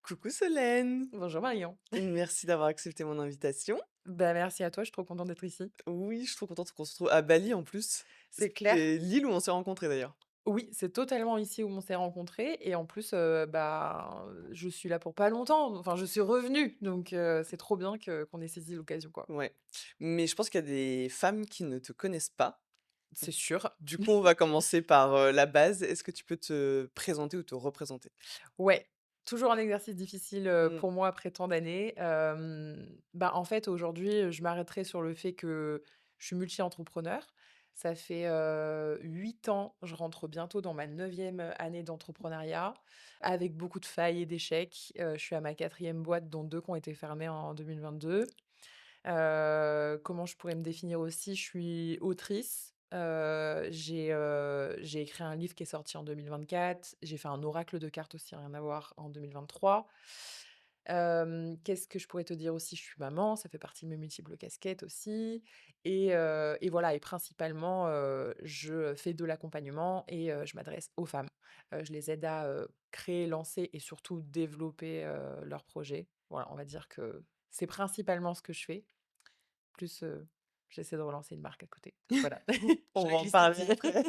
Coucou Solène! Bonjour Marion. Merci d'avoir accepté mon invitation. Bah, merci à toi, je suis trop contente d'être ici. Oui, je suis trop contente qu'on se retrouve à Bali en plus. C'est clair. C'est l'île où on s'est rencontrés d'ailleurs. Oui, c'est totalement ici où on s'est rencontrés et en plus, bah, je suis là pour pas longtemps, enfin je suis revenue donc c'est trop bien que qu'on ait saisi l'occasion, quoi. Ouais. Mais je pense qu'il y a des femmes qui ne te connaissent pas. C'est sûr. Du coup, on va commencer par, la base. Est-ce que tu peux te présenter ou te représenter? Ouais, toujours un exercice difficile, Mmh. pour moi après tant d'années. Bah, en fait, aujourd'hui, je m'arrêterai sur le fait que je suis multi-entrepreneur. Ça fait, 8 ans, je rentre bientôt dans ma neuvième année d'entrepreneuriat, avec beaucoup de failles et d'échecs. Je suis à ma quatrième boîte, dont 2 qui ont été fermées en 2022. Comment je pourrais me définir aussi? Je suis autrice. J'ai écrit un livre qui est sorti en 2024. J'ai fait un oracle de cartes aussi, rien à voir, en 2023. Qu'est-ce que je pourrais te dire aussi? Je suis maman, ça fait partie de mes multiples casquettes aussi et voilà et principalement, je fais de l'accompagnement et je m'adresse aux femmes. Je les aide à, créer, lancer et surtout développer, leurs projets. Voilà, on va dire que c'est principalement ce que je fais. Plus, j'essaie de relancer une marque à côté. Voilà. On Je va en glisse parler ici. après.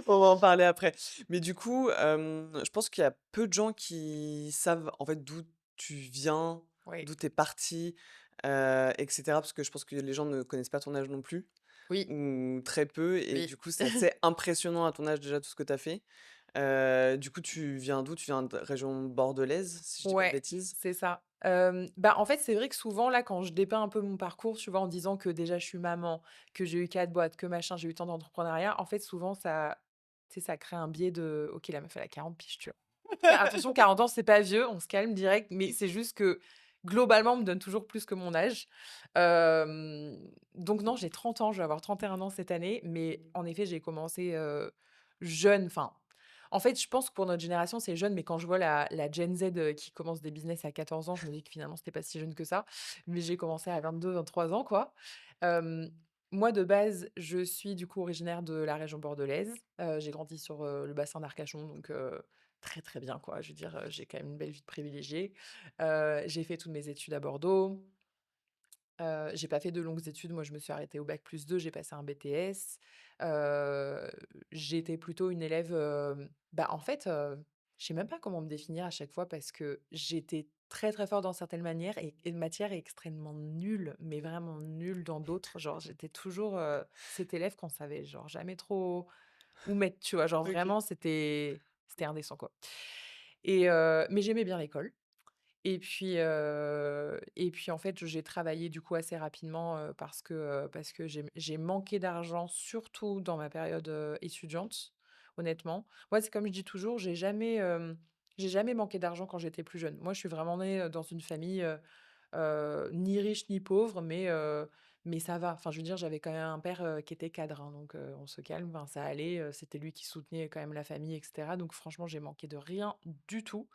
On va en parler après. Mais du coup, je pense qu'il y a peu de gens qui savent, en fait, d'où tu viens, Oui. d'où tu es partie, et cetera. Parce que je pense que les gens ne connaissent pas ton âge non plus, Oui, ou très peu et oui. du coup, c'est assez impressionnant à ton âge déjà tout ce que tu as fait. Du coup, tu viens d'où? Tu viens de région bordelaise, si je dis pas de Ouais, bêtises? c'est ça. Bah, en fait, c'est vrai que souvent, là, quand je dépeins un peu mon parcours, tu vois, en disant que déjà je suis maman, que j'ai eu 4 boîtes, que machin, j'ai eu tant d'entrepreneuriat, en fait, souvent ça tu sais, ça crée un biais de: «OK, la meuf, elle a 40 piges», tu vois? Attention, 40 ans, c'est pas vieux, on se calme direct, mais c'est juste que, globalement, on me donne toujours plus que mon âge. Donc non, j'ai 30 ans, je vais avoir 31 ans cette année, mais en effet, j'ai commencé, jeune, enfin, en fait, je pense que pour notre génération, c'est jeune, mais quand je vois la Gen Z, qui commence des business à 14 ans, je me dis que finalement, c'était pas si jeune que ça. Mais j'ai commencé à 22, 23 ans, quoi. Hem, Moi, de base, je suis du coup originaire de la région bordelaise. J'ai grandi sur, le bassin d'Arcachon, donc très, très bien, quoi. Je veux dire, j'ai quand même une belle vie de privilégiée. J'ai fait toutes mes études à Bordeaux. J'ai pas fait de longues études. Moi, je me suis arrêtée au bac+2. J'ai passé un BTS. Heu, J'étais plutôt une élève, bah, en fait, je sais même pas comment me définir à chaque fois parce que j'étais très, très forte dans certaines manières et matières et extrêmement nulle, mais vraiment nulle dans d'autres. Genre, j'étais toujours, cette élève qu'on savait genre jamais trop où mettre, tu vois? Genre OK. vraiment, c'était indécent, quoi mais j'aimais bien l'école. Et puis en fait, j'ai travaillé du coup assez rapidement, parce que j'ai manqué d'argent, surtout dans ma période, étudiante, honnêtement. Moi, c'est comme je dis toujours, j'ai jamais manqué d'argent quand j'étais plus jeune. Moi, je suis vraiment née, dans une famille, ni riche ni pauvre, mais ça va. Enfin, je veux dire, j'avais quand même un père, qui était cadre, hein, donc on se calme, enfin, ça allait, c'était lui qui soutenait quand même la famille et cetera, donc franchement, j'ai manqué de rien du tout.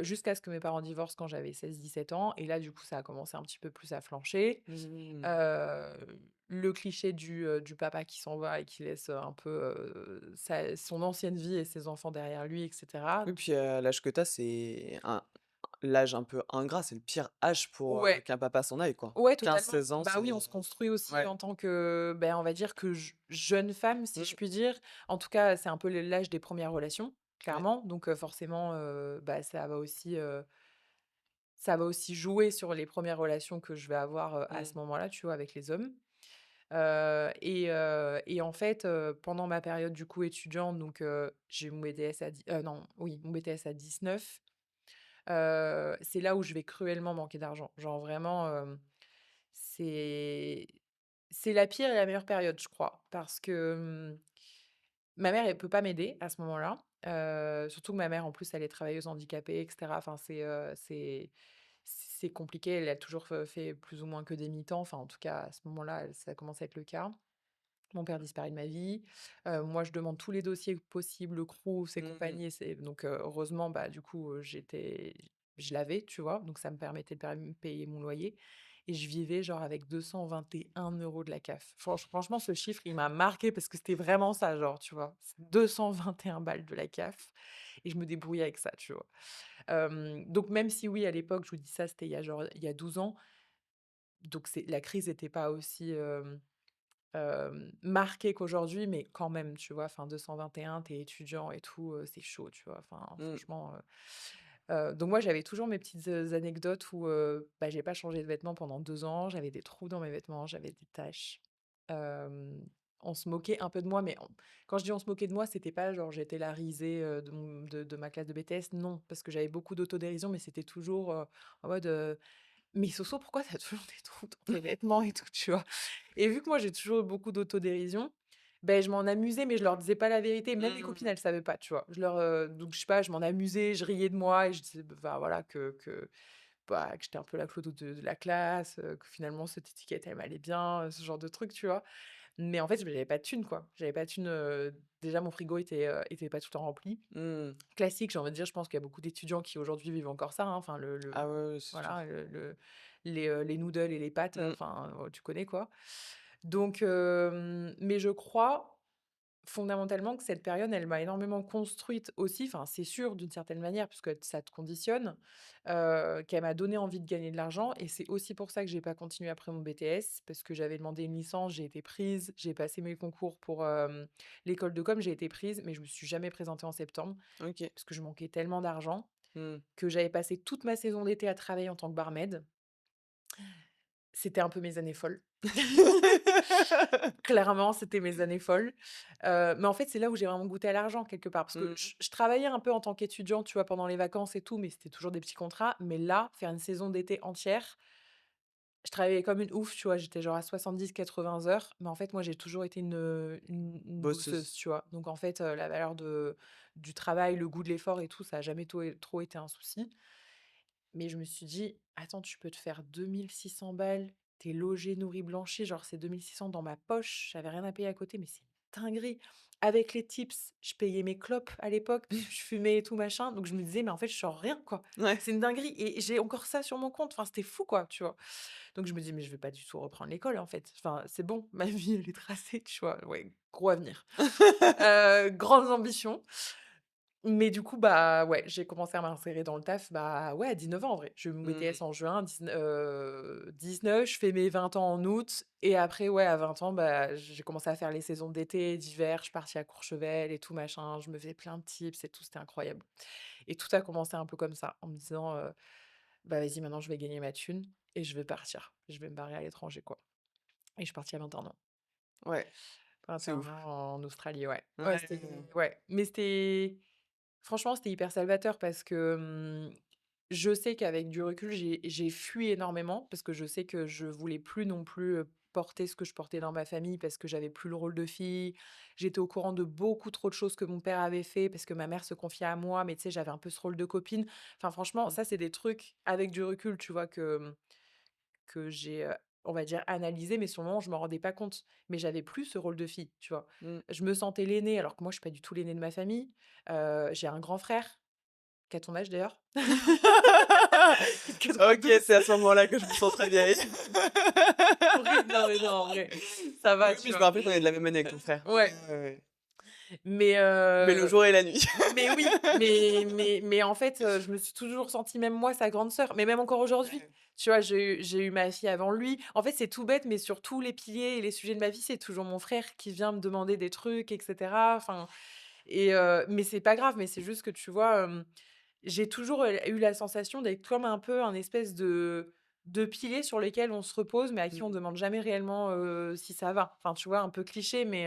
Jusqu'à ce que mes parents divorcent quand j'avais 16, 17 ans et là, du coup, ça a commencé un petit peu plus à flancher. Mmh. Heu, le cliché du papa qui s'en va et qui laisse, un peu, sa son ancienne vie et ses enfants derrière lui et cetera. Oui, puis, l'âge que tu as, c'est un l'âge un peu ingrat, c'est le pire âge pour, Ouais, qu'un papa s'en aille, quoi. ouais, Quinze totalement. seize ans, Bah, oui, on c'est se construit aussi ouais. en tant que, ben, on va dire que jeune femme, si je Mmh. puis dire. En tout cas, c'est un peu l'âge des premières relations, Ouais. clairement, donc forcément, bah, ça va aussi jouer sur les premières relations que je vais avoir, à Mmh. ce moment-là, tu vois, avec les hommes. Et en fait, pendant ma période du coup étudiante, donc j'ai eu mon BTS à non, oui, mon BTS à 19. C'est là où je vais cruellement manquer d'argent. Genre vraiment, c'est c'est la pire et la meilleure période, je crois, parce que, ma mère, elle peut pas m'aider à ce moment-là. Surtout que ma mère, en plus, elle est travailleuse handicapée et cetera. Enfin, c'est compliqué. Elle a toujours fait plus ou moins que des mi-temps. Enfin, en tout cas, à ce moment-là, ça commence à être le cas. Mon père disparaît de ma vie. Moi, je demande tous les dossiers possibles, le Crous et Mmh. compagnie et c'est donc heureusement, bah, du coup, je l'avais, tu vois? Donc ça me permettait de payer mon loyer et je vivais genre avec 221 € de la CAF. Franchement, ce chiffre, il m'a marqué parce que c'était vraiment ça, genre, tu vois? 221 balles de la CAF et je me débrouillais avec ça, tu vois? Donc même si oui, à l'époque, je vous dis ça, c'était il y a 12 ans, donc c'est la crise n'était pas aussi, marquée qu'aujourd'hui, mais quand même, tu vois? Enfin 221, tu es étudiant et tout, c'est chaud, tu vois? Enfin Mmh. franchement, donc moi, j'avais toujours mes petites, anecdotes où, bah, j'ai pas changé de vêtements pendant 2 ans, j'avais des trous dans mes vêtements, j'avais des taches. Hem, on se moquait un peu de moi, mais quand je dis on se moquait de moi, c'était pas genre j'étais la risée, de ma classe de BTS, non, parce que j'avais beaucoup d'autodérision, mais c'était toujours, en mode, «Mais Soso, pourquoi tu as toujours des trous dans tes vêtements et tout?» tu vois? Et vu que moi j'ai toujours eu beaucoup d'autodérision, ben je m'en amusais, mais je leur disais pas la vérité. Même mes copines, Mmh. elles savaient pas, tu vois? Donc je sais pas, je m'en amusais, je riais de moi et je disais, bah, voilà que j'étais un peu la clodo de la classe, que finalement cette étiquette, elle m'allait bien, ce genre de truc, tu vois? Mais en fait, j'avais pas de thunes, quoi. J'avais pas de thunes, déjà mon frigo était pas tout le temps rempli. Mmh. Classique, j'ai envie de dire, je pense qu'il y a beaucoup d'étudiants qui aujourd'hui vivent encore ça, hein, enfin Ah ouais, ouais, c'est sûr. voilà, les noodles et les pâtes, Mmh. enfin, tu connais, quoi. Donc mais je crois fondamentalement que cette période, elle m'a énormément construite aussi, enfin, c'est sûr d'une certaine manière puisque ça te conditionne, qu'elle m'a donné envie de gagner de l'argent et c'est aussi pour ça que j'ai pas continué après mon BTS parce que j'avais demandé une licence, j'ai été prise, j'ai passé mes concours pour, l'école de com, j'ai été prise, mais je me suis jamais présentée en septembre OK. parce que je manquais tellement d'argent Mmh. que j'avais passé toute ma saison d'été à travailler en tant que barmaid. C'était un peu mes années folles. Clairement, c'était mes années folles. Mais en fait, c'est là où j'ai vraiment goûté à l'argent quelque part. Parce que Mmh. je travaillais un peu en tant qu'étudiante, tu vois, pendant les vacances et tout, mais c'était toujours des petits contrats. Mais là, faire une saison d'été entière, je travaillais comme une ouf, tu vois? J'étais genre à 70-80 heures. Mais en fait, moi, j'ai toujours été une bosseuse, Bosseuse. tu vois? Donc en fait, la valeur du travail, le goût de l'effort et tout, ça a jamais trop été un souci. Mais je me suis dit: «Attends, tu peux te faire 2 600 balles, tu es logé, nourri, blanchi», genre c'est 2 600 dans ma poche, j'avais rien à payer à côté, mais c'est une dinguerie. Avec les tips, je payais mes clopes à l'époque, parce que je fumais et tout machin, donc je me disais: «Mais en fait, je sors rien, quoi». Ouais. C'est une dinguerie et j'ai encore ça sur mon compte, enfin, c'était fou, quoi, tu vois? Donc je me dis: «Mais je vais pas du tout reprendre l'école, en fait. Enfin, c'est bon, ma vie, elle est tracée», tu vois? Ouais, gros avenir. Grandes ambitions. Mais du coup, bah, ouais, j'ai commencé à m'insérer dans le taf, bah, ouais, à 19 ans en vrai. J'ai eu mon BTS Mmh. en juin, 19, je fais mes 20 ans en août et après, ouais, à 20 ans, bah, j'ai commencé à faire les saisons d'été, d'hiver, je suis partie à Courchevel et tout machin, je me faisais plein de tips et tout, c'était incroyable. Et tout a commencé un peu comme ça, en me disant, «Bah, vas-y, maintenant je vais gagner ma thune et je vais partir. Je vais me barrer à l'étranger, quoi». Et je suis partie à 21 ans. Ouais, c'est 21 ouf. ans en Australie, ouais. Ouais, c'était Ouais. ouais, mais c'était franchement, c'était hyper salvateur parce que, je sais qu'avec du recul, j'ai fui énormément parce que je sais que je voulais plus non plus, porter ce que je portais dans ma famille parce que j'avais plus le rôle de fille. J'étais au courant de beaucoup trop de choses que mon père avait fait parce que ma mère se confiait à moi, mais tu sais, j'avais un peu ce rôle de copine. Enfin franchement, Mmh. ça, c'est des trucs avec du recul, tu vois, que j'ai, on va dire analysé, mais sur le moment, je m'en rendais pas compte. Mais j'avais plus ce rôle de fille, tu vois? Mmh. Je me sentais l'aînée alors que moi, je suis pas du tout l'aînée de ma famille. J'ai un grand frère, qui a ton âge d'ailleurs. OK, 92. c'est à ce moment-là que je me sens très vieille. Horrible, non mais non, en vrai, ça Oui, va, oui, tu je me vois? rappelle qu'on est de la même année avec ton frère. Ouais, Ouais, ouais. mais Mais le jour et la nuit. oui, mais en fait, je me suis toujours sentie, même moi, sa grande sœur, mais même encore aujourd'hui, Ouais. tu vois? J'ai eu ma fille avant lui. En fait, c'est tout bête, mais sur tous les piliers et les sujets de ma vie, c'est toujours mon frère qui vient me demander des trucs et cetera, enfin mais c'est pas grave, mais c'est juste que, tu vois, j'ai toujours, eu la sensation d'être comme un peu un espèce de pilier sur lesquels on se repose, mais à qui on Mmh. demande jamais réellement, si ça va. Enfin, tu vois? Un peu cliché, mais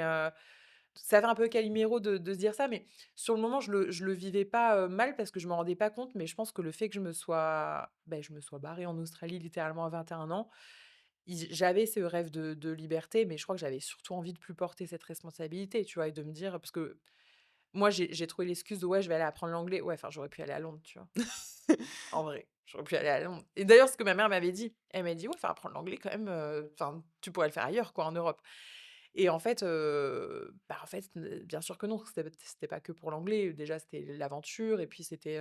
ça fait un peu Calimero de se dire ça, mais sur le moment, je le vivais pas, mal parce que je m'en rendais pas compte, mais je pense que le fait que je me sois barrée en Australie littéralement à 21 ans, j'avais ce rêve de liberté, mais je crois que j'avais surtout envie de plus porter cette responsabilité, tu vois? Et de me dire parce que moi, j'ai trouvé l'excuse de: «Ouais, je vais aller apprendre l'anglais». Ouais, enfin, j'aurais pu aller à Londres, tu vois? En vrai, j'aurais pu aller à Londres et d'ailleurs, ce que ma mère m'avait dit, elle m'a dit: «Ouais, enfin, apprendre l'anglais quand même, enfin, tu pourrais le faire ailleurs, quoi, en Europe». Et en fait, bah, en fait, bien sûr que non, c'était pas que pour l'anglais. Déjà, c'était l'aventure et puis c'était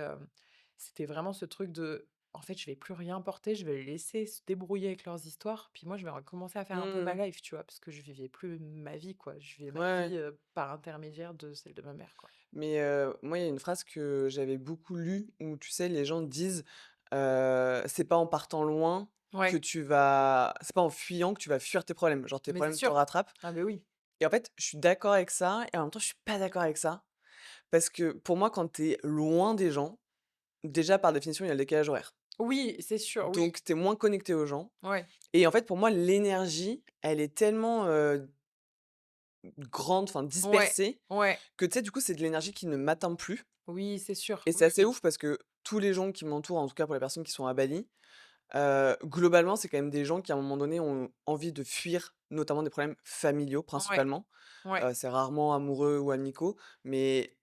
vraiment ce truc de en fait, je vais plus rien porter, je vais les laisser se débrouiller avec leurs histoires, puis moi, je vais recommencer à faire un peu ma Mmh. life, tu vois? Parce que je vivais plus ma vie, quoi. Je vivais Ouais, ma ouais. vie, par intermédiaire de celle de ma mère, quoi. Mais moi, il y a une phrase que j'avais beaucoup lue où, tu sais, les gens disent, «C'est pas en partant loin que Ouais, tu vas c'est pas en fuyant que tu vas fuir tes problèmes». Genre tes mais c'est problèmes te sûr. rattrapent Ah beh, oui. et en fait, je suis d'accord avec ça et en même temps, je suis pas d'accord avec ça. Parce que pour moi, quand tu es loin des gens, déjà par définition, il y a le décalage horaire. Oui, c'est sûr, oui. Donc tu es moins connecté aux gens Ouais, et en fait, pour moi, l'énergie, elle est tellement, grande, enfin ouais, dispersée ouais. que tu sais, du coup, c'est de l'énergie qui ne m'atteint plus Oui, c'est sûr. et Oui, c'est assez oui. ouf parce que tous les gens qui m'entourent, en tout cas pour les personnes qui sont à Bali, globalement, c'est quand même des gens qui, à un moment donné, ont envie de fuir, notamment des problèmes familiaux Ouais, principalement. ouais. C'est rarement amoureux ou amicaux, mais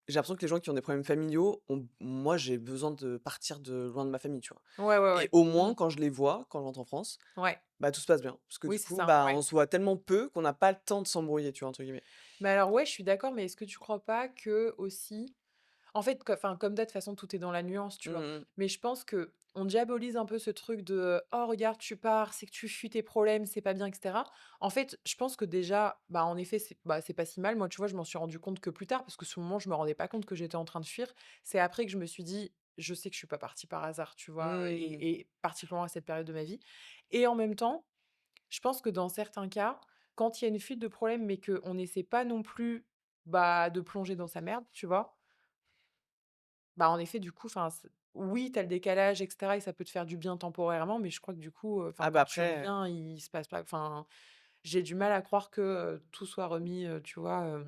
j'ai l'impression que les gens qui ont des problèmes familiaux ont moi, j'ai besoin de partir de loin de ma famille, tu vois? Ouais, ouais, Et ouais. au Mmh. moins, quand je les vois, quand je rentre en France, Ouais. bah, tout se passe bien. Parce que Oui, du c'est coup, ça, bah, ouais. on se voit tellement peu qu'on n'a pas le temps de «s'embrouiller», tu vois? Entre guillemets. Mais alors, ouais, je suis d'accord, mais est-ce que tu crois pas que aussi en fait, enfin, comme d'hab, de toute façon, tout est dans la nuance, tu vois? Mmh mh. Mais je pense que on diabolise un peu ce truc de, «Oh regarde, tu pars, c'est que tu fuis tes problèmes, c'est pas bien» et cetera. En fait, je pense que déjà, bah, en effet, c'est pas si mal. Moi, tu vois, je m'en suis rendu compte que plus tard, parce que sur le moment, je me rendais pas compte que j'étais en train de fuir. C'est après que je me suis dit: «Je sais que je suis pas partie par hasard», tu vois? Mmh. Et particulièrement à cette période de ma vie. Et en même temps, je pense que dans certains cas, quand il y a une fuite de problème, mais qu'on n'essaie pas non plus, bah, de plonger dans sa merde, tu vois? Bah, en effet, du coup, enfin, oui, tu as le décalage et cetera et ça peut te faire du bien temporairement, mais je crois que du coup, enfin, Ah bah, quand tu après reviens, il se passe pas enfin, j'ai du mal à croire que, tout soit remis, tu vois,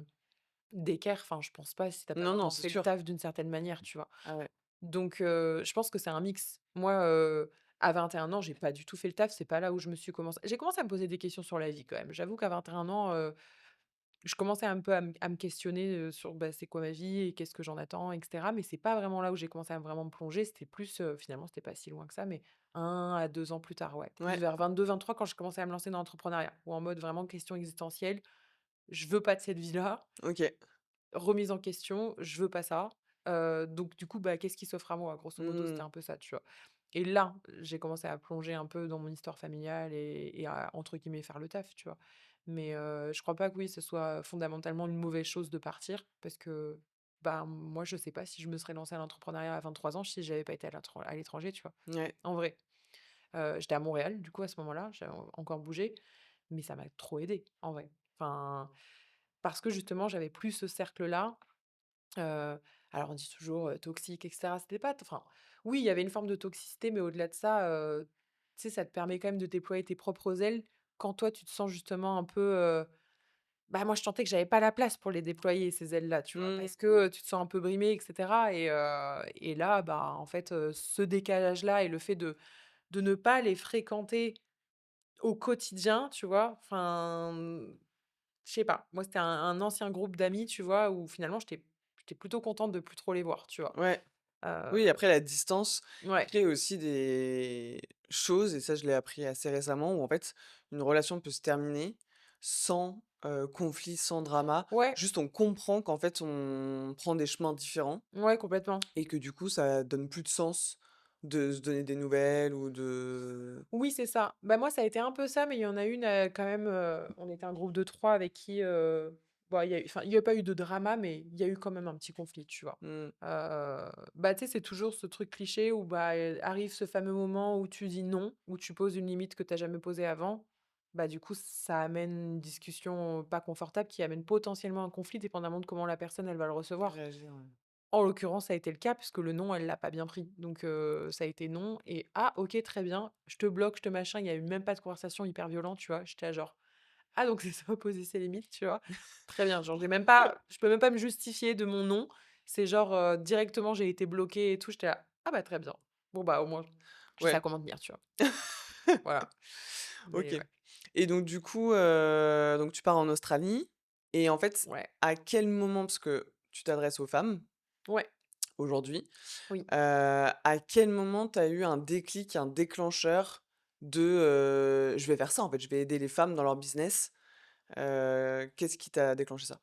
d'équerre. Enfin, je pense pas si tu as pas non, non, vraiment c'est fait le sûr. taf d'une certaine manière, tu vois? Ah ouais. Donc je pense que c'est un mix. Moi, à 21 ans, j'ai pas du tout fait le taf, c'est pas là où je me suis commencé j'ai commencé à me poser des questions sur la vie quand même. J'avoue qu'à 21 ans, je commençais un peu à me questionner, sur, bah, c'est quoi ma vie et qu'est-ce que j'en attends et cetera. Mais c'est pas vraiment là où j'ai commencé à vraiment me plonger, c'était plus, finalement, c'était pas si loin que ça, mais 1 à 2 ans plus tard, ouais. Plus Ouais, vers 22-23 quand je commençais à me lancer dans l'entrepreneuriat, ou en mode vraiment question existentielle. Je veux pas de cette vie-là, OK. remise en question, je veux pas ça. Donc du coup, bah, qu'est-ce qui s'offre à moi? Grosso modo, c'était Mmh. un peu ça, tu vois? Et là, j'ai commencé à plonger un peu dans mon histoire familiale et à, entre guillemets, «faire le taf», tu vois? Mais je crois pas que oui, ce soit fondamentalement une mauvaise chose de partir parce que, bah, moi, je sais pas si je me serais lancée à l'entrepreneuriat à 23 ans si j'avais pas été à l'étranger, tu vois? Ouais. En vrai. J'étais à Montréal, du coup, à ce moment-là, j'avais encore bougé, mais ça m'a trop aidée, en vrai. Enfin, parce que justement, j'avais plus ce cercle-là. Heu, alors on dit toujours, toxique et cetera. C'était pas enfin, oui, il y avait une forme de toxicité, mais au-delà de ça, tu sais, ça te permet quand même de déployer tes propres ailes quand toi, tu te sens justement un peu, bah, moi, je sentais que j'avais pas la place pour les déployer ces ailes-là, tu vois? Parce que, Mmh. tu te sens un peu brimé et cetera et là, bah, en fait, ce décalage-là et le fait de ne pas les fréquenter au quotidien, tu vois? Enfin, je sais pas. Moi, c'était un ancien groupe d'amis, tu vois? Où finalement j'étais plutôt contente de plus trop les voir, tu vois? Ouais. Heu, Oui, après la distance ouais, crée aussi des choses et ça, je l'ai appris assez récemment, où en fait, une relation peut se terminer sans, conflit, sans drama. ouais, Juste, on comprend qu'en fait, on prend des chemins différents ouais, complètement. et que du coup, ça donne plus de sens de se donner des nouvelles ou de Oui, c'est ça. Bah, moi, ça a été un peu ça, mais il y en a une, quand même, on était un groupe de 3 avec qui, bah, il y a pas eu de drama, mais il y a eu quand même un petit conflit, tu vois? mmh, Bah, tu sais, c'est toujours ce truc cliché où, bah, arrive ce fameux moment où tu dis non, où tu poses une limite que tu as jamais posée avant. Bah, du coup, ça amène une discussion pas confortable qui amène potentiellement un conflit dépendamment de comment la personne, elle va le recevoir. réagir, ouais. En l'occurrence, ça a été le cas puisque le non, elle l'a pas bien pris. Donc ça a été non et «Ah OK, très bien, je te bloque, je te machin». Il y a eu même pas de conversation hyper violente, tu vois? J'étais là genre: «Ah donc c'est ça poser ses limites», tu vois? Très bien, genre j'ai même pas je peux même pas me justifier de mon non. C'est genre, directement j'ai été bloquée et tout. J'étais là: «Ah bah très bien. Bon bah au moins je sais à Ouais. comment tenir», tu vois? Voilà, mais OK ouais. et donc du coup, donc tu pars en Australie et en fait, Ouais, à quel moment parce que tu t'adresses aux femmes ouais, aujourd'hui, oui. à quel moment tu as eu un déclic, un déclencheur de, «Je vais faire ça en fait, je vais aider les femmes dans leur business»? Qu'est-ce qui t'a déclenché ça?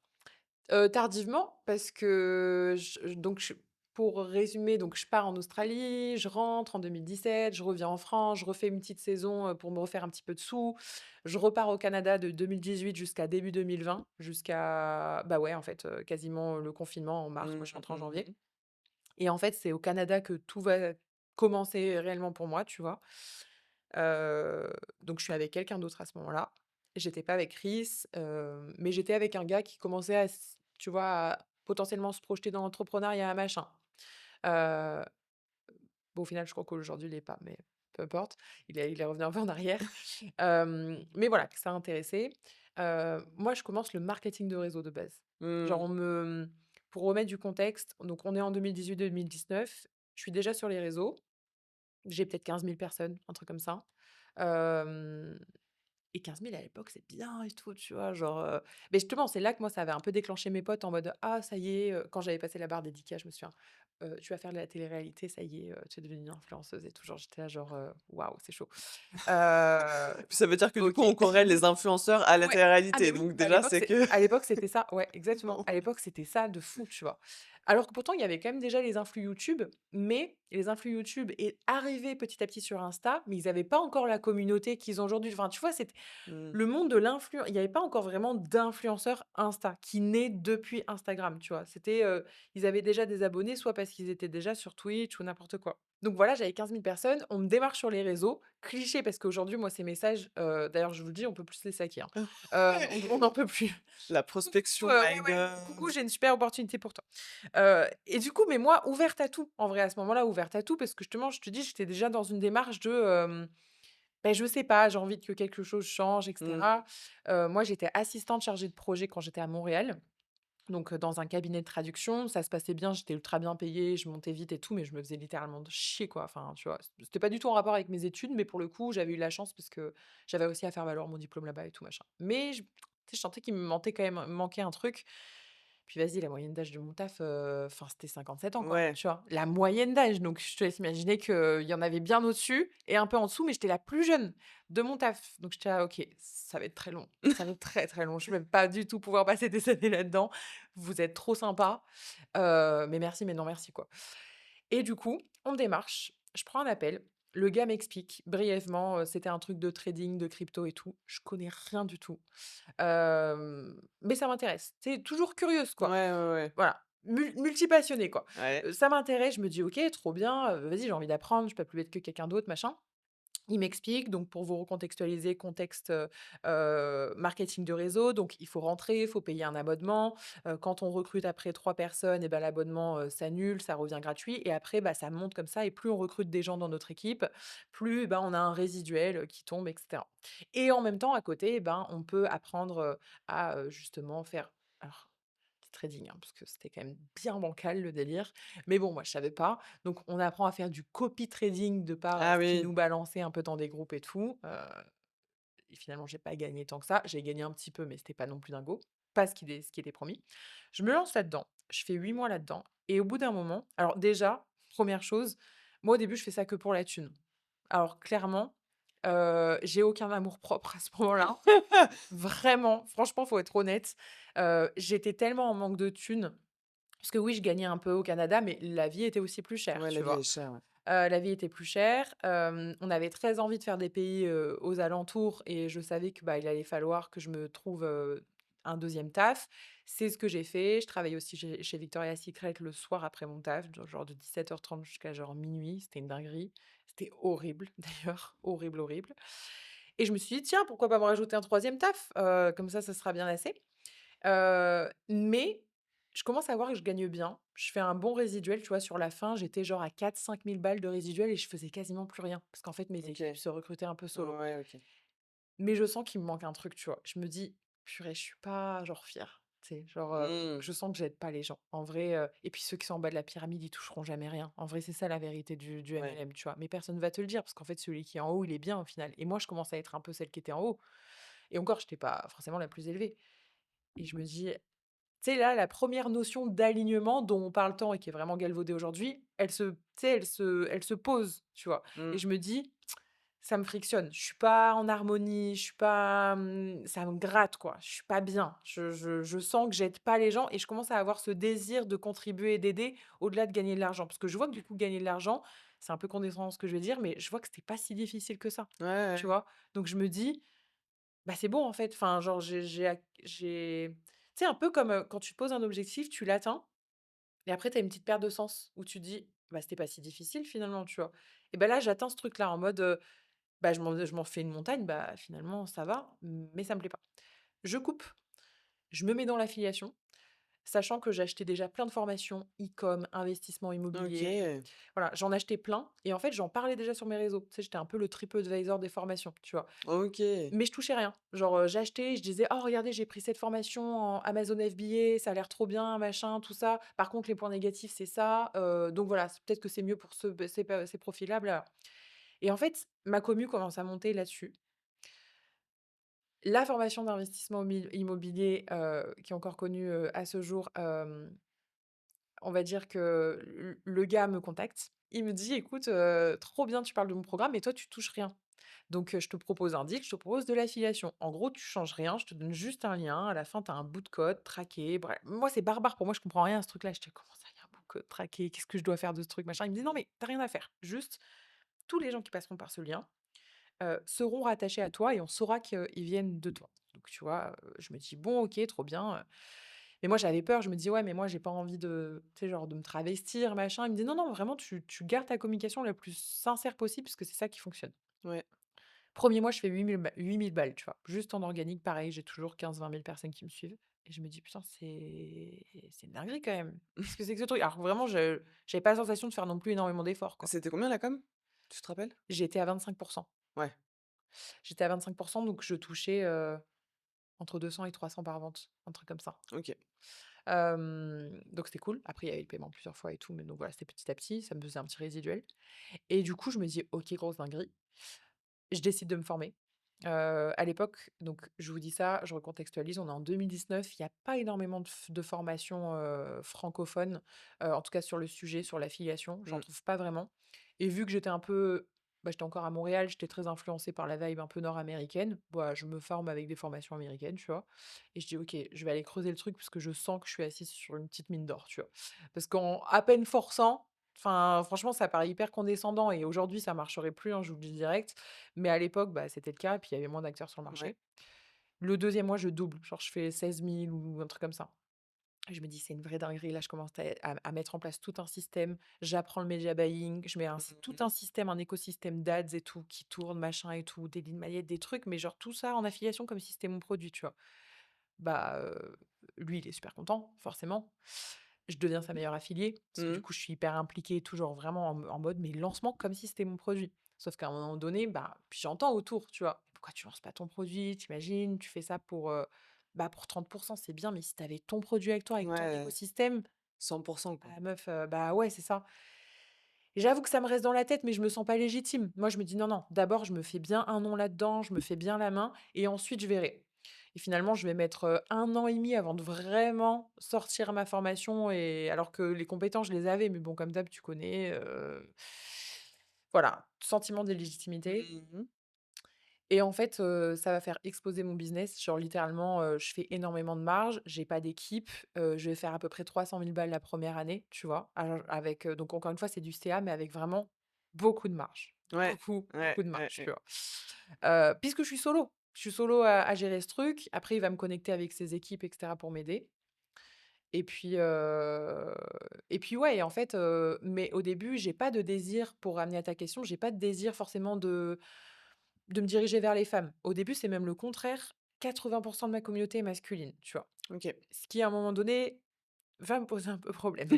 Tardivement parce que donc je pour résumer, donc je pars en Australie, je rentre en 2017, je reviens en France, je refais une petite saison, pour me refaire un petit peu de sous. Je repars au Canada de 2018 jusqu'à début 2020, jusqu'à bah, ouais, en fait, quasiment le confinement en mars. Moi, je suis Mmh, rentrée en mmh janvier mh. et en fait, c'est au Canada que tout va commencer réellement pour moi, tu vois? Heu, donc je suis avec quelqu'un d'autre à ce moment-là. J'étais pas avec Chris, mais j'étais avec un gars qui commençait à tu vois, à potentiellement se projeter dans l'entrepreneuriat, machin. Heu, bon, au final, je crois qu'aujourd'hui, il est pas, mais peu importe. Il est revenu un peu en arrière. Mais voilà, que ça a intéressé. Moi, je commence le marketing de réseau de base. Genre, Mmh. pour remettre du contexte, donc on est en 2018-2019, je suis déjà sur les réseaux. J'ai peut-être 15 000 personnes, un truc comme ça. Hem et 15 000 à l'époque, c'est bien et tout, tu vois? Genre, mais justement, c'est là que moi, ça avait un peu déclenché mes potes en mode: «Ah ça y est», quand j'avais passé la barre des 10 K, je me souviens, «Tu vas faire de la télé-réalité, ça y est, tu es devenue une influenceuse» et tout. Genre, j'étais là genre, «Waouh, c'est chaud». Heu, Puis ça veut dire que du coup, OK. on corrèle les influenceurs à la Ouais. Ah mais télé-réalité, oui, donc déjà, c'est que à l'époque, c'était ça, ouais, exactement. À l'époque, c'était ça de fou, tu vois? Alors que pourtant, il y avait quand même déjà les influx YouTube, mais les influx YouTube arrivaient petit à petit sur Insta, mais ils avaient pas encore la communauté qu'ils ont aujourd'hui. Enfin, tu vois, c'était mmh, le monde de il y avait pas encore vraiment d'influenceurs Insta qui naît depuis Instagram, tu vois? C'était, ils avaient déjà des abonnés, soit parce qu'ils étaient déjà sur Twitch ou n'importe quoi. Donc voilà, j'avais 15 000 personnes, on me démarche sur les réseaux. Cliché parce qu'aujourd'hui, moi, ces messages, d'ailleurs, je vous le dis, on peut plus se les saquer, hein. On n'en peut plus. la Coucou, prospection, ouais, my ouais, god. coucou, j'ai une super opportunité pour toi. Et du coup, mais moi, ouverte à tout, en vrai, à ce moment-là, ouverte à tout parce que justement, je te dis, j'étais déjà dans une démarche de, beh, je sais pas, j'ai envie que quelque chose change et Mmh, cetera. Moi, j'étais assistante chargée de projet quand j'étais à Montréal, donc dans un cabinet de traduction. Ça se passait bien, j'étais ultra bien payée, je montais vite et tout, mais je me faisais littéralement chier, quoi. Enfin, tu vois? C'était pas du tout en rapport avec mes études, mais pour le coup, j'avais eu la chance parce que j'avais aussi à faire valoir mon diplôme là-bas et tout machin. Mais tu sais, je sentais qu'il me manquait un truc. Puis vas-y, la moyenne d'âge de mon taf, enfin, c'était 57 ans, quoi, ouais. tu vois? La moyenne d'âge, donc je te laisse imaginer qu'il y en avait bien au-dessus et un peu en dessous, mais j'étais la plus jeune de mon taf. Donc j'étais là: «OK, ça va être très long, ça va être très, très long. Je vais pas du tout pouvoir passer des années là-dedans. Vous êtes trop sympa, mais merci, mais non merci, quoi». Et du coup, on me démarche, je prends un appel, le gars m'explique brièvement, c'était un truc de trading, de crypto et tout. Je connais rien du tout, mais ça m'intéresse. C'est toujours curieuse, Ouais, quoi. ouais, ouais. Voilà, multipassionnée, quoi. Ouais. Ça m'intéresse, je me dis: «OK, trop bien, vas-y, j'ai envie d'apprendre, je peux pas plus bête que quelqu'un d'autre, machin». Il m'explique, donc pour vous recontextualiser, contexte, marketing de réseau, donc il faut rentrer, il faut payer un abonnement. Quand on recrute après 3 personnes et ben l'abonnement, s'annule, ça revient gratuit et après, bah, ça monte comme ça et plus on recrute des gens dans notre équipe, plus, bah, on a un résiduel, qui tombe et cetera et en même temps, à côté, eh ben, on peut apprendre, à, justement faire alors, du trading, hein, parce que c'était quand même bien bancal le délire, mais bon, moi je savais pas. Donc on apprend à faire du copy trading de par, Ah ce qu'ils oui. nous balançaient un peu dans des groupes et tout, et finalement j'ai pas gagné tant que ça. J'ai gagné un petit peu, mais c'était pas non plus dingo, pas ce qui était promis. Je me lance là-dedans, je fais 8 mois là-dedans et au bout d'un moment alors déjà, première chose, moi au début je fais ça que pour la thune. Alors clairement, j'ai aucun amour-propre à ce moment-là. Vraiment, franchement, faut être honnête. J'étais tellement en manque de thunes, parce que oui, je gagnais un peu au Canada, mais la vie était aussi plus chère, Ouais, la tu vie est vois? chère, ouais. La vie était plus chère, on avait très envie de faire des pays, aux alentours et je savais que, bah, il allait falloir que je me trouve, un deuxième taf. C'est ce que j'ai fait. Je travaillais aussi chez Victoria's Secret le soir après mon taf, genre de 17h30 jusqu'à genre minuit. C'était une dinguerie. C'était horrible d'ailleurs, horrible, horrible et je me suis dit: «Tiens, pourquoi pas me rajouter un troisième taf? Comme ça sera bien assez». Mais je commence à voir que je gagne bien. Je fais un bon résiduel, tu vois? Sur la fin, j'étais genre à 4 000 5 000 balles de résiduel et je faisais quasiment plus rien parce qu'en fait, mes équipes OK. se recrutaient un peu solo. Ouais, OK. Mais je sens qu'il me manque un truc, tu vois? Je me dis: «Purée, je suis pas genre fière». Tu sais? Genre, Mmh. je sens que j'aide pas les gens. En vrai, et puis ceux qui sont en bas de la pyramide, ils toucheront jamais rien. En vrai, c'est ça la vérité du Ouais. MLM, tu vois? Mais personne va te le dire parce qu'en fait, celui qui est en haut, il est bien au final et moi, je commence à être un peu celle qui était en haut et encore, j'étais pas forcément la plus élevée et je me dis tu sais, là, la première notion d'alignement dont on parle tant et qui est vraiment galvaudée aujourd'hui, elle se tu sais, elle se pose, tu vois? Et Mmh. je me dis: Ça me frictionne. Je suis pas en harmonie, je suis pas, ça me gratte, quoi. Je suis pas bien. Je sens que j'aide pas les gens et je commence à avoir ce désir de contribuer et d'aider au-delà de gagner de l'argent. Parce que je vois que du coup, gagner de l'argent, c'est un peu condescendant ce que je vais dire, mais je vois que c'était pas si difficile que ça, Ouais, tu ouais. vois? Donc je me dis: «Bah, c'est bon, en fait». Enfin, genre, j'ai tu sais, un peu comme, quand tu te poses un objectif, tu l'atteins et après tu as une petite perte de sens où tu te dis: «Bah, c'était pas si difficile finalement», tu vois? Et bah, là, j'atteins ce truc-là en mode, bah, je m'en fais une montagne, bah, finalement ça va, mais ça me plaît pas. Je coupe, je me mets dans l'affiliation, sachant que j'achetais déjà plein de formations, e-com, investissement immobilier, OK. voilà, j'en achetais plein et en fait, j'en parlais déjà sur mes réseaux. Tu sais, j'étais un peu le TripAdvisor des formations, tu vois? OK. Mais je touchais rien. Genre, j'achetais, je disais: «Oh regardez, j'ai pris cette formation en Amazon FBA, ça a l'air trop bien, machin, tout ça. Par contre, les points négatifs, c'est ça, donc voilà, peut-être que c'est mieux pour ces profils-là, bla». Et en fait, ma commu commence à monter là-dessus. La formation d'investissement immobilier, qui est encore connue, à ce jour, on va dire que le gars me contacte. Il me dit: «Écoute, trop bien, tu parles de mon programme, mais toi, tu touches rien. Donc, je te propose un deal, je te propose de l'affiliation. En gros, tu changes rien, je te donne juste un lien. À la fin, tu as un bout de code traqué». Bref, moi, c'est barbare pour moi, je comprends rien à ce truc-là. J'étais: «Comment ça, il y a un bout de code traqué? Qu'est-ce que je dois faire de ce truc, machin?» Il me dit: «Non, mais tu as rien à faire. Juste, tous les gens qui passeront par ce lien, seront rattachés à toi et on saura qu'ils viennent de toi». Donc tu vois, je me dis: «Bon, OK, trop bien», mais moi j'avais peur, je me dis: «Ouais, mais moi j'ai pas envie de tu sais, genre de me travestir, machin». Il me dit: «Non, non, vraiment tu gardes ta communication la plus sincère possible parce que c'est ça qui fonctionne». Ouais. Premier mois, je fais 8 000 balles, tu vois? Juste en organique, pareil, j'ai toujours 15 000 20 000 personnes qui me suivent et je me dis: «Putain, c'est une dinguerie quand même. Qu'est-ce que c'est que ce truc?» Alors vraiment, je j'avais pas la sensation de faire non plus énormément d'efforts, quoi. C'était combien la com? Tu te rappelles? J'étais à 25. Ouais. J'étais à 25, donc je touchais, entre 200 et 300 par vente, un truc comme ça. OK. Donc c'était cool. Après, il y avait le paiement plusieurs fois et tout, mais donc voilà, c'était petit à petit, ça me faisait un petit résiduel et du coup, je me dis: «OK, grosse dinguerie». Je décide de me former. À l'époque, donc je vous dis ça, je recontextualise, on est en 2019, il y a pas énormément de formations, francophones, en tout cas sur le sujet, sur l'affiliation, j'en Mmh. trouve pas vraiment et vu que j'étais un peu bah, j'étais encore à Montréal, j'étais très influencée par la vibe un peu nord-américaine, bah, je me forme avec des formations américaines, tu vois? Et je dis: «OK, je vais aller creuser le truc parce que je sens que je suis assise sur une petite mine d'or», tu vois? Parce qu'en à peine forçant, enfin franchement ça paraît hyper condescendant et aujourd'hui ça marcherait plus, hein, je vous le dis direct, mais à l'époque, bah, c'était le cas et puis il y avait moins d'acteurs sur le Ouais. marché. Le deuxième mois, je double, genre je fais 16 000 ou un truc comme ça. Et je me dis: «C'est une vraie dinguerie». Là, je commence à mettre en place tout un système. J'apprends le media buying, je mets tout Mmh. un système, un écosystème d'ads et tout qui tourne, machin et tout, des lignes maillettes, des trucs, mais genre tout ça en affiliation comme si c'était mon produit, tu vois? Bah, lui, il est super content, forcément. Je deviens sa meilleure affiliée parce que du Mmh. coup, je suis hyper impliquée, toujours vraiment en mode mais lancement comme si c'était mon produit. Sauf qu'à un moment donné, bah, puis j'entends autour, tu vois? «Pourquoi tu lances pas ton produit? Tu Tu fais ça pour, bah, pour 30 c'est bien, mais si tu avais ton produit avec toi, avec ton Ouais, écosystème». 100 quoi. Bah, meuf, bah, ouais, c'est ça. Et j'avoue que ça me reste dans la tête, mais je me sens pas légitime. Moi, je me dis: «Non, non, d'abord, je me fais bien un nom là-dedans, je me fais bien la main et ensuite je verrai». Et finalement, je vais mettre, 1 an et demi avant de vraiment sortir ma formation et alors que les compétences, je les avais, mais bon, comme d'hab, tu connais, voilà, sentiment d'illégitimité Mmh. et en fait, ça va faire exploser mon business. Genre littéralement, je fais énormément de marge, j'ai pas d'équipe, je vais faire à peu près 300 000 balles la première année, tu vois? Alors avec, donc encore une fois, c'est du CA, mais avec vraiment beaucoup de marge. Ouais. Beaucoup, Ouais, beaucoup de ouais, marge, tu ouais. vois? Puisque je suis solo. Je suis solo à gérer ce truc. Après, il va me connecter avec ses équipes et cetera pour m'aider et puis ouais et en fait, mais au début, j'ai pas de désir pour ramener à ta question, j'ai pas de désir forcément de me diriger vers les femmes. Au début, c'est même le contraire. 80 de ma communauté est masculine, tu vois? OK. Ce qui, à un moment donné, va me poser un peu problème.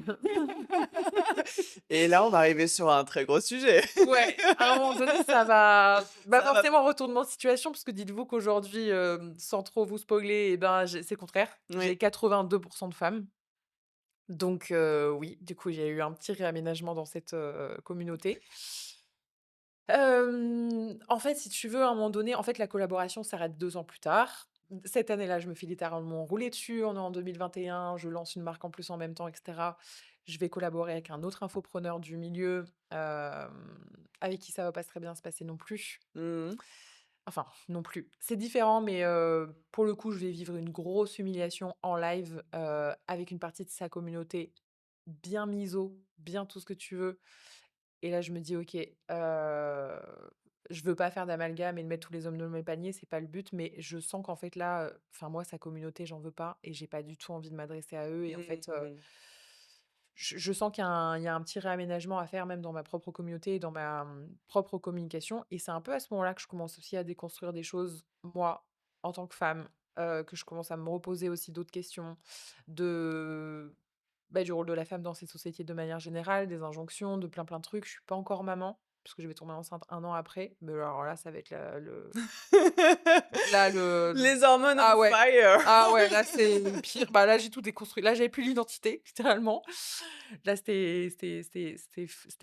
Et là, on va arriver sur un très gros sujet. Ouais, à un moment donné, ça va bah, Ça va forcément, retournement de situation, parce que dites-vous qu'aujourd'hui, sans trop vous spoiler, et ben, c'est le contraire. oui. J'ai 82 de femmes. Donc oui, du coup, il y a eu un petit réaménagement dans cette, communauté. En fait, si tu veux, à un moment donné, en fait, la collaboration s'arrête 2 ans plus tard. Cette année-là, je me fais littéralement rouler dessus. On est en 2021, je lance une marque en plus en même temps et cetera. Je vais collaborer avec un autre infopreneur du milieu, hem avec qui ça va pas très bien se passer non plus. Mmh. Enfin, non plus. C'est différent, mais pour le coup, je vais vivre une grosse humiliation en live, avec une partie de sa communauté bien miso, bien tout ce que tu veux. Et là, je me dis: «OK, je veux pas faire d'amalgame et de mettre tous les hommes dans le même panier, c'est pas le but», mais je sens qu'en fait là, enfin moi, sa communauté, j'en veux pas et j'ai pas du tout envie de m'adresser à eux et en fait, Mmh. je sens qu'il y a un petit réaménagement à faire même dans ma propre communauté et dans ma, propre communication et c'est un peu à ce moment-là que je commence aussi à déconstruire des choses, moi, en tant que femme, que je commence à me reposer aussi d'autres questions de du rôle de la femme dans ces sociétés de manière générale, des injonctions, de plein, plein de trucs. Je suis pas encore maman, parce que je vais tomber enceinte 1 an après, mais alors là, ça va être la le là, le Les hormones on ah ouais, fire! ah ouais, là, c'est le pire. Bah, là, j'ai tout déconstruit. Là, j'avais plus l'identité, littéralement. Là, c'était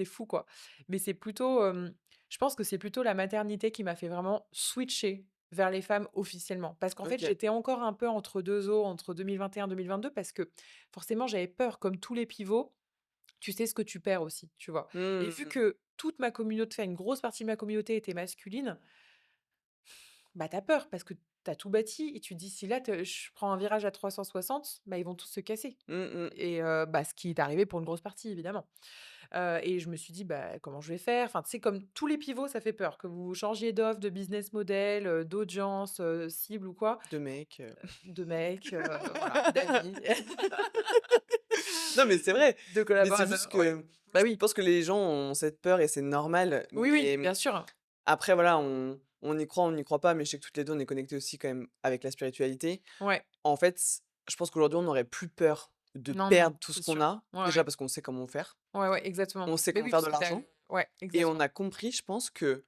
fou, quoi. Mais c'est plutôt, je pense que c'est plutôt la maternité qui m'a fait vraiment switcher vers les femmes officiellement. Parce qu'en fait, OK. j'étais encore un peu entre 2 eaux, entre 2021-2022 parce que forcément, j'avais peur, comme tous les pivots, tu sais ce que tu perds aussi, tu vois? Et vu Mmh. que toute ma communauté, enfin une grosse partie de ma communauté était masculine, bah, t'as peur parce que t'as tout bâti et tu te dis: «Si là je prends un virage à 360, bah, ils vont tous se casser» Mmh mh. et ce qui est arrivé pour une grosse partie évidemment. Et je me suis dit: «Bah, comment je vais faire?» Enfin, tu sais, comme tous les pivots, ça fait peur. Que vous changiez d'offre, de business model, d'audience, cible ou quoi, De mec, de mec, voilà, d'amis, Non, mais c'est vrai, de mais c'est juste collaborateurs, ouais. que Bah, je oui. pense que les gens ont cette peur et c'est normal, Oui, oui, mais bien sûr. après voilà, on y croit, on n'y croit pas, mais je sais que toutes les 2 on est connectés aussi quand même avec la spiritualité. Ouais. En fait, je pense qu'aujourd'hui, on n'aurait plus peur de Non, non, perdre tout ce c'est qu'on sûr. a, Ouais, déjà ouais. parce qu'on sait comment faire, Ouais, ouais, exactement. on sait Mais comment oui, faire parce de que tu l'argent ouais, et on exactement. a compris, je pense, que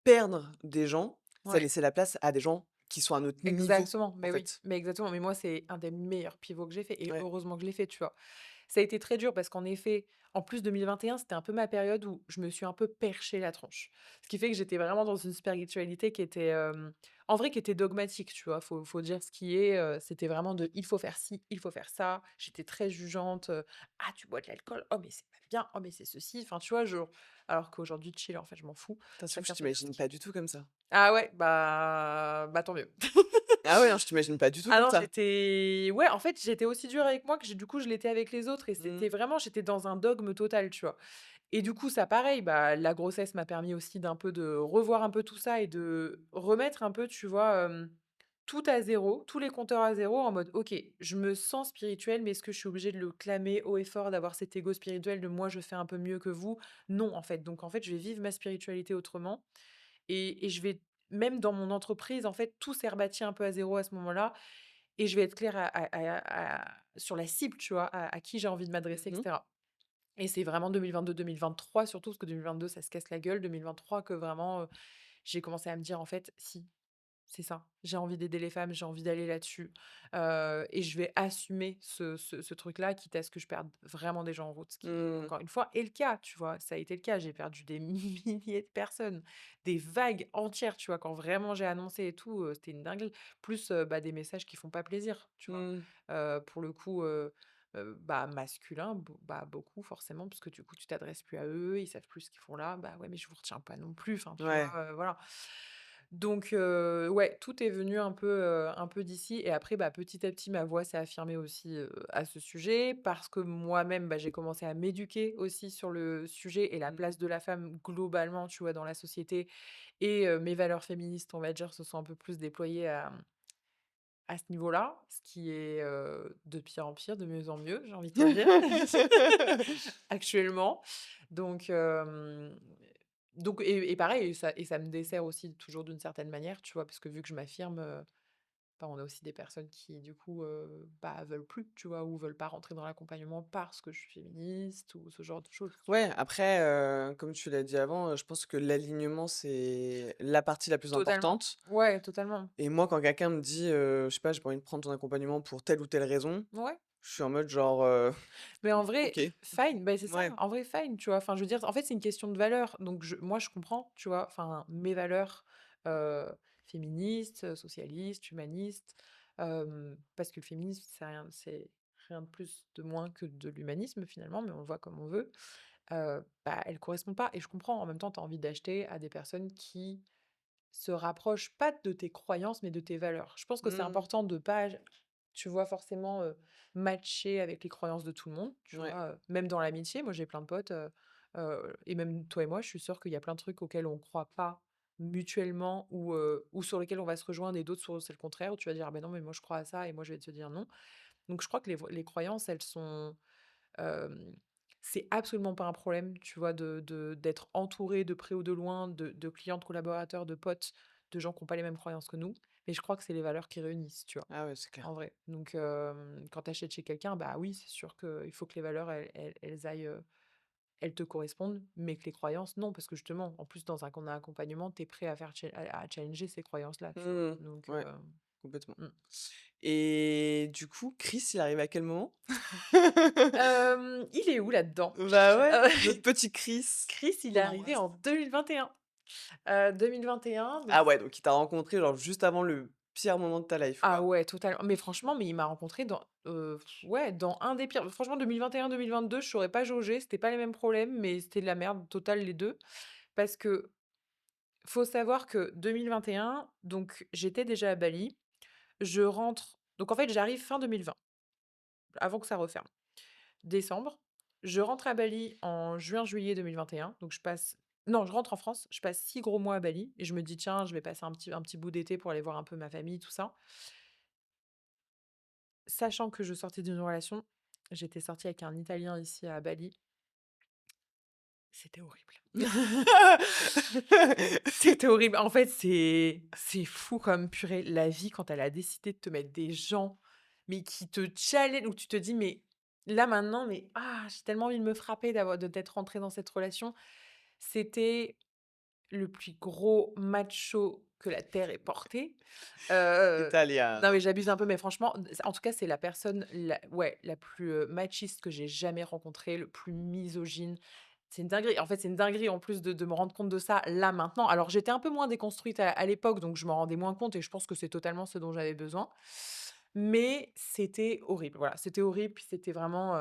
perdre des gens, ça Ouais. laissait la place à des gens qui sont à notre niveau, Exactement, en mais oui, fait. mais exactement. Mais moi, c'est un des meilleurs pivots que j'ai fait et Ouais. heureusement que je l'ai fait, tu vois? Ça a été très dur parce qu'en effet, en plus 2021, c'était un peu ma période où je me suis un peu perché la tronche. Ce qui fait que j'étais vraiment dans une spiritualité qui était, en vrai, qui était dogmatique, tu vois? Faut dire ce qui est, c'était vraiment de: «Il faut faire ci, il faut faire ça». J'étais très jugeante, «Ah, tu bois de l'alcool? Oh, mais c'est pas bien. Oh, mais c'est ceci». Enfin, tu vois? Genre alors qu'aujourd'hui, chill, en fait, je m'en fous. Putain, c'est fou, je Chacun peut faire ce t'imagine qu'il pas du tout comme ça. ah ouais, bah tant mieux. Ah ouais, non, je t'imagine pas du tout Ah comme non, ça. en fait, j'étais aussi dure avec moi que j'ai du coup, je l'étais avec les autres et Mmh. c'était vraiment j'étais dans un dogme total, tu vois? Et du coup, ça pareil, bah, la grossesse m'a permis aussi d'un peu de revoir un peu tout ça et de remettre un peu, tu vois, tout à zéro, tous les compteurs à zéro en mode: «OK, je me sens spirituelle, mais est-ce que je suis obligée de le clamer haut et fort, d'avoir cet ego spirituel de moi je fais un peu mieux que vous?» Non, en fait. Donc en fait, je vais vivre ma spiritualité autrement et je vais même dans mon entreprise, en fait, tout s'est rebâti un peu à zéro à ce moment-là et je vais être claire sur la cible, tu vois? À qui j'ai envie de m'adresser et Mmh. cetera. Et c'est vraiment 2022-2023 surtout, parce que 2022 ça se casse la gueule, 2023 que vraiment, j'ai commencé à me dire: «En fait, si, c'est ça. J'ai envie d'aider les femmes, j'ai envie d'aller là-dessus, et je vais assumer ce truc-là, quitte à ce que je perde vraiment des gens en route», ce qui, Mmh. encore une fois, est le cas, tu vois? Ça a été le cas. J'ai perdu des milliers de personnes, des vagues entières, tu vois? Quand vraiment j'ai annoncé et tout, c'était une dinguerie. Plus, des messages qui font pas plaisir, tu vois? Mmh. Pour le coup, masculins, beaucoup forcément, parce que du coup, tu t'adresses plus à eux, ils savent plus ce qu'ils font là. Bah, ouais, mais je vous retiens pas non plus, enfin, tu Ouais. vois? Voilà. Donc ouais, tout est venu un peu d'ici et après, petit à petit, ma voix s'est affirmée aussi, à ce sujet parce que moi-même, j'ai commencé à m'éduquer aussi sur le sujet et la Mmh. place de la femme globalement, tu vois, dans la société et mes valeurs féministes, on va dire, se sont un peu plus déployées à ce niveau-là, ce qui est, de pire en pire, de mieux en mieux, j'ai envie de te dire, actuellement. Donc et pareil, et ça me dessert aussi toujours d'une certaine manière, tu vois? Parce que vu que je m'affirme, on a aussi des personnes qui du coup, veulent plus, tu vois? Ou veulent pas rentrer dans l'accompagnement parce que je suis féministe ou ce genre de choses, tu vois? Ouais, après, comme tu l'as dit avant, je pense que l'alignement, c'est la partie la plus Totalement. importante Ouais, totalement. et moi, quand quelqu'un me dit, je sais pas: «J'ai pas envie de prendre ton accompagnement pour telle ou telle raison», Ouais. je suis en mode genre, Mais en vrai, «OK». fine, c'est ça, Ouais. en vrai fine, tu vois? Enfin, je veux dire, en fait, c'est une question de valeurs, donc moi, je comprends, tu vois? Enfin, mes valeurs, heu, féministes, socialistes, humanistes, parce que le féminisme, c'est rien de plus, de moins que de l'humanisme, finalement, mais on le voit comme on veut. bah, elles correspondent pas et je comprends. En même temps, tu as envie d'acheter à des personnes qui se rapprochent pas de tes croyances, mais de tes valeurs. Je pense que c'est Mmh. important de pas, tu vois, forcément, matcher avec les croyances de tout le monde, tu Ouais. vois? Même dans l'amitié, moi j'ai plein de potes, et même toi et moi, je suis sûre qu'il y a plein de trucs auxquels on croit pas mutuellement ou sur lesquels on va se rejoindre et d'autres sur c'est le contraire, où tu vas dire: «Ah beh non, mais moi je crois à ça» et moi je vais te dire: «Non». Donc je crois que les croyances, elles sont, hem, c'est absolument pas un problème, tu vois, d'être entouré de près ou de loin de clients, de collaborateurs, de potes, de gens qui ont pas les mêmes croyances que nous. Mais je crois que c'est les valeurs qui réunissent, tu vois? Ah ouais, c'est clair. En vrai. Donc, quand tu achètes chez quelqu'un, bah oui, c'est sûr qu'il faut que les valeurs, elles aillent, elles te correspondent, mais que les croyances, non. Parce que justement, en plus, dans un accompagnement, tu es prêt à faire à challenger ces croyances-là, tu vois? Mmh. Donc, Ouais, complètement. mmh. Et du coup, Chris, il arrive à quel moment? Il est où là-dedans? Bah ouais, Heu, notre petit Chris, Chris, il est qu'on arrivé embrasse. en 2021. 2021, donc Ah ouais, donc il t'a rencontré genre juste avant le pire moment de ta life, ah quoi. ouais, totalement. Mais franchement, mais il m'a rencontré dans, ouais, dans un des pires franchement 2021-2022, je saurais pas jauger, c'était pas les mêmes problèmes, mais c'était de la merde totale les 2. Parce que faut savoir que 2021, donc j'étais déjà à Bali, je rentre donc en fait, j'arrive fin 2020, avant que ça referme. Décembre, je rentre à Bali en juin-juillet 2021, donc je passe non, je rentre en France, je passe 6 gros mois à Bali et je me dis: «Tiens, je vais passer un petit bout d'été pour aller voir un peu ma famille, tout ça». Sachant que je sortais d'une relation, j'étais sortie avec un Italien ici à Bali, c'était horrible. C'était horrible. En fait, c'est fou comme purée, la vie quand elle a décidé de te mettre des gens, mais qui te challenge où tu te dis: «Mais là maintenant, mais j'ai tellement envie de me frapper d'être rentrée dans cette relation». C'était le plus gros macho que la terre ait porté. Heu, Italien. non mais j'abuse un peu, mais franchement, en tout cas, c'est la personne la plus, machiste que j'ai jamais rencontrée, le plus misogyne. C'est une dinguerie. En fait, c'est une dinguerie en plus de me rendre compte de ça là, maintenant. Alors j'étais un peu moins déconstruite à l'époque, donc je m'en rendais moins compte et je pense que c'est totalement ce dont j'avais besoin. Mais c'était horrible, voilà, c'était horrible, puis c'était vraiment,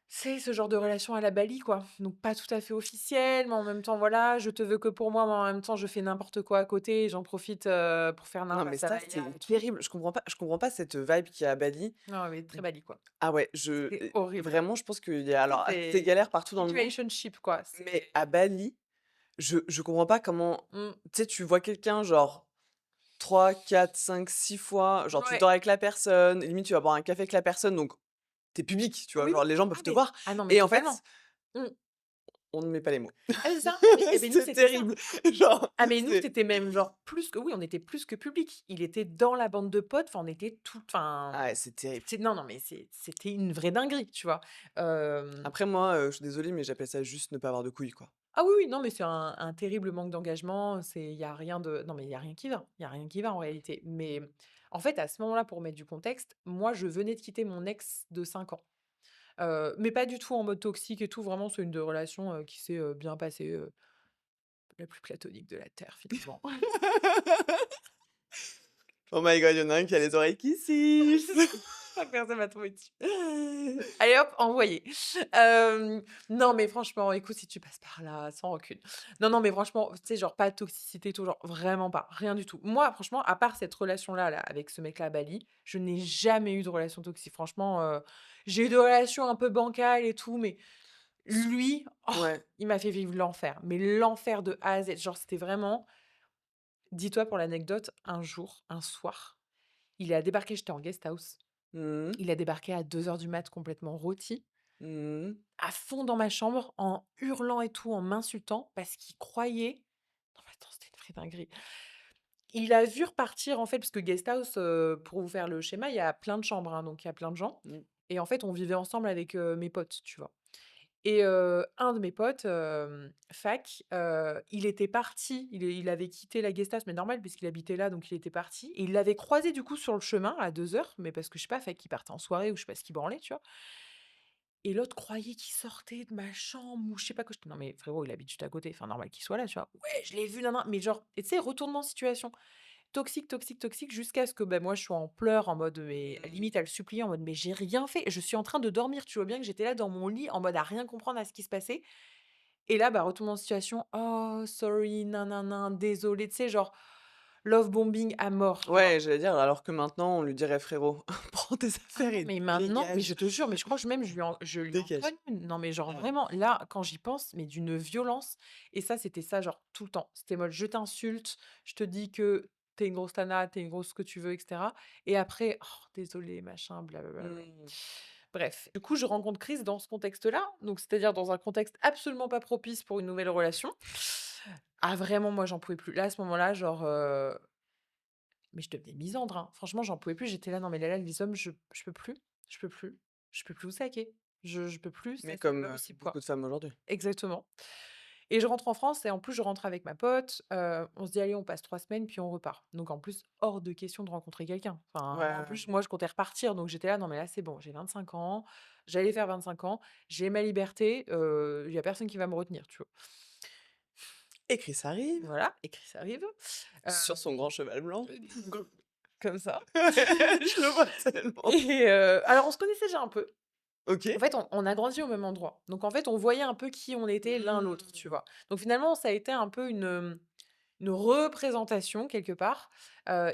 c'est ce genre de relation à la Bali, quoi. Donc pas tout à fait officielle, mais en même temps, voilà, je te veux que pour moi, mais en même temps, je fais n'importe quoi à côté et j'en profite, pour faire Non, nimp mais ça ça, va c'est et tout. terrible. Je comprends pas cette vibe qu'il y a à Bali. Non, mais très Bali, quoi. Ah ouais, C'est horrible. vraiment, je pense qu'il y a Tu sais, alors des c'est galères partout dans le monde, situationship, quoi. mais C'est à Bali, je comprends pas comment mmh, tu sais, tu vois quelqu'un genre 3, 4, 5, 6 fois, genre tu ouais. dors avec la personne, limite tu vas boire un café avec la personne, donc tu public, tu vois? Oui, oui. Genre les gens Ah peuvent te mais voir ah non, mais et en fait, totalement. Mmh. on ne met pas les mots. Ah, c'est ça. Mais nous, C'est c'était ça. terrible, genre, Ah mais nous, c'est c'était même genre plus que oui, on était plus que public. Il était dans la bande de potes, enfin, on était tout enfin, ah ouais, c'est terrible. c'est non, non, mais c'était une vraie dinguerie, tu vois? Hem Après moi, je suis désolée, mais j'appelle ça juste ne pas avoir de couilles, quoi. Ah oui, oui, non, mais c'est un terrible manque d'engagement, il y a rien de non, mais il y a rien qui va. Il y a rien qui va en réalité. Mais en fait, à ce moment-là, pour mettre du contexte, moi, je venais de quitter mon ex de 5 ans. Mais pas du tout en mode toxique et tout, vraiment, c'est une de relation, qui s'est, bien passée, la plus platonique de la terre finalement. Oh my god, il y en a un qui a les oreilles qui sifflent. J'espère que personne va tomber dessus. Allez hop, envoyé. Non, mais franchement, écoute, si tu passes par là, sans rancune. Non, non, mais franchement, tu sais, genre pas de toxicité et tout, genre vraiment pas, rien du tout. Moi, franchement, à part cette relation-là, là, avec ce mec-là à Bali, je n'ai jamais eu de relation toxique. Franchement, j'ai eu des relations un peu bancales et tout, mais lui, oh, Ouais. il m'a fait vivre l'enfer. Mais l'enfer de A à Z. Genre, c'était vraiment, dis-toi pour l'anecdote, un jour, un soir, il a débarqué, j'étais en guest house. Mmh mh. Il a débarqué à 2 heures du mat complètement rôti, Mmh. à fond dans ma chambre, en hurlant et tout, en m'insultant parce qu'il croyait non mais attends, c'était une vraie dinguerie. Il a vu repartir en fait parce que guest house, pour vous faire le schéma, il y a plein de chambres, hein, donc il y a plein de gens Mmh. et en fait, on vivait ensemble avec, mes potes, tu vois? Et un de mes potes, fac, il était parti, il avait quitté la guest house, mais normal puisqu'il habitait là, donc il était parti et il l'avait croisé du coup sur le chemin à 2 heures, mais parce que je sais pas, fac, il partait en soirée ou je sais pas ce qu'il branlait, tu vois? Et l'autre croyait qu'il sortait de ma chambre ou je sais pas quoi. J'étais: «Non mais frérot, il habite juste à côté, enfin normal qu'il soit là», tu vois? «Ouais, je l'ai vu, nin nin», mais genre et tu sais, retournement de situation. toxique, toxique, toxique, jusqu'à ce que, bah, moi, je sois en pleurs, en mode, mais Mmh. limite à le supplier, en mode: «Mais j'ai rien fait, je suis en train de dormir». Tu vois bien que j'étais là dans mon lit, en mode à rien comprendre à ce qui se passait et là, bah, retournement de situation: «Oh sorry, nin nin nin, désolée», tu sais, genre love bombing à mort, tu vois? Ouais, j'allais dire, alors que maintenant, on lui dirait: «Frérot, prends tes Ah affaires non, et mais maintenant mais dégage, je te jure, mais je crois que même je lui en dégage». cogne une. Non, mais genre Ouais. vraiment, là, quand j'y pense, mais d'une violence et ça, c'était ça, genre tout le temps. C'était mode: «Je t'insulte, je te dis que t'es une grosse tana, t'es une grosse ce que tu veux et cetera» et après: «Oh désolée, machin, blablabla». Mmh. Bref, du coup, je rencontre Chris dans ce contexte-là, donc c'est-à-dire dans un contexte absolument pas propice pour une nouvelle relation. Ah vraiment, moi, j'en pouvais plus. Là, à ce moment-là, genre, mais je devenais misandre, hein. Franchement, j'en pouvais plus. J'étais là: «Non mais là, les hommes, je peux plus, je peux plus, je peux plus vous saquer. Je peux plus, ça Mais c'est comme, pas possible, beaucoup quoi». de femmes aujourd'hui. Exactement et je rentre en France et en plus, je rentre avec ma pote, on se dit: «Allez, on passe 3 semaines puis on repart». Donc en plus, hors de question de rencontrer quelqu'un. Ouais, Enfin, ouais, en ouais. plus, moi, je comptais repartir donc j'étais là: «Non mais là, c'est bon, j'ai 25 ans, j'allais faire 25 ans, j'ai ma liberté, il y a personne qui va me retenir», tu vois? Et Chris arrive Voilà et Chris arrive, sur son grand cheval blanc. comme ça Je le vois tellement. et alors on se connaissait déjà un peu. En OK. fait, on a grandi au même endroit. Donc en fait, on voyait un peu qui on était l'un l'autre, tu Mmh. vois? Donc finalement, ça a été un peu une représentation quelque part.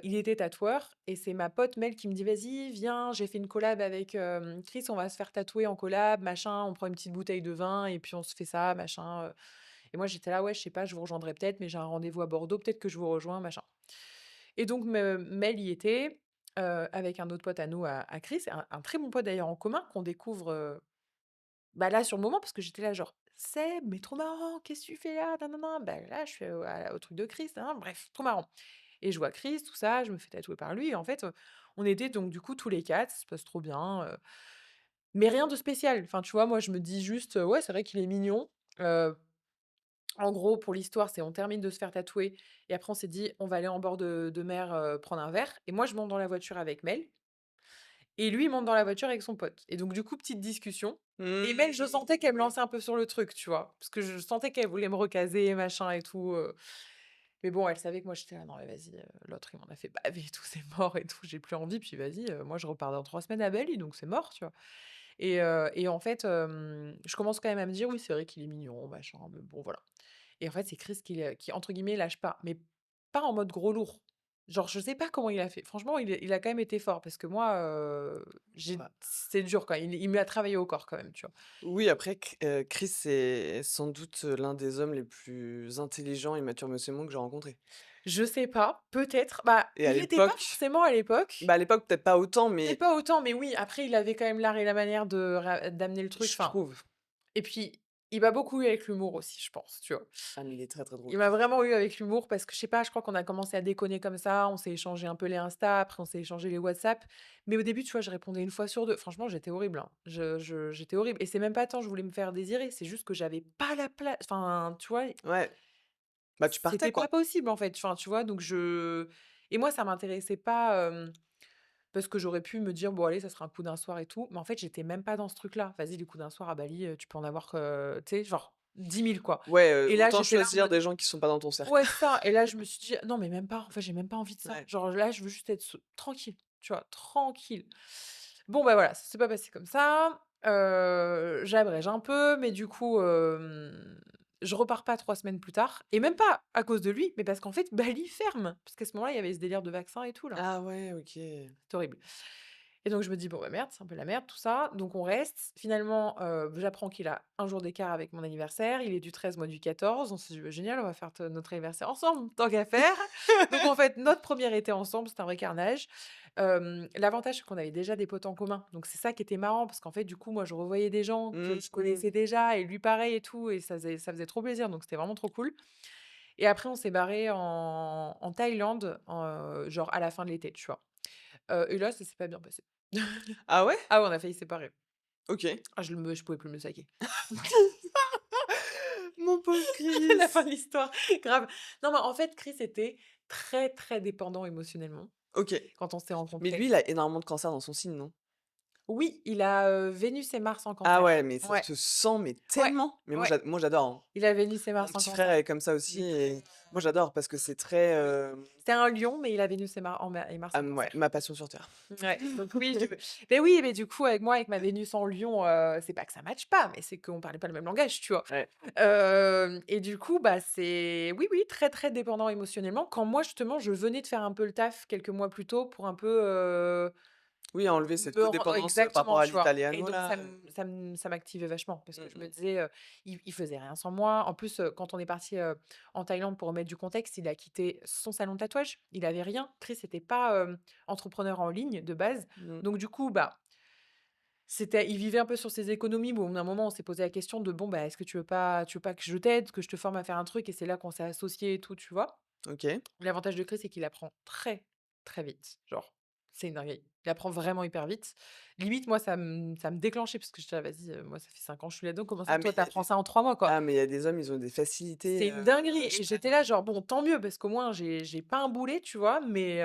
Il était tatoueur et c'est ma pote Mel qui me dit: «Vas-y, viens, j'ai fait une collab avec, Chris, on va se faire tatouer en collab, machin, on prend une petite bouteille de vin et puis on se fait ça, machin», et moi j'étais là: «Ouais, je sais pas, je vous rejoindrai peut-être, mais j'ai un rendez-vous à Bordeaux, peut-être que je vous rejoins, machin». Et donc Mel y était, avec un autre pote à nous à Chris, un très bon pote d'ailleurs en commun qu'on découvre, bah, là, sur le moment, parce que j'étais là genre: «Seb, mais trop marrant, qu'est-ce que tu fais là? Nin Bah, là, je suis au truc de Chris, nin bref, trop marrant et je vois Chris, tout ça, je me fais tatouer par lui et en fait, on était donc du coup tous les 4 ça se passe trop bien, mais rien de spécial. Enfin, tu vois, moi, je me dis juste: «Ouais, c'est vrai qu'il est mignon». Heu, En gros, pour l'histoire, c'est on termine de se faire tatouer et après on s'est dit: «On va aller en bord de mer, prendre un verre» et moi, je monte dans la voiture avec Mel et lui, il monte dans la voiture avec son pote et donc du coup, petite discussion et Mel, je sentais qu'elle me Mmh. lançait un peu sur le truc, tu vois? Parce que je sentais qu'elle voulait me recaser, machin et tout, mais bon, elle savait que moi, j'étais là: «Non mais vas-y, l'autre, il m'en a fait baver et tout, c'est mort et tout, j'ai plus envie, puis vas-y, moi, je repars dans 3 semaines à Bali, donc c'est mort», tu vois? Et en fait, je commence quand même à me dire: «Oui, c'est vrai qu'il est mignon, machin, mais bon, voilà». Et en fait, c'est Chris qui entre guillemets «lâche pas», mais pas en mode gros lourd. Genre, je sais pas comment il a fait. Franchement, il a quand même été fort parce que moi, j'ai Bah, c'est dur quoi. Il me l'a travaillé au corps quand même, tu vois? oui, après Chris, c'est sans doute, l'un des hommes les plus intelligents et matures émotionnellement que j'ai rencontrés. Je sais pas, peut-être. Bah, Et à il était pas l'époque, forcément à l'époque. bah, à l'époque, peut-être pas autant, Peut-être mais pas autant, mais oui, après il avait quand même l'art et la manière d'amener le truc, je enfin trouve. et puis il m'a beaucoup eu avec l'humour aussi, je pense, tu vois? Ah, mais il est très, très drôle. Il m'a vraiment eu avec l'humour parce que je sais pas, je crois qu'on a commencé à déconner comme ça, on s'est échangé un peu les Insta, après on s'est échangé les WhatsApp. Mais au début, tu vois, je répondais une fois sur 2. Franchement, j'étais horrible, hein. J'étais horrible et c'est même pas tant je voulais me faire désirer, c'est juste que j'avais pas la place enfin, tu vois? Ouais, bah, tu partais, C'était pas quoi. possible, en fait. Enfin, tu vois? Donc je et moi, ça m'intéressait pas, parce que j'aurais pu me dire: «Bon allez, ça sera un coup d'un soir et tout». Mais en fait, j'étais même pas dans ce truc-là. Vas-y, les coups d'un soir à Bali, tu peux en avoir que tu sais, genre 10 000 quoi. Ouais, Et là, autant j'étais là en choisir mode des gens qui sont pas dans ton cercle. ouais, ça et là, je me suis dit: «Non, mais même pas, en fait, j'ai même pas envie de ça». Ouais. Genre là, je veux juste être tranquille, tu vois? Tranquille. Bon, bah, voilà, ça s'est pas passé comme ça, j'abrège un peu, mais du coup, je repars pas 3 semaines plus tard et même pas à cause de lui, mais parce qu'en fait, Bali ferme. Parce qu'à ce moment-là, il y avait ce délire de vaccin et tout là. Ah ouais, OK. C'est horrible. Et donc je me dis: «Bon, bah, merde, c'est un peu la merde tout ça». Donc on reste. Finalement, j'apprends qu'il a un jour d'écart avec mon anniversaire. Il est du 13, moi du 14. On s'est dit: «Bah, génial, on va faire notre anniversaire ensemble, tant qu'à faire». Donc en fait, notre premier été ensemble, c'était un vrai carnage. L'avantage, c'est qu'on avait déjà des potes en commun. Donc c'est ça qui était marrant parce qu'en fait, du coup, moi, je revoyais des gens que Mmh je mh. connaissais déjà et lui pareil et tout et ça faisait trop plaisir. Donc c'était vraiment trop cool. Et après, on s'est barré en Thaïlande, genre à la fin de l'été, tu vois? Et là, ça s'est pas bien passé. Ah ouais? Ah ouais, on a failli se séparer. OK. Ah je pouvais plus me saquer. Mon pauvre La fin Chris. de l'histoire, grave. Non, mais en fait, Chris était très, très dépendant émotionnellement OK. quand on s'est Mais rencontrés. lui, il a énormément de cancer dans son signe, non? Oui, il a, Vénus et Mars en Ah cancer. ouais, mais ça Ouais, se sent, mais ouais, tellement! Mais ouais, moi j'adore, hein. il a Vénus et Mon Mars en petit frère cancer. est comme ça Il aussi est et très moi j'adore parce que c'est très, c'est un lion, mais il a Vénus et Mars en ouais, cancer. ma passion sur terre. Ouais, donc oui, oui, mais du coup, avec moi, avec ma Vénus en lion, c'est pas que ça matche pas, mais c'est qu'on parlait pas le même langage, tu vois? Ouais. Et du coup, bah, c'est oui, oui, très, très dépendant émotionnellement. Quand moi, justement, je venais de faire un peu le taf quelques mois plus tôt pour un peu, Oui, enlever cette me ren codépendance, par exactement, rapport à tu vois? Et l'italiano donc là, ça m'activait vachement parce que mmh je me mh. disais, il faisait rien sans moi. En plus, quand on est parti en Thaïlande pour remettre du contexte, il a quitté son salon de tatouage. Il avait rien. Chris était pas, entrepreneur en ligne de base. Mmh. Donc du coup, bah, il vivait un peu sur ses économies. Bon, à un moment, on s'est posé la question de: «Bon, bah, est-ce que tu veux pas que je t'aide, que je te forme à faire un truc?» Et c'est là qu'on s'est associés et tout, tu vois? OK. L'avantage de Chris, c'est qu'il apprend très, très vite. Genre, c'est une dinguerie. Il apprend vraiment hyper vite. Limite, moi, ça me déclenchait parce que j'étais là: «Vas-y, moi, ça fait 5 ans que je suis là-dedans. Comment ça, Ah mais toi, il y a t'apprends des ça en 3 mois, quoi?» il y a des hommes, ils ont des facilités, C'est une dinguerie je et sais pas. j'étais là genre: «Bon, tant mieux parce qu'au moins j'ai pas un boulet», tu vois? Mais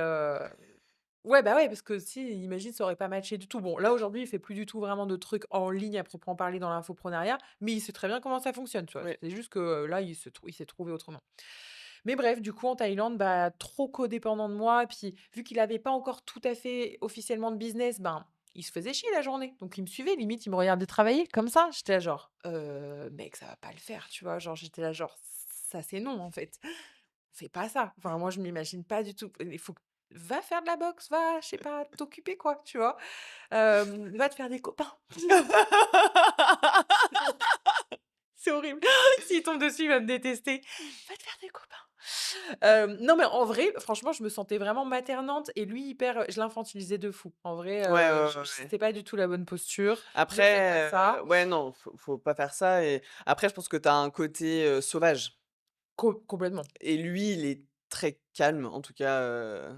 ouais, bah, ouais, parce que si, imagine, ça aurait pas matché du tout. Bon, là, aujourd'hui, il fait plus du tout vraiment de trucs en ligne à proprement parler dans l'infoprenariat, mais il sait très bien comment ça fonctionne, tu vois? Oui. C'est juste que, là, il s'est trouvé autrement. Mais bref, du coup, en Thaïlande, bah, trop codépendant de moi. Puis, vu qu'il avait pas encore tout à fait officiellement de business, ben, il se faisait chier la journée. Donc, il me suivait, limite, il me regardait travailler comme ça. J'étais là, genre, mec, ça va pas le faire, tu vois. Genre, j'étais là, genre, ça, c'est non, en fait. Fais pas ça. Enfin, moi, je m'imagine pas du tout. Il faut va faire de la boxe, va, je sais pas, t'occuper, quoi, tu vois. Va te faire des copains. C'est horrible. S'il tombe dessus, il va me détester. Va te faire des copains. Non, mais en vrai, franchement, je me sentais vraiment maternante et lui hyper, je l'infantilisais de fou. En vrai, Ouais, ouais, je ouais, ouais. c'était pas du tout la bonne posture. Ne fais pas Après, ça. ouais, non, faut pas faire ça et après je pense que tu as un côté, sauvage Complètement. et lui, il est très calme, en tout cas,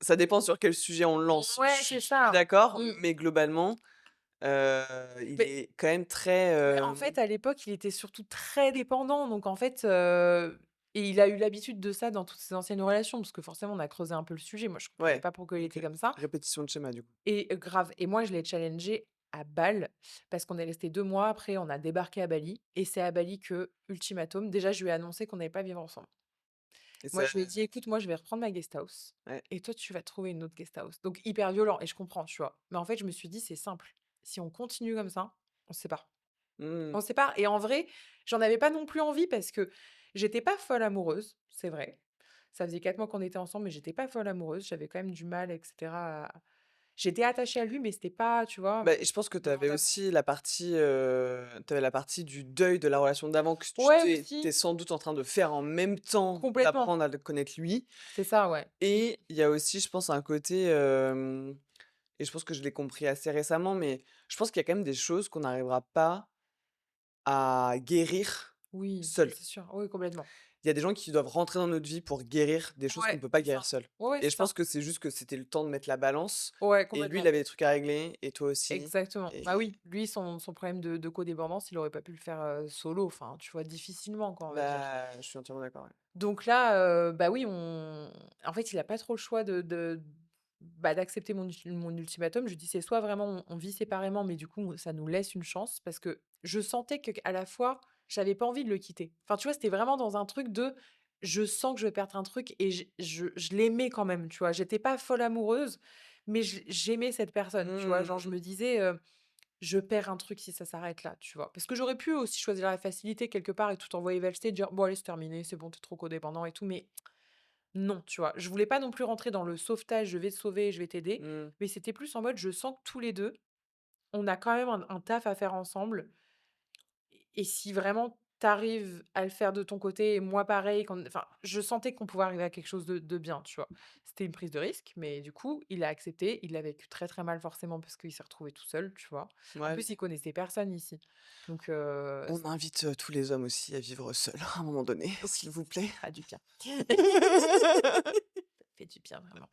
ça dépend sur quel sujet on le lance. Ouais, Je c'est suis ça. d'accord, Mmh. mais globalement, heu, il Mais est quand même très, mais en fait, à l'époque, il était surtout très dépendant. Donc en fait, et il a eu l'habitude de ça dans toutes ses anciennes relations, parce que forcément, on a creusé un peu le sujet. Moi, je comprenais ouais, pas pourquoi il OK. était comme ça. Répétition de schéma, du coup. Et grave. Et moi, je l'ai challengé à Bâle parce qu'on est resté 2 mois. Après, on a débarqué à Bali et c'est à Bali que, ultimatum, déjà, je lui ai annoncé qu'on n'allait pas vivre ensemble. Et Moi, ça je lui ai dit: «Écoute, moi, je vais reprendre ma guest house ouais. et toi, tu vas trouver une autre guest house». Donc hyper violent et je comprends, tu vois? Mais en fait, je me suis dit: «C'est simple, si on continue comme ça, on se sépare». Mmh. On se sépare et en vrai, j'en avais pas non plus envie parce que j'étais pas folle amoureuse, c'est vrai. Ça faisait 4 mois qu'on était ensemble, mais j'étais pas folle amoureuse. J'avais quand même du mal et cetera à j'étais attachée à lui, mais c'était pas, tu vois, Bah, je pense que tu le avais fantasme. aussi la partie, tu la partie du deuil de la relation d'avant que Ouais, tu es aussi, sans doute en train de faire en même temps complètement. d'apprendre à le connaître lui C'est ça, ouais. et il y a aussi, je pense, un côté, et je pense que je l'ai compris assez récemment, mais je pense qu'il y a quand même des choses qu'on n'arrivera pas à guérir Oui, ça seul. c'est sûr. Oui, complètement. Il y a des gens qui doivent rentrer dans notre vie pour guérir des choses qu'on ne Ouais, peut pas c'est guérir ça. seul Ouais, ouais, et c'est je pense ça. que c'est juste que c'était le temps de mettre la balance Ouais, et lui, il complètement. avait des trucs à régler et toi aussi Exactement. Bah et oui, lui, son problème de codépendance, il aurait pas pu le faire, solo, enfin, tu vois, difficilement, quoi, on va dire. bah, je suis entièrement d'accord, ouais. Donc là, bah oui, en fait, il a pas trop le choix bah, d'accepter mon ultimatum. Je lui dis: «C'est soit vraiment on vit séparément, mais du coup, ça nous laisse une chance», parce que je sentais qu'à la fois, j'avais pas envie de le quitter. Enfin, tu vois, c'était vraiment dans un truc de je sens que je vais perdre un truc et je l'aimais quand même, tu vois? J'étais pas folle amoureuse, mais j'aimais cette personne, tu vois? Genre, je Mmh. me disais, je perds un truc si ça s'arrête là, tu vois? Parce que j'aurais pu aussi choisir la facilité quelque part et tout envoyer valser, dire: «Bon allez, c'est terminé, c'est bon, t'es trop codépendant et tout», mais non, tu vois? Je voulais pas non plus rentrer dans le sauvetage, je vais te sauver, je vais t'aider, Mmh. mais c'était plus en mode, je sens que tous les 2 on a quand même un taf à faire ensemble et si vraiment t'arrives à le faire de ton côté et moi pareil, enfin, je sentais qu'on pouvait arriver à quelque chose de bien, tu vois? C'était une prise de risque, mais du coup, il a accepté. Il l'a vécu très, très mal forcément parce qu'il s'est retrouvé tout seul, tu vois? En Ouais, plus, il connaissait personne ici. Donc on invite, tous les hommes aussi à vivre seuls à un moment donné, s'il oui, vous ça plaît. fera du bien. Ça fait du bien vraiment.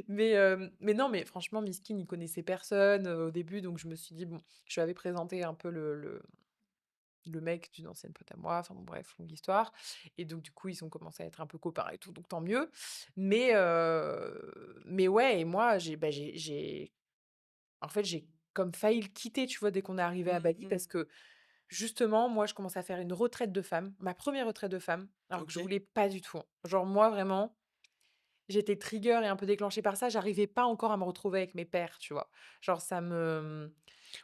Mais non, mais franchement, Miskin, il connaissait personne, au début, donc je me suis dit: «Bon», je lui avais présenté un peu le mec d'une ancienne pote à moi, enfin bon bref, longue histoire et donc du coup, ils ont commencé à être un peu copains et tout, donc tant mieux. Mais ouais et moi j'ai En fait, j'ai comme failli le quitter, tu vois, dès qu'on est arrivé à Mmh Bali mh. parce que justement, moi, je commence à faire une retraite de femme, ma première retraite de femme, alors que je OK. voulais pas du tout, hein. Genre moi, vraiment, j'étais trigger et un peu déclenchée par ça. J'arrivais pas encore à me retrouver avec mes pères, tu vois? Genre ça me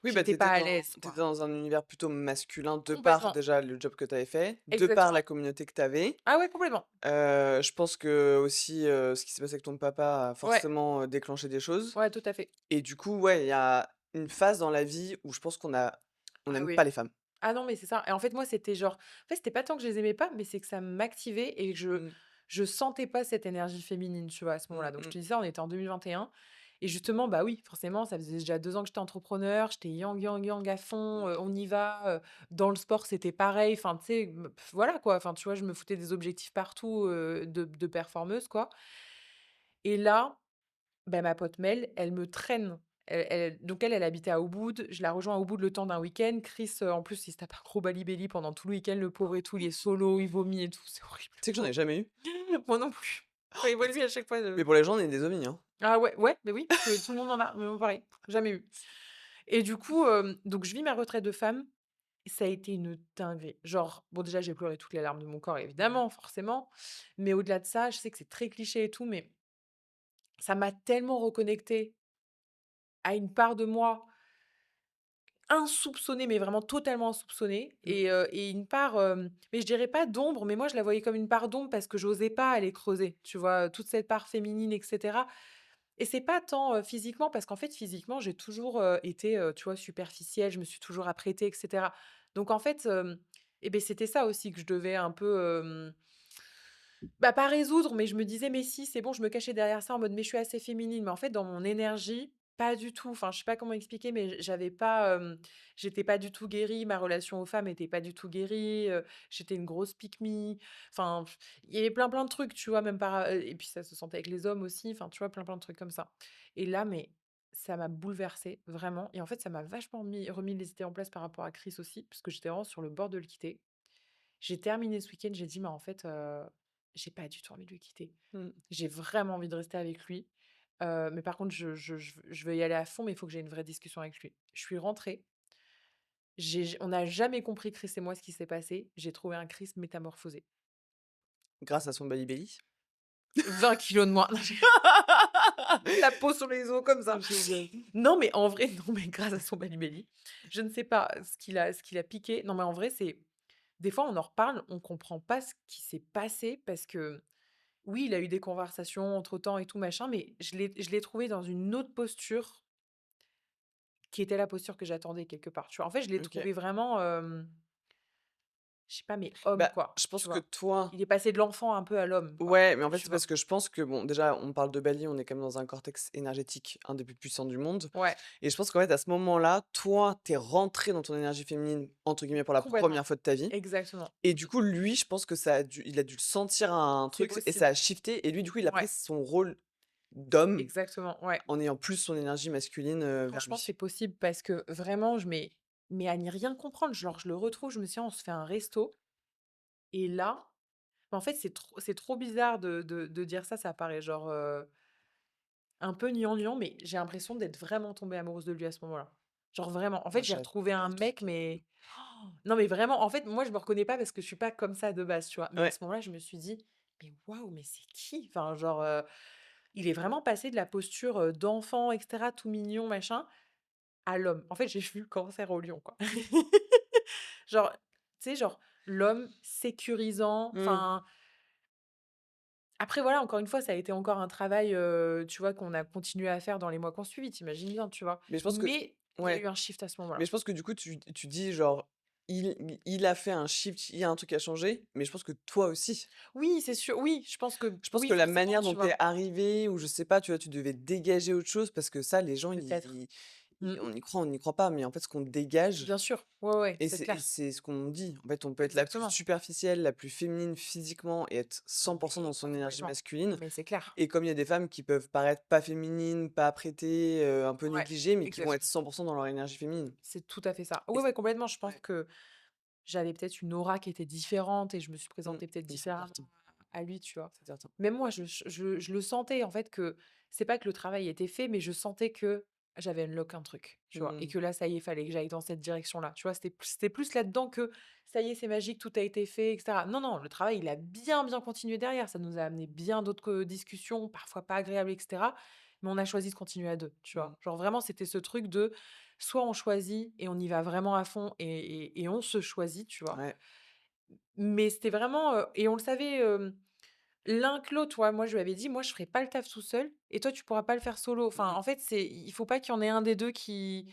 Oui, bah, j'étais pas à l'aise, tu étais quoi. dans un univers plutôt masculin de par Complètement, déjà le job que tu avais fait, de par exactement. la communauté que tu avais. Ah ouais, complètement. Je pense que aussi, ce qui s'est passé avec ton papa a Ouais, forcément, déclenché des choses ouais, tout à fait. et du coup, ouais, il y a une phase dans la vie où je pense on Ah n'aime oui. pas les femmes. Ah non, mais c'est ça et en fait, moi, c'était genre en fait, c'était pas tant que je les aimais pas, mais c'est que ça m'activait et que Mmh. je sentais pas cette énergie féminine, tu vois, à ce Mmh moment-là. Donc je mh. te dis ça, on était en 2021 et justement, bah, oui, forcément, ça faisait déjà 2 ans que j'étais entrepreneur, j'étais yang, yang, yang à fond, Mmh. on y va, dans le sport, c'était pareil, enfin, tu sais, voilà, quoi. Enfin, tu vois, je me foutais des objectifs partout, de performeuse, quoi et là, bah, ma pote Mel, elle me traîne. Elle habitait à Ubud, je la rejoins à Ubud le temps d'un week-end. Chris, en plus, il se tape un gros bali-belly pendant tout le week-end, le pauvre et tout, il est solo, il vomit et tout, c'est horrible, Tu sais le que j'en ai pauvre. jamais eu? Moi non plus. Enfin, il voit lui à chaque fois, Mais pour les gens, on est des ovnis, hein. ah ouais, ouais, mais oui, parce que tout le monde en a, mais moi pareil, jamais eu et du coup, donc je vis ma retraite de femme, ça a été une dinguerie. Genre, bon, déjà, j'ai pleuré toutes les larmes de mon corps, Mmh. évidemment, forcément, mais au-delà de ça, je sais que c'est très cliché et tout, mais ça m'a tellement reconnectée à une part de moi insoupçonnée, mais vraiment totalement insoupçonnée Mmh. et une part, mais je dirais pas d'ombre, mais moi je la voyais comme une part d'ombre parce que j'osais pas aller creuser, tu vois? Toute cette part féminine et cetera et c'est pas tant, physiquement parce qu'en fait physiquement j'ai toujours, été, tu vois, superficielle, je me suis toujours apprêtée et cetera. Donc en fait, et beh, c'était ça aussi que je devais un peu, bah, pas résoudre, mais je me disais: «Mais si, c'est bon», je me cachais derrière ça en mode: «Mais je suis assez féminine», mais en fait, dans mon énergie, pas du tout. Enfin, je sais pas comment expliquer, mais j'avais pas, j'étais pas du tout guérie, ma relation aux femmes était pas du tout guérie, j'étais une grosse pick me. Enfin, il y avait plein, plein de trucs, tu vois? Même par et puis ça se sentait avec les hommes aussi, enfin, tu vois? Plein, plein de trucs comme ça et là, mais ça m'a bouleversée, vraiment et en fait, ça m'a vachement remis les idées en place par rapport à Chris aussi, parce que j'étais vraiment sur le bord de le quitter. J'ai terminé ce week-end, j'ai dit: «Mais en fait, j'ai pas du tout envie de le quitter. Mmh. J'ai vraiment envie de rester avec lui, mais par contre je veux y aller à fond, mais il faut que j'ai une vraie discussion avec lui». Je suis rentrée, on n'a jamais compris Chris et moi ce qui s'est passé. J'ai trouvé un Chris métamorphosé. Grâce à son Bali-Belly. 20 kilos de moins. La peau sur les os comme ça. Génial. Non, mais en vrai, non, mais grâce à son Bali-Belly. Je ne sais pas ce qu'il a piqué. Non, mais en vrai, c'est des fois, on en reparle, on comprend pas ce qui s'est passé parce que oui, il a eu des conversations entre-temps et tout machin, mais je l'ai trouvé dans une autre posture qui était la posture que j'attendais quelque part, tu vois? En fait, je l'ai OK. trouvé vraiment, je sais pas, mais homme, Bah, quoi, je tu pense que vois? toi Il est passé de l'enfant un peu à l'homme, quoi, ouais, mais en fait, tu c'est parce vois? que je pense que bon, déjà, on parle de Bali, on est quand même dans un cortex énergétique, un des plus puissants du monde Ouais, et je pense qu'en fait, à ce moment-là, toi, tu es rentré dans ton énergie féminine, entre guillemets, «pour la complètement. première fois de ta vie» Exactement. et du coup, lui, je pense que ça a dû il a dû sentir un C'est truc et ça possible. a shifté et lui, du coup, il a pris Ouais, son rôle d'homme exactement, ouais. en ayant plus son énergie masculine, vers Franchement, c'est lui. possible parce que vraiment, mais à n'y rien comprendre. Genre, je le retrouve, je me suis dit: «On se fait un resto» et là, en fait, c'est trop bizarre de dire ça paraît genre, un peu gnangnan, mais j'ai l'impression d'être vraiment tombée amoureuse de lui à ce moment-là. Genre vraiment. En fait, Moi, j'ai retrouvé un j'adore ce mec, truc. mais non, mais vraiment, en fait, moi, je me reconnais pas parce que je suis pas comme ça de base, tu vois? Mais à Ouais, ce moment-là, je me suis dit: «Mais waouh, mais c'est qui?» Enfin, genre, il est vraiment passé de la posture, d'enfant et cetera, tout mignon, machin, à l'homme. En fait, j'ai vu le cancer au lion, quoi. Genre, tu sais, genre, l'homme sécurisant, mmh, enfin après voilà, encore une fois, ça a été encore un travail, tu vois, qu'on a continué à faire dans les mois qui ont suivi, tu bien, tu vois? mais je pense que Mais il y a ouais. eu un shift à ce Mais moment-là. je pense que du coup, tu dis genre, il a fait un shift, il y a un truc qui a changé, mais je pense que toi aussi. Oui, c'est sûr, oui, je pense que Je pense oui, que la forcément, manière tu dont tu es vois? arrivé ou je sais pas, tu vois, tu devais dégager autre chose parce que ça, les gens, Peut-être. Mmh. on y croit pas, mais en fait, ce qu'on dégage Bien sûr. Ouais, ouais, et c'est clair. c'est ce qu'on dit. En fait, on peut être la plus Exactement. superficielle, la plus féminine physiquement et être 100 dans Mais son énergie complètement. masculine Mais c'est clair. et comme il y a des femmes qui peuvent paraître pas féminines, pas apprêtées, un peu Ouais, négligées, mais qui vont être exactement. 100 dans leur énergie féminine C'est tout à fait ça. et Ouais, c ouais, complètement. Je pense ouais. que j'avais peut-être une aura qui était différente et je me suis Mmh. présentée peut-être C'est différemment certain, à lui, tu vois? c'est certain. Même moi, je le sentais en fait que c'est pas que le travail était fait, mais je sentais que j'avais unlock un truc, tu vois? Et Mmh. que là, ça y est, fallait que j'aille dans cette direction-là, tu vois? C'était plus là-dedans que ça y est, c'est magique, tout a été fait, et cetera. Non, non, le travail, il a bien, bien continué derrière. Ça nous a amené bien d'autres discussions, parfois pas agréables, et cetera. Mais on a choisi de continuer à 2, tu Mmh. vois? Genre vraiment, c'était ce truc de soit on choisit et on y va vraiment à fond et on se choisit, tu vois? Ouais. Mais c'était vraiment, et on le savait, l'un que l'autre, tu vois? Moi, je lui avais dit: «Moi, je ferai pas le taf tout seul et toi, tu pourras pas le faire solo». Enfin, Mmh. en fait, il faut pas qu'il y en ait un des 2 qui,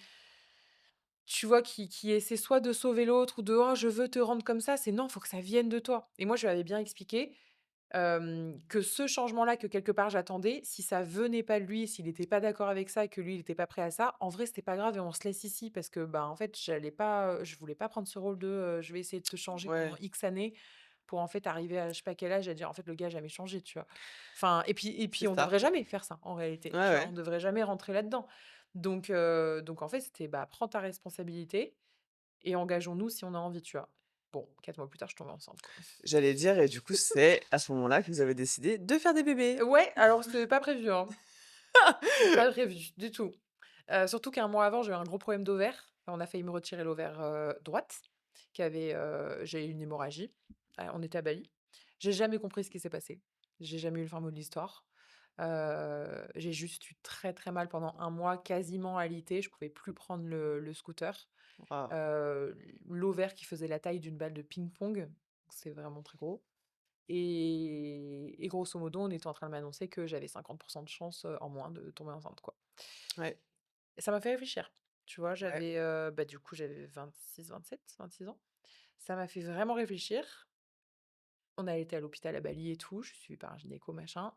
tu vois, qui essaie soit de sauver l'autre ou de: «Oh, je veux te rendre comme ça». C'est non, faut que ça vienne de toi. Et moi, je lui avais bien expliqué, que ce changement-là, que quelque part j'attendais, si ça venait pas de lui, s'il était pas d'accord avec ça et que lui, il était pas prêt à ça, en vrai, c'était pas grave et on se laisse ici parce que, bah, en fait, je voulais pas prendre ce rôle de, je vais essayer de te changer pendant Ouais, X années pour, en fait, arriver à je sais pas quel âge et à dire: «En fait, le gars a jamais changé», tu vois? Enfin et puis c'est on ça. devrait jamais faire ça, en réalité, Ouais, tu vois? On ouais. devrait jamais rentrer là-dedans. Donc en fait, c'était, bah, prends ta responsabilité et engageons-nous si on a envie, tu vois? Bon, 4 mois plus tard, je tombais enceinte, quoi. J'allais dire et du coup, c'est à ce moment-là que vous avez décidé de faire des bébés? Ouais, alors c'était pas prévu, hein. Pas prévu du tout. Surtout qu'un mois avant, j'ai eu un gros problème d'ovaire. On a failli me retirer l'ovaire, droite, j'ai eu une hémorragie. On était à Bali. J'ai jamais compris ce qui s'est passé. J'ai jamais eu le fin mot de l'histoire. J'ai juste eu très, très mal pendant un mois, quasiment alité. Je pouvais plus prendre le scooter. Waouh! L'ovaire qui faisait la taille d'une balle de ping-pong, c'est vraiment très gros. Et grosso modo, on était en train de m'annoncer que j'avais 50 de chance, en moins de tomber enceinte, quoi. Ouais, Et ça m'a fait réfléchir. Tu vois, ouais. bah, du coup, j'avais 26 ans. Ça m'a fait vraiment réfléchir. On a été à l'hôpital à Bali et tout, je suis suivie par un gynéco, machin,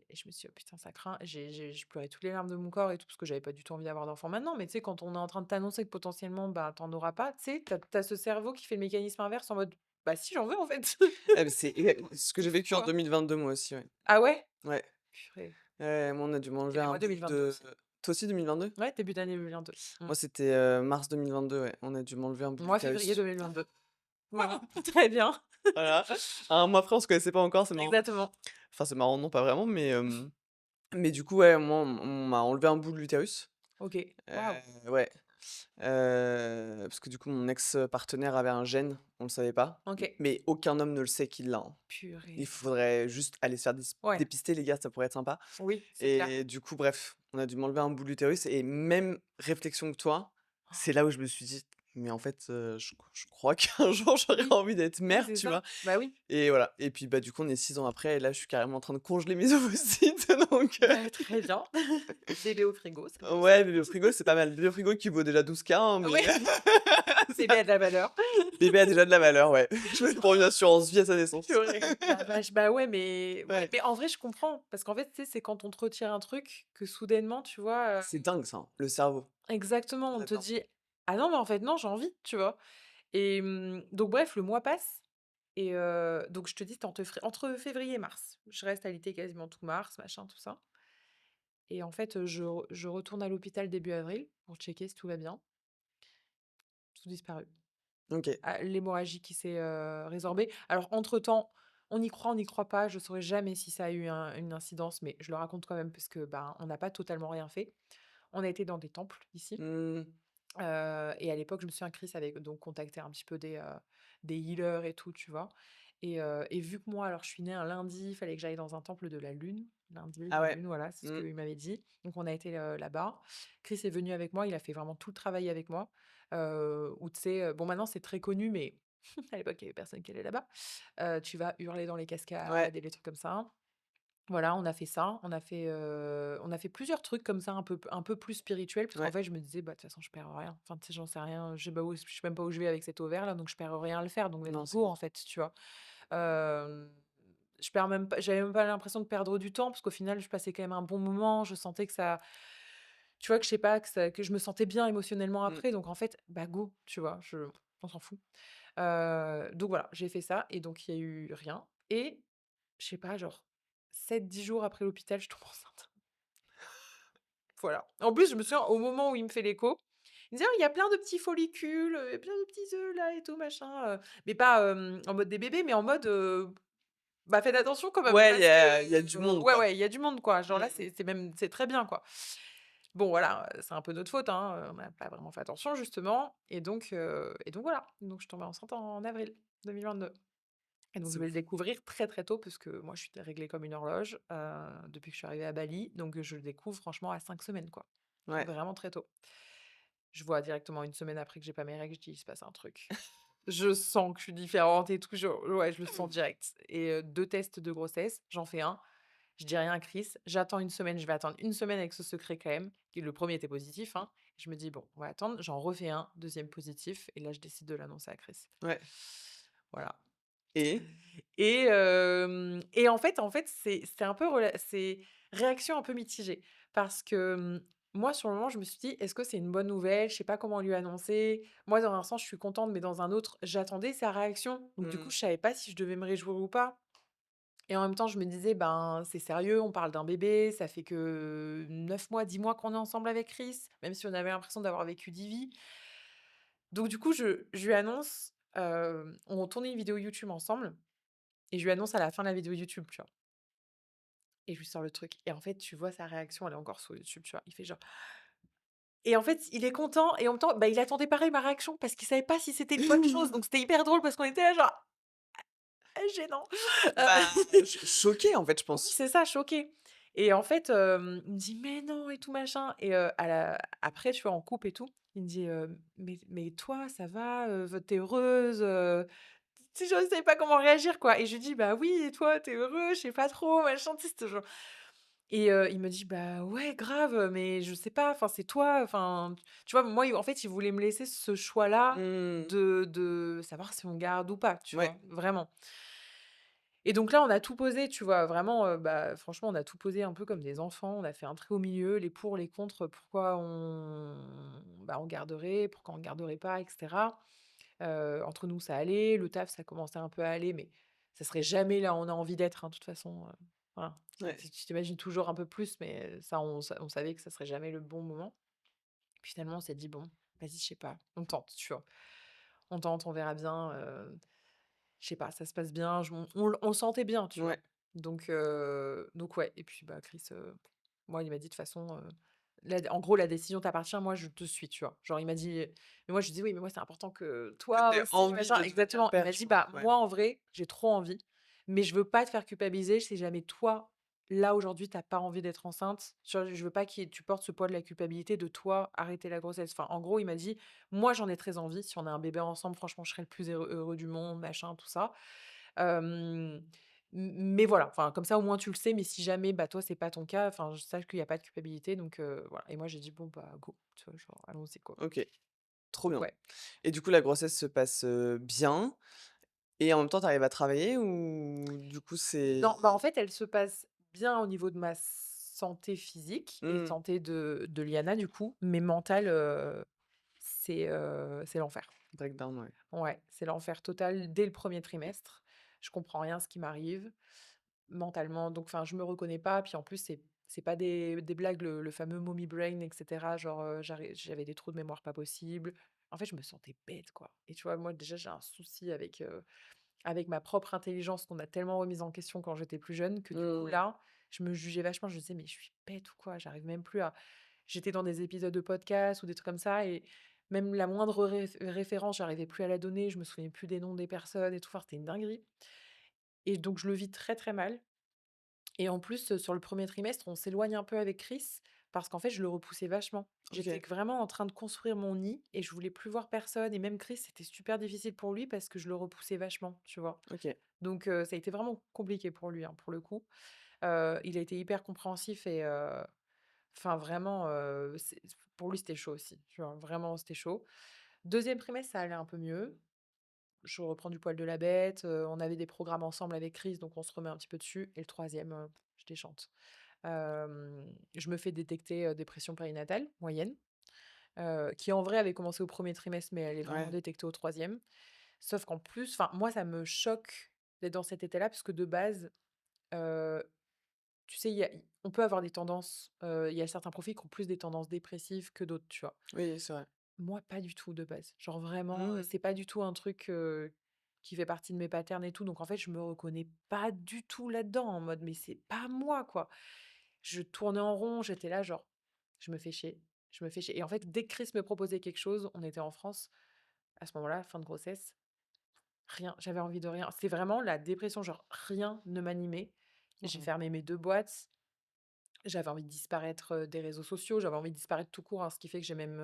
et je me suis dit: «Oh putain, ça craint». Je pleurais toutes les larmes de mon corps et tout, parce que j'avais pas du tout envie d'avoir d'enfant maintenant. Mais tu sais, quand on est en train de t'annoncer que potentiellement, bah, tu auras pas, tu sais, tu ce cerveau qui fait le mécanisme inverse en mode: «Bah si, j'en veux en fait». Ah mais c'est exact ce que j'ai C'est vécu fou, en hein? 2022 moi aussi, ouais. Ah ouais? Ouais. Purée. Ouais, moi, on a dû Et m'enlever beh, un moi bout 2022 de aussi. toi aussi 2022? Ouais, début d'année 2022. Moi, c'était, mars 2022, ouais. On a dû m'enlever un bout de Moi, février l'utérus. 2022. Voilà, très bien. Voilà. Un mois après, on se connaissait pas encore, c'est marrant. Exactement. Enfin, c'est marrant, non, pas vraiment, mais du coup, ouais, moi, on m'a enlevé un bout de l'utérus. OK. Waouh! Ouais, parce que du coup, mon ex, partenaire avait un gène, on le savait pas, OK. mais aucun homme ne le sait qu'il l'a, hein. Il Purée. faudrait juste aller se faire Ouais, dépister les gars, ça pourrait être sympa oui, c'est clair. et du coup, bref, on a dû m'enlever un bout de l'utérus et même réflexion que toi, c'est là où je me suis dit: «Mais en fait, je crois qu'un jour j'aurais Oui, envie d'être oui, mère», c'est tu ça. vois? Bah oui. Et voilà et puis, bah, du coup, on est 6 ans après et là, je suis carrément en train de congeler mes ovocytes donc Bah, très bien. Bébé au frigo, c'est bien aussi. ouais, bébé au frigo, c'est pas mal. Bébé au frigo qui vaut déjà 12K hein, mais Oui, bébé a de la valeur. bébé a déjà de la valeur, ouais. Je me prends une assurance vie à sa naissance. Purée, la vache. Bah ouais, mais ouais, Ouais. mais en vrai, je comprends parce qu'en fait, tu sais, c'est quand on te retire un truc que soudainement, tu vois, C'est dingue ça, hein, le cerveau, exactement, on te là-dedans. dit: «Ah non, mais en fait, non, j'ai envie», tu vois? Et donc bref, le mois passe et donc je te dis, c'était entre février et mars. Je reste alitée quasiment tout mars, machin, tout ça. Et en fait, je retourne à l'hôpital début avril pour checker si tout va bien. Tout disparu. OK. Ah, l'hémorragie qui s'est, résorbée. Alors entre-temps, on n'y croit pas, je saurais jamais si ça a eu une incidence, mais je le raconte quand même parce que, ben, on n'a pas totalement rien fait. On a été dans des temples ici, Mmh. et à l'époque, je me souviens, Chris avait donc contacté un petit peu des healers et tout, tu vois? Et vu que moi, alors je suis née un lundi, il fallait que j'aille dans un temple de la lune. Lundi, Ah la ouais. lune, voilà, c'est ce Mmh. qu'il m'avait dit. Donc on a été, là-bas. Chris est venu avec moi, il a fait vraiment tout le travail avec moi, où tu sais, bon maintenant c'est très connu, mais à l'époque, il y avait personne qui allait là-bas. Tu vas hurler dans les Ouais. cascades et les trucs comme ça. Voilà, on a fait ça, on a fait plusieurs trucs comme ça un peu plus spirituels parce qu'en Ouais. fait, je me disais: «Bah, de toute façon, je perds rien. Enfin, tu sais, j'en sais rien, je sais même pas où je vais avec cet ovaire-là, donc je perds rien à le faire, donc let's Non, c'est go, clair. en fait», tu vois? Hem, je perds même pas J'avais même pas l'impression de perdre du temps parce qu'au final, je passais quand même un bon moment, je sentais que ça, tu vois, que je sais pas, que je me sentais bien émotionnellement Mmh. après, donc en fait, bah, go, tu vois? On s'en fout. Donc voilà, j'ai fait ça et donc il y a eu rien et je sais pas, genre 7-10 jours après l'hôpital, je tombe enceinte. Voilà. En plus, je me souviens, au moment où il me fait l'écho, il me dit: «Oh, il y a plein de petits follicules, il y a plein de petits œufs là et tout machin», mais pas, en mode des bébés, mais en mode, bah, faites attention quand même Ouais, parce que, il y a du monde, ouais, quoi. ouais, il y a du monde quoi. Genre Mmh là, mh. c'est très bien quoi. Bon voilà, c'est un peu notre faute, hein, on n'a pas vraiment fait attention justement et donc voilà. Donc je suis tombée enceinte en avril 2022 et donc je C'est vais le fou. découvrir très, très tôt parce que moi je suis réglée comme une horloge, depuis que je suis arrivée à Bali, donc je le découvre franchement à 5 semaines, quoi. Ouais. Vraiment très tôt. Je vois directement une semaine après que j'ai pas mes règles, je dis: «Il se passe un truc». Je sens que je suis différente et tout, ouais, je le sens direct et 2 tests de grossesse, j'en fais un. Je dis rien à Chris, j'attends une semaine, je vais attendre une semaine avec ce secret quand même, qui le premier était positif, hein. Je me dis: «Bon, on va attendre», j'en refais un, deuxième positif et là je décide de l'annoncer à Chris. Ouais. Voilà Et? et en fait, c'est un peu c'est réaction un peu mitigée parce que, moi sur le moment, je me suis dit: «Est-ce que c'est une bonne nouvelle?» Je sais pas comment lui annoncer. Moi, dans un sens, je suis contente, mais dans un autre, j'attendais sa réaction. Donc du coup, Mmh. je savais pas si je devais me réjouir ou pas. Et en même temps, je me disais: «Ben, c'est sérieux, on parle d'un bébé, ça fait que 9 mois, 10 mois qu'on est ensemble avec Chris», même si on avait l'impression d'avoir vécu 10 vies. Donc du coup, je lui annonce, on tournait une vidéo YouTube ensemble et je lui annonce à la fin de la vidéo YouTube, tu vois? Et je lui sors le truc et en fait, tu vois sa réaction, elle est encore sur YouTube, tu vois? Il fait genre et en fait, il est content et en même temps, bah, il attendait pareil ma réaction parce qu'il savait pas si c'était une bonne chose, donc c'était hyper drôle parce qu'on était là genre: «Ah gênant». Bah, choqué, en fait, je Oui, pense. c'est ça, choqué et en fait, il me dit: «Mais non et tout machin» et après, tu vois, on coupe et tout, il me dit, «Mais toi, ça va, tu heureuse?» Tu sais, je savais pas comment réagir, quoi et je lui dis: «Bah oui et toi, t'es heureux?» «Je sais pas trop, machin», tu sais, c'était genre et il me dit: «Bah ouais, grave, mais je sais pas, enfin, c'est toi, enfin» tu vois? Moi, en fait, il voulait me laisser ce choix-là Mmh. de savoir si on garde ou pas, tu Ouais. vois? Vraiment. Et donc là, on a tout posé, tu vois? Vraiment, bah, franchement, on a tout posé un peu comme des enfants. On a fait un tri au milieu, les pour, les contre, pourquoi on garderait, pourquoi on garderait pas et cetera. Entre nous, ça allait, le taf, ça commençait un peu à aller, mais ça serait jamais là où on a envie d'être, hein, de toute façon, voilà. Ouais. Tu t'imagines toujours un peu plus, mais ça, on savait que ça serait jamais le bon moment. Puis finalement, on s'est dit: «Bon, vas-y, je sais pas, on tente», tu vois? On tente, on verra bien, je sais pas, ça se passe bien, je on le sentait bien, tu vois? Ouais. Donc ouais et puis, bah, Chris, moi, il m'a dit: «De toute façon, en gros, la décision t'appartient, moi, je te suis», tu vois? Genre, il m'a dit mais moi, je lui dis: «Oui, mais moi, c'est important que Que toi tu aussi, envie machin» de devenir exactement. Il père, m'a je dit: pense. «Bah, Ouais. moi, en vrai, j'ai trop envie, mais je veux pas te faire culpabiliser si jamais toi, là, aujourd'hui, t'as pas envie d'être enceinte. Je veux pas tu portes ce poids de la culpabilité de toi, arrêter la grossesse». Enfin, en gros, il m'a dit: «Moi, j'en ai très envie. Si on a un bébé ensemble, franchement, je serais le plus heureux du monde, machin, tout ça». Hem, mais voilà, enfin, comme ça, au moins, tu le sais, mais si jamais, bah, toi, c'est pas ton cas, enfin, je sache qu'il y a pas de culpabilité donc voilà et moi, j'ai dit: «Bon, bah, go», tu vois? Genre, allons-y, quoi. OK, trop Donc bien. ouais. Et du coup, la grossesse se passe, bien et en même temps, tu arrives à travailler ou du coup, c'est Non, bah, en fait, elle se passe bien au niveau de ma santé physique et mmh, santé de Liana, du coup, mais mentale, c'est l'enfer. breakdown, ouais. Ouais, c'est l'enfer total dès le premier trimestre. Je comprends rien à ce qui m'arrive. Mentalement, donc enfin, je me reconnais pas, puis en plus, c'est pas des blagues, le fameux mommy brain et cetera, genre, j'avais des trous de mémoire pas possibles. En fait, je me sentais bête, quoi et tu vois, moi, déjà, j'ai un souci avec ma propre intelligence qu'on a tellement remise en question quand j'étais plus jeune que du coup, Mmh. là, je me jugeais vachement. Je me disais: «Mais je suis bête ou quoi?» J'arrive même plus à j'étais dans des épisodes de podcast ou des trucs comme ça et même la moindre référence, j'arrivais plus à la donner, je me souvenais plus des noms des personnes et tout, enfin, c'était une dinguerie et donc je le vis très, très mal et en plus, sur le premier trimestre, on s'éloigne un peu avec Chris parce qu'en fait, je le repoussais vachement. J'étais OK, vraiment en train de construire mon nid et je voulais plus voir personne et même Chris, c'était super difficile pour lui parce que je le repoussais vachement, tu vois? OK. Donc ça a été vraiment compliqué pour lui, hein, pour le coup. Il a été hyper compréhensif et enfin vraiment, pour lui, c'était chaud aussi, tu vois? Vraiment, c'était chaud. Deuxième trimestre, ça allait un peu mieux. Je reprends du poil de la bête, on avait des programmes ensemble avec Chris, donc on se remet un petit peu dessus et le troisième je déchante. Je me fais détecter, dépression périnatale moyenne, qui en vrai avait commencé au premier trimestre, mais elle est vraiment Ouais. détectée au troisième. Sauf qu'en plus, enfin moi ça me choque d'être dans cet état-là parce que de base, heu, tu sais, on peut avoir des tendances, il y a certains profils qui ont plus des tendances dépressives que d'autres, tu vois? Oui, c'est vrai. Moi, pas du tout de base. Genre vraiment, Mmh. c'est pas du tout un truc, qui fait partie de mes patterns et tout, donc en fait, je me reconnais pas du tout là-dedans, en mode: «Mais c'est pas moi, quoi». Je tournais en rond, j'étais là genre je me fais chier, je me fais chier et en fait, dès que Chris me proposait quelque chose, on était en France, à ce moment-là, fin de grossesse, rien, j'avais envie de rien. C'était vraiment la dépression, genre rien ne m'animait. J'ai Mmh. fermé mes 2 boîtes, j'avais envie de disparaître, des réseaux sociaux, j'avais envie de disparaître tout court, hein, ce qui fait que j'ai même,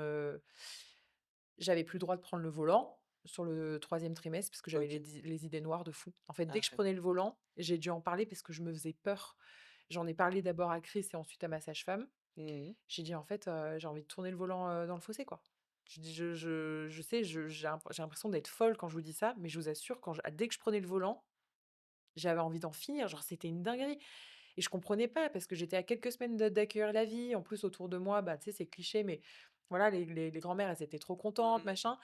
j'avais plus le droit de prendre le volant sur le troisième trimestre parce que j'avais OK. les idées noires de fou. En fait, dès Ah que je ouais. prenais le volant, j'ai dû en parler parce que je me faisais peur. J'en ai parlé d'abord à Chris et ensuite à ma sage-femme. Mmh. J'ai dit: «En fait, j'ai envie de tourner le volant, dans le fossé, quoi». Je dis: «Je sais, j'ai l'impression d'être folle quand je vous dis ça, mais je vous assure quand dès que je prenais le volant, j'avais envie d'en finir, genre c'était une dinguerie» et je comprenais pas parce que j'étais à quelques semaines d'accueillir la vie. En plus, autour de moi, bah, tu sais, c'est cliché, mais voilà, les grands-mères, elles étaient trop contentes, Mmh. machin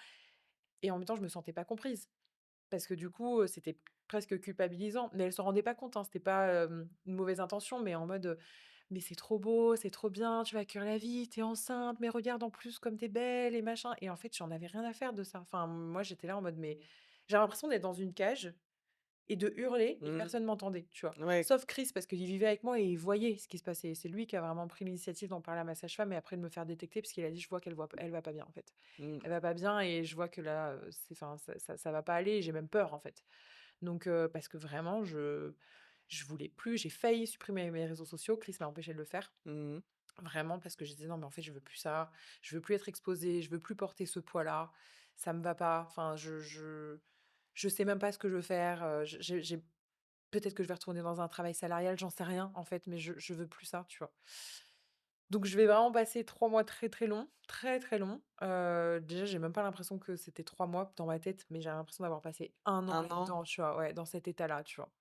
et en même temps, je me sentais pas comprise. Parce que du coup, c'était presque culpabilisant. Mais elles s'en rendaient pas compte, hein, c'était pas, une mauvaise intention, mais en mode, «Mais c'est trop beau, c'est trop bien, tu vas accueillir la vie, tu es enceinte, mais regarde en plus comme tu es belle et machin» et en fait, j'en avais rien à faire de ça. Enfin, moi, j'étais là en mode: «Mais» j'ai l'impression d'être dans une cage et de hurler et que Mmh. personne m'entendait, tu vois? Ouais. Sauf Chris parce qu'il vivait avec moi et il voyait ce qui se passait. C'est lui qui a vraiment pris l'initiative d'en parler à ma sage-femme et après de me faire détecter parce qu'il a dit: «Je vois qu'elle voit elle va pas bien, en fait. Mmh. Elle va pas bien et je vois que là, c'est enfin, ça va pas aller et j'ai même peur, en fait». Donc parce que vraiment je voulais plus, j'ai failli supprimer mes réseaux sociaux, Chris m'a empêché de le faire. Mmh. Vraiment parce que je disais: «Non mais en fait je veux plus ça, je veux plus être exposée, je veux plus porter ce poids-là, ça me va pas». Enfin je sais même pas ce que je veux faire, j'ai peut-être que je vais retourner dans un travail salarial, j'en sais rien en fait, mais je veux plus ça, tu vois? Donc je vais vraiment passer 3 mois très, très longs, très, très longs. Déjà j'ai même pas l'impression que c'était 3 mois dans ma tête, mais j'ai l'impression d'avoir passé 1 an 1 an, là-dedans, tu vois? Ouais, dans cet état-là, tu vois?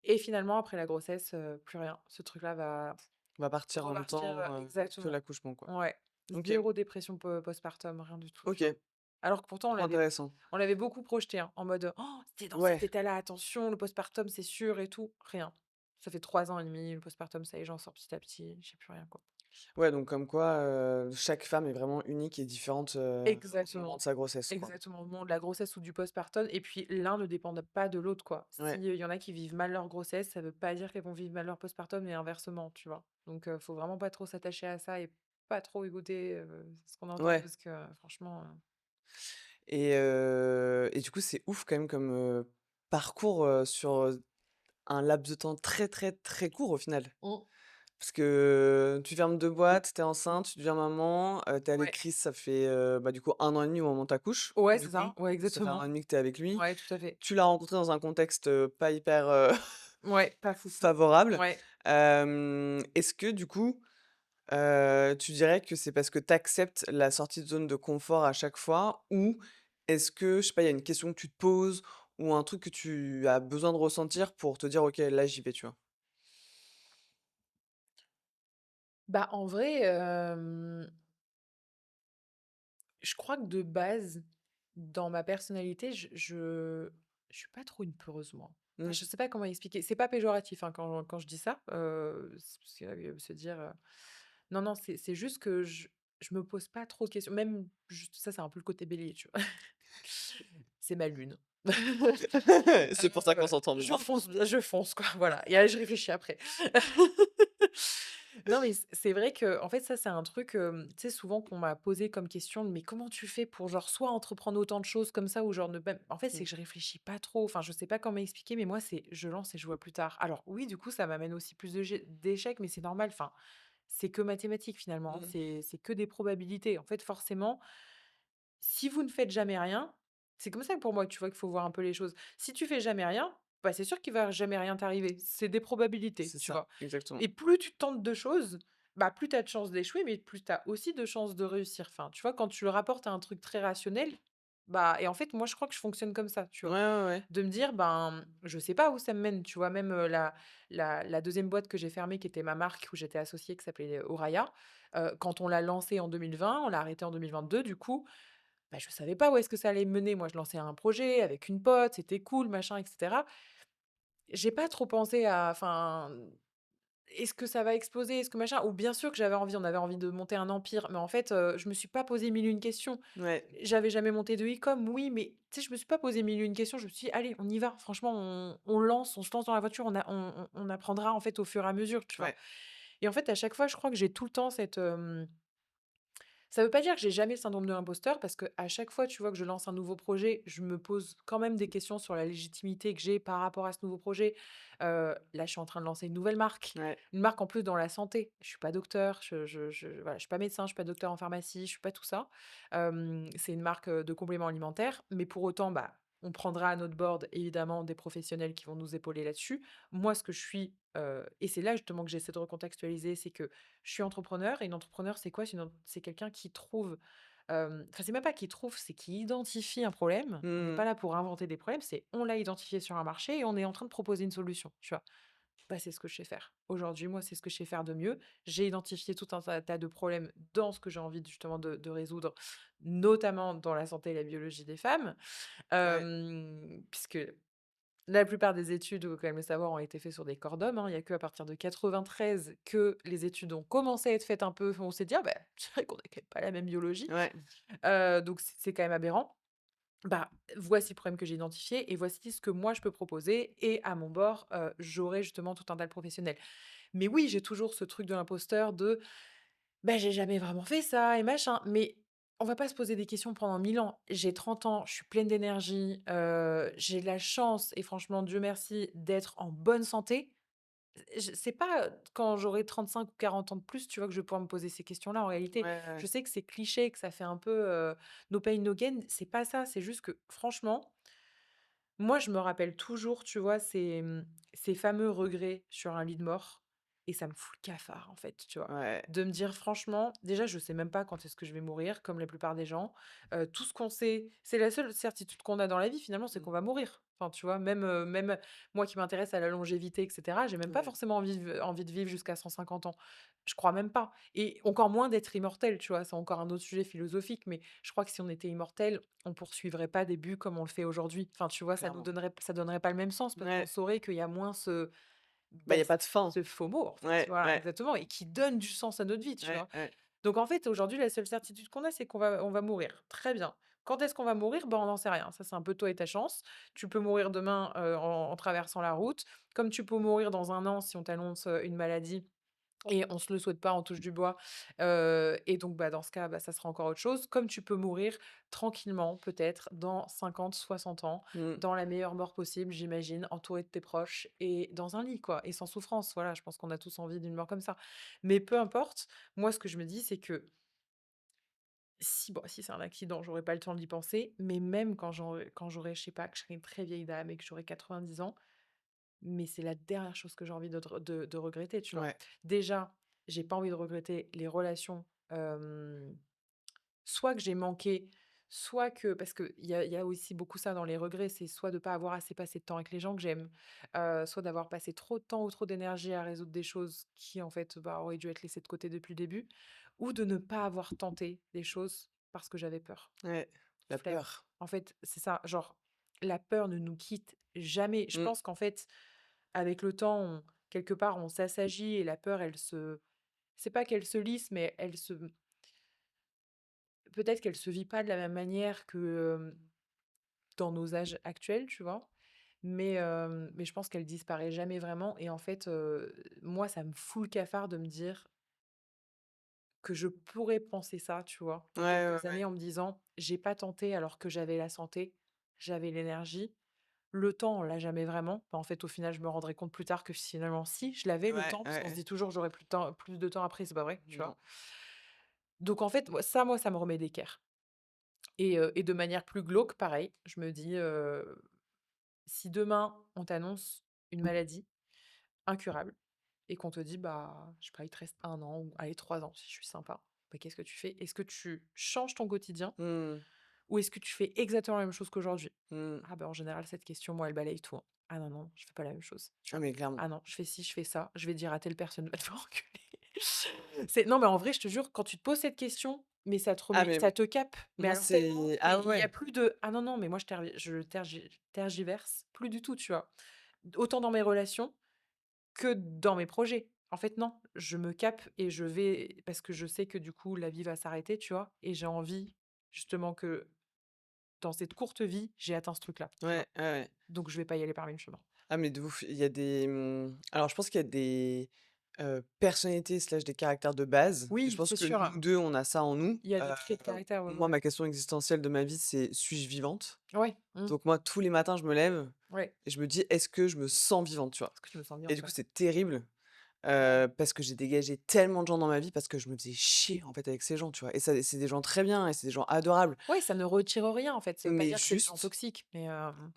Et finalement après la grossesse, plus rien. Ce truc-là va va partir en même repartir, temps, que exactement. l'accouchement, quoi. Ouais. OK. Zéro dépression postpartum, rien du tout, tu vois? OK. Alors que pourtant Trop intéressant. on l'avait beaucoup projeté, hein, en mode: «Oh, si dans cet Ouais. état-là, attention, le postpartum, c'est sûr et tout». Rien. Ça fait 3 ans et demi, le postpartum, ça y est, j'en sors petit à petit, j'ai plus rien, quoi. Ouais, donc comme quoi, chaque femme est vraiment unique et différente, au moment de Exactement. sa grossesse, quoi. Exactement, au moment de la grossesse ou du postpartum et puis l'un ne dépend pas de l'autre, quoi. Ouais. S'il y en a qui vivent mal leur grossesse, ça veut pas dire qu'elles vont vivre mal leur postpartum et inversement, tu vois? Donc faut vraiment pas trop s'attacher à ça et pas trop écouter, ce qu'on entend Ouais parce que franchement, et du coup, c'est ouf quand même comme, parcours, sur, un laps de temps très, très, très court au final. Mmh. Parce que tu fermes 2 boîtes, tu es enceinte, tu deviens maman, tu es avec Ouais. Chris, ça fait, bah, du coup 1 an et demi au moment où tu accouches, Ouais, du c'est coup. ça. Ouais, Ça fait 1 an et exactement. demi que tu es avec lui. Ouais, tout à fait. Tu l'as rencontré dans un contexte, pas hyper, Ouais, pas foufou. favorable. Ouais. Est-ce que du coup, tu dirais que c'est parce que tu acceptes la sortie de zone de confort à chaque fois? Ou est-ce que, je sais pas, il y a une question que tu te poses ou un truc que tu as besoin de ressentir pour te dire: «OK, là, j'y vais», tu vois? Bah, en vrai, je crois que de base, dans ma personnalité, je suis pas trop une peureuse, moi. Enfin, Mmh. je sais pas comment expliquer. C'est pas péjoratif, hein, quand je dis ça, c'est parce que, se dire, non, non, c'est juste que je me pose pas trop de questions. Même juste ça, c'est un peu le côté bélier, tu vois? C'est ma lune. C'est pour ça qu'on s'entend bien. Je fonce quoi, voilà et je réfléchis après. Non mais c'est vrai que en fait ça c'est un truc, tu sais souvent qu'on m'a posé comme question: «Mais comment tu fais pour genre soit entreprendre autant de choses comme ça ou genre ne pas» en fait c'est Mmh. que je réfléchis pas trop, enfin je sais pas comment expliquer mais moi c'est je lance et je vois plus tard. Alors oui du coup ça m'amène aussi plus d'échecs mais c'est normal, enfin c'est que mathématique finalement, hein, Mmh. c'est que des probabilités. En fait forcément si vous ne faites jamais rien, c'est comme ça pour moi, tu vois, qu'il faut voir un peu les choses. Si tu fais jamais rien, bah, c'est sûr qu'il va jamais rien t'arriver. C'est des probabilités, C'est tu ça, vois? exactement. Et plus tu tentes de choses, bah, plus tu as de chances d'échouer, mais plus tu as aussi de chances de réussir. Enfin, tu vois, quand tu le rapportes à un truc très rationnel, bah et en fait, moi, je crois que je fonctionne comme ça, tu Ouais, vois? ouais, ouais. De me dire: «Ben, je sais pas où ça me mène», tu vois? Même, la 2e boîte que j'ai fermée, qui était ma marque où j'étais associée, qui s'appelait, Oraya, quand on l'a lancée en 2020, on l'a arrêtée en 2022, du coup, bah, je savais pas où est-ce que ça allait me mener. Moi, je lançais un projet avec une pote, c'était cool, machin et cetera. J'ai pas trop pensé à enfin, est-ce que ça va exploser? Est-ce que machin? Ou bien sûr que on avait envie de monter un empire, mais en fait, je me suis pas posé 1000 et une questions. Ouais, J'avais jamais monté de e-com, oui, mais tu sais, je me suis pas posé 1000 et une questions. Je me suis dit: «Allez, on y va. Franchement, on se lance dans la voiture, on apprendra en fait au fur et à mesure», tu vois? ouais. et en fait, à chaque fois, je crois que j'ai tout le temps ça veut pas dire que j'ai jamais le syndrome de l'imposteur parce qu'à chaque fois, tu vois, que je lance un nouveau projet, je me pose quand même des questions sur la légitimité que j'ai par rapport à ce nouveau projet. Là, je suis en train de lancer Ouais. une marque en plus dans la santé. Je suis pas docteur, voilà, je suis pas médecin, je suis pas docteur en pharmacie, je suis pas tout ça. C'est une marque, de compléments alimentaires, mais pour autant, bah, on prendra à notre board évidemment des professionnels qui vont nous épauler là-dessus. Moi, ce que je suis, et c'est là justement que j'essaie de recontextualiser, c'est que je suis entrepreneur et une entrepreneur, c'est quoi? C'est quelqu'un qui trouve, enfin, c'est même pas qui trouve, c'est qui identifie un problème. On n'est Mmh. pas là pour inventer des problèmes, c'est on l'a identifié sur un marché et on est en train de proposer une solution, tu vois? Bah, c'est ce que je sais faire. Aujourd'hui, moi, c'est ce que je sais faire de mieux. J'ai identifié tout un tas de problèmes dans ce que j'ai envie justement de résoudre, notamment dans la santé et la biologie des femmes, Ouais. puisque la plupart des études, faut quand même le savoir, ont été faites sur des corps d'hommes, hein. Il y a qu'à partir de 93 que les études ont commencé à être faites un peu, on s'est dit: «Ah bah, c'est vrai qu'on a quand même pas la même biologie». Ouais. Donc c'est quand même aberrant. Bah, voici le problème que j'ai identifié et voici ce que moi je peux proposer et à mon bord, j'aurai justement tout un tas de professionnels. Mais oui, j'ai toujours ce truc de l'imposteur de: «Bah, j'ai jamais vraiment fait ça et machin», mais on va pas se poser des questions pendant 1000 ans. J'ai 30 ans, je suis pleine d'énergie, j'ai de la chance et franchement, Dieu merci, d'être en bonne santé. Je c'est pas, quand j'aurai 35 ou 40 ans de plus, tu vois, que je vais pouvoir me poser ces questions-là en réalité. Ouais, Je ouais. sais que c'est cliché, que ça fait un peu, no pain, no gain, c'est pas ça, c'est juste que franchement, moi, je me rappelle toujours, tu vois, ces fameux regrets sur un lit de mort et ça me fout le cafard, en fait, tu vois? Ouais. De me dire franchement, déjà, je sais même pas quand est-ce que je vais mourir, comme la plupart des gens. Tout ce qu'on sait, c'est la seule certitude qu'on a dans la vie finalement, c'est Mmh. qu'on va mourir. Enfin, tu vois? Même moi qui m'intéresse à la longévité et cetera, j'ai même pas Ouais. forcément envie de vivre jusqu'à 150 ans. Je crois même pas et encore moins d'être immortel, tu vois? C'est encore un autre sujet philosophique, mais je crois que si on était immortel, on poursuivrait pas des buts comme on le fait aujourd'hui. Enfin, tu vois, Clairement. ça donnerait pas le même sens parce qu'on Ouais. saurait qu'il y a moins Bah, bah, il y a pas de fin. ce FOMO, en fait. Ouais, Voilà, ouais, exactement et qui donne du sens à notre vie, tu ouais, vois? ouais. Donc en fait, aujourd'hui, la seule certitude qu'on a, c'est qu'on va mourir. Très bien. Quand est-ce qu'on va mourir? Ben, on n'en sait rien. Ça, c'est un peu toi et ta chance. Tu peux mourir demain, en traversant la route, comme tu peux mourir dans un an si on t'annonce, une maladie et on se le souhaite pas, on touche du bois, et donc bah, dans ce cas, bah, ça sera encore autre chose. Comme tu peux mourir tranquillement, peut-être dans 50, 60 ans, Mmh. dans la meilleure mort possible, j'imagine, entouré de tes proches et dans un lit, quoi, et sans souffrance. Voilà, je pense qu'on a tous envie d'une mort comme ça. Mais peu importe, moi, ce que je me dis, c'est que si bon, si c'est un accident, j'aurai pas le temps d'y penser, mais même quand j'aurai, je sais pas, que je serai une très vieille dame et que j'aurai 90 ans, mais c'est la dernière chose que j'ai envie de regretter, tu vois? Ouais. Déjà, j'ai pas envie de regretter les relations, soit que j'ai manqué, soit que parce qu'il y a aussi beaucoup ça dans les regrets, c'est soit de pas avoir assez passé de temps avec les gens que j'aime, soit d'avoir passé trop de temps ou trop d'énergie à résoudre des choses qui, en fait, bah, auraient dû être laissées de côté depuis le début, ou de ne pas avoir tenté des choses parce que j'avais peur. Ouais. La Flemme. peur. En fait, c'est ça, genre, la peur ne nous quitte jamais. Je Mmh. pense qu'en fait, avec le temps, quelque part, on s'assagit et la peur, c'est pas qu'elle se lisse, mais peut-être qu'elle se vit pas de la même manière que, dans nos âges actuels, tu vois? Mais je pense qu'elle disparaît jamais vraiment et en fait, moi, ça me fout le cafard de me dire que je pourrais penser ça, tu vois? Ouais, Dans ouais, quelques ouais. années en me disant: «J'ai pas tenté alors que j'avais la santé, j'avais l'énergie». Le temps, on l'a jamais vraiment. Bah, en fait, au final, je me rendrai compte plus tard que finalement si, je l'avais le Ouais, temps, parce ouais, qu'on se ouais. dit toujours: «J'aurai plus de temps après», c'est pas vrai, tu Non. vois? Donc en fait, moi, ça me remet d'équerre et de manière plus glauque, pareil, je me dis, si demain on t'annonce une maladie incurable et qu'on te dit: «Bah, je sais pas, il te reste 1 an ou allez 3 ans si je suis sympa», bah, qu'est-ce que tu fais? Est-ce que tu changes ton quotidien Mmh. ou est-ce que tu fais exactement la même chose qu'aujourd'hui? Mmh. Ah bah, en général, cette question, moi, elle balaye tout, hein. Ah non, non, je fais pas la même chose, tu Ah vois? mais clairement. Ah non, je fais ci, je fais ça, je vais dire à telle personne: «Va te faire enculer». C'est non, mais en vrai, je te jure, quand tu te poses cette question, mais Ah mais ça te capte, mais moi alors tellement, c'est mais ah il y a ouais. plus de: «Ah non, non, mais moi je tergiverse plus du tout», tu vois? Autant dans mes relations que dans mes projets. En fait, non, je me capte et je vais parce que je sais que du coup, la vie va s'arrêter, tu vois? Et j'ai envie justement que dans cette courte vie, j'ai atteint ce truc-là, tu Ouais, vois? ouais, ouais. Donc je vais pas y aller par le même chemin. Ah mais de ouf, il y a des, alors je pense qu'il y a des personnalité slash des caractères de base et je Oui, pense c'est que sûr, nous 2 on a ça en nous. il y a des traits de caractère, ouais, Moi, ouais. ma question existentielle de ma vie, c'est: «Suis-je vivante?» Ouais, mmh, Donc moi, tous les matins, je me lève ouais. et je me dis: «Est-ce que je me sens vivante?» Tu vois? Parce que je me sens Et vivante, du coup, ouais. c'est terrible, parce que j'ai dégagé tellement de gens dans ma vie parce que je me faisais chier, en fait, avec ces gens, tu vois? Et ça c'est des gens très bien et c'est des gens adorables, Ouais, ça ne retire rien, en fait. Ça veut pas mais dire que c'est des gens juste toxiques, mais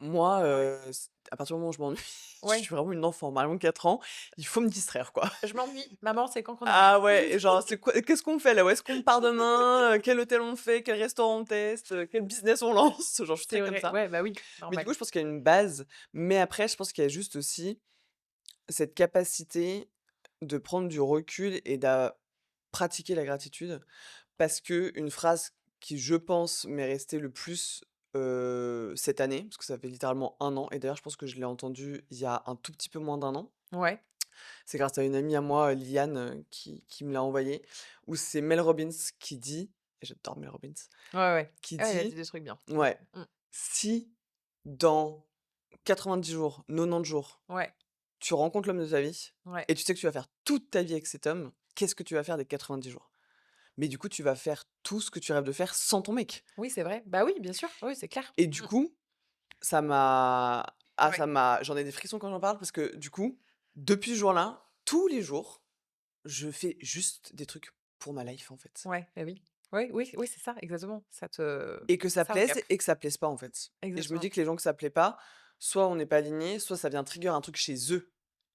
moi, ouais, ouais. c à partir du moment où je m'ennuie, je Ouais, suis vraiment une enfant, maintenant 4 ans, il faut me distraire, quoi. je m'ennuie. Maman, c'est quand qu'on arrive? Ah ouais, et genre, c'est quoi qu'est-ce qu'on fait là? Où est-ce qu'on part demain? Quel hôtel on fait? Quel restaurant on teste? Quel business on lance? Genre, je suis C'est très comme vrai, ça. ouais, bah, oui, Mais du normal. coup, je pense qu'il y a une base, mais après, je pense qu'il y a juste aussi cette capacité de prendre du recul et d'a pratiquer la gratitude. Parce que une phrase qui, je pense, m'est restée le plus, cette année, parce que ça fait littéralement 1 an et d'ailleurs, je pense que je l'ai entendue il y a un tout petit peu moins d'1 an. Ouais, C'est grâce à une amie à moi, Liane, qui me l'a envoyé, où c'est Mel Robbins qui dit et j'adore Mel Robbins, ouais, ouais. qui Ah, elle a dit dit des trucs bien. Mmh, ouais: mmh. «Si dans 90 jours, 90 jours, Ouais, tu rencontres l'homme de ta vie ouais. et tu sais que tu vas faire toute ta vie avec cet homme, qu'est-ce que tu vas faire des 90 jours?» Mais du coup, tu vas faire tout ce que tu rêves de faire sans ton mec. Oui, c'est vrai. Bah, oui, bien sûr, oui, c'est clair. Et du Mmh. coup, Ouais, ça m'a j'en ai des frissons quand j'en parle parce que du coup, depuis ce jour-là, tous les jours, je fais juste des trucs pour ma life, en fait. ouais, bah, oui. Oui, oui, oui, c'est ça, exactement. Et que ça Ça, un plaise cap. et que ça plaise pas, en fait. Et je me Exactement. dis que les gens que ça plaît pas, soit on n'est pas alignés, soit ça vient trigger un truc chez eux.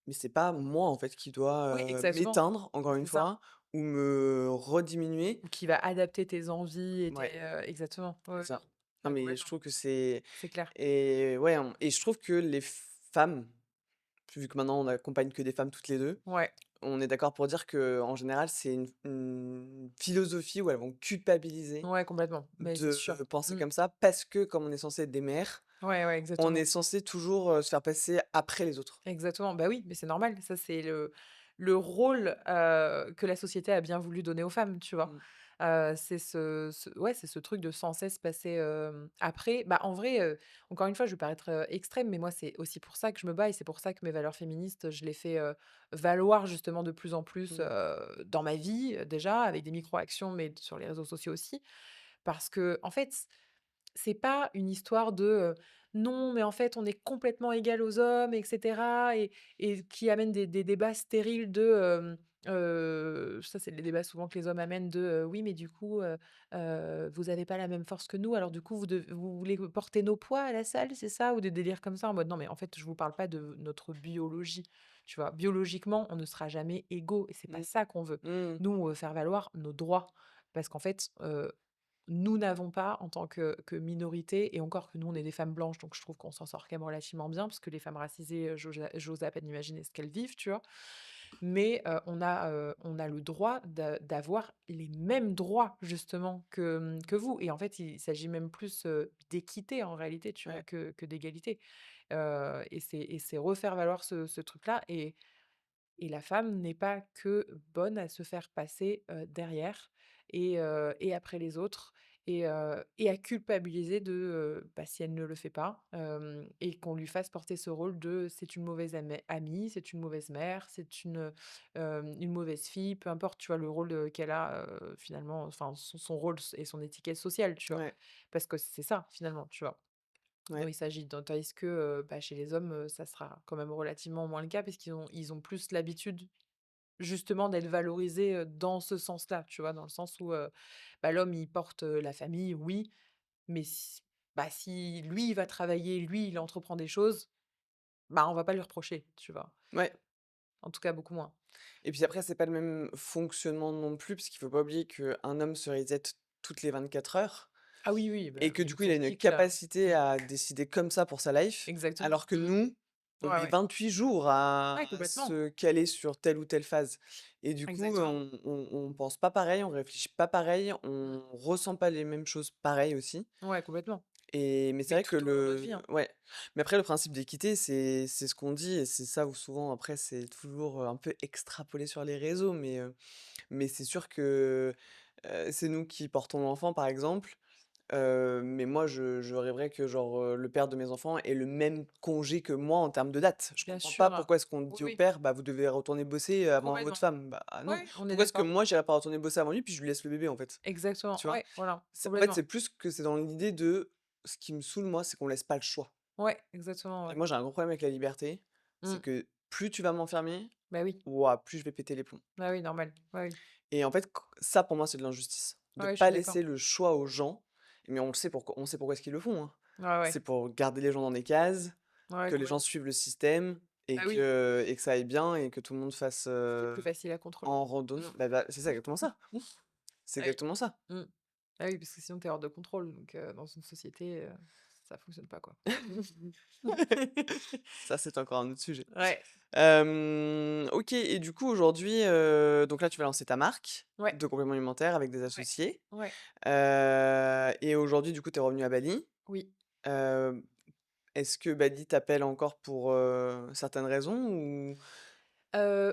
Mais c'est pas moi, en fait, qui dois, Oui, exactement. m'éteindre, encore une C'est ça. fois, ou me rediminuer. Ou qui va adapter tes envies et Ouais, tes, exactement. Ouais, c'est ouais. ça. Non, Ouais, mais je complètement. trouve que c'est C'est clair. et ouais, et je trouve que les femmes, vu que maintenant on accompagne que des femmes toutes les 2, Ouais. on est d'accord pour dire que en général, c'est une philosophie où elles vont culpabiliser Ouais, complètement. Mais c'est de sûr. penser Mmh. comme ça parce que comme on est censé être des mères, Ouais, ouais, on est exactement. censé toujours, se faire passer après les autres. Exactement. Bah, oui, mais c'est normal. Ça, c'est le rôle, que la société a bien voulu donner aux femmes, tu vois? Mmh. C'est ce ouais, c'est ce truc de sans cesse passer, après. Bah, en vrai, encore une fois, je vais paraître, extrême, mais moi, c'est aussi pour ça que je me bats et c'est pour ça que mes valeurs féministes, je les fais, valoir justement de plus en plus, Mmh. dans ma vie, déjà, avec des micro-actions, mais sur les réseaux sociaux aussi. Parce que en fait, c'est pas une histoire de, «Non, mais en fait, on est complètement égal aux hommes» et cetera et qui amène des débats stériles de, ça, c'est les débats souvent que les hommes amènent de, «Oui, mais du coup, vous avez pas la même force que nous, alors du coup, vous voulez porter nos poids à la salle, c'est ça?» ou des délires comme ça en mode: «Non, mais en fait, je vous parle pas de notre biologie», tu vois? Biologiquement, on ne sera jamais égaux et c'est pas Mmh. ça qu'on veut. Mmh. Nous, on veut faire valoir nos droits parce qu'en fait, nous n'avons pas en tant que minorité et encore que nous, on est des femmes blanches, donc je trouve qu'on s'en sort quand même relativement bien parce que les femmes racisées, j'ose à peine imaginer ce qu'elles vivent, tu vois? Mais, on a le droit d'avoir les mêmes droits justement que vous et en fait, il s'agit même plus, d'équité en réalité, tu vois? Ouais, Que d'égalité, et c'est refaire valoir ce truc-là et la femme n'est pas que bonne à se faire passer, derrière et après les autres et à culpabiliser de, bah, si elle ne le fait pas, et qu'on lui fasse porter ce rôle de c'est une mauvaise amie, c'est une mauvaise mère, c'est une mauvaise fille, peu importe, tu vois? Le rôle, qu'elle a, finalement, enfin son rôle et son étiquette sociale, tu vois? ouais, Parce que c'est ça finalement, tu vois? Dont ouais. il s'agit, tandis que, bah, chez les hommes, ça sera quand même relativement moins le cas parce qu'ils ont plus l'habitude justement d'être valorisés, dans ce sens-là, tu vois? Dans le sens où, bah, l'homme il porte, la famille, oui, mais si lui il va travailler, lui il entreprend des choses, bah, on va pas lui reprocher, tu vois? Ouais. En tout cas beaucoup moins. Et puis après, c'est pas le même fonctionnement non plus, parce qu'il faut pas oublier qu'un homme se reset toutes les 24 heures Ah oui, oui, bah, et que il y a du eu coup, il son a une cycle. capacité Mmh. à décider comme ça pour sa life, Exactement. alors que Mmh. nous, on Ouais, met ouais. 28 jours à Ouais, complètement. se caler sur telle ou telle phase. Et du coup, Exactement. on pense pas pareil, on réfléchit pas pareil, on Mmh. ressent pas les mêmes choses pareil aussi. Ouais, complètement. Et mais c'est Mais vrai que tout au long de notre vie, hein. ouais, mais après le principe d'équité, c'est ce qu'on dit et c'est ça où souvent après c'est toujours, un peu extrapolé sur les réseaux, mais c'est sûr que, c'est nous qui portons l'enfant par exemple, mais moi je rêverais que genre, le père de mes enfants ait le même congé que moi en termes de date. Je Bien comprends pas sûr. pourquoi est-ce qu'on Oui, dit au oui, père: «Bah, vous devez retourner bosser, avant votre complètement. femme». Bah, ah non. Ouais, on est Pourquoi est-ce que d'accord. moi j'irais pas retourner bosser avant lui, puis je lui laisse le bébé, en fait? Exactement. Tu vois? Ouais, voilà, C'est en fait, complètement. c'est plus que c'est dans l'idée de ce qui me saoule moi, c'est qu'on laisse pas le choix Ouais, exactement, et ouais. moi j'ai un gros problème avec la liberté, c'est Mmh. que plus tu vas m'enfermer, Bah oui. ouah, plus je vais péter les plombs Bah oui, normal. Ouais, oui. et en fait, q ça pour moi, c'est de l'injustice. De Ouais, je pas suis d'accord. laisser le choix aux gens, mais on sait pourquoi est-ce qu'ils le font, hein. Ouais, ouais. C'est pour garder les gens dans des cases, Ouais, que les gens complètement. suivent le système Bah oui, et que ça aille bien et que tout le monde fasse, c'est plus facile à contrôler. en randonnée bah, c'est ça exactement ça. C'est Ah oui. exactement ça. Mmh. Ah oui, parce que sinon tu es hors de contrôle, donc dans une société, ça fonctionne pas, quoi. Ça, c'est encore un autre sujet. Ouais, OK et du coup aujourd'hui, donc là tu vas lancer ta marque ouais, de compléments alimentaires avec des ouais, associés, ouais, et aujourd'hui du coup tu es revenu à Bali. oui. Hem, Est-ce que Bali t'appelle encore pour, certaines raisons ou?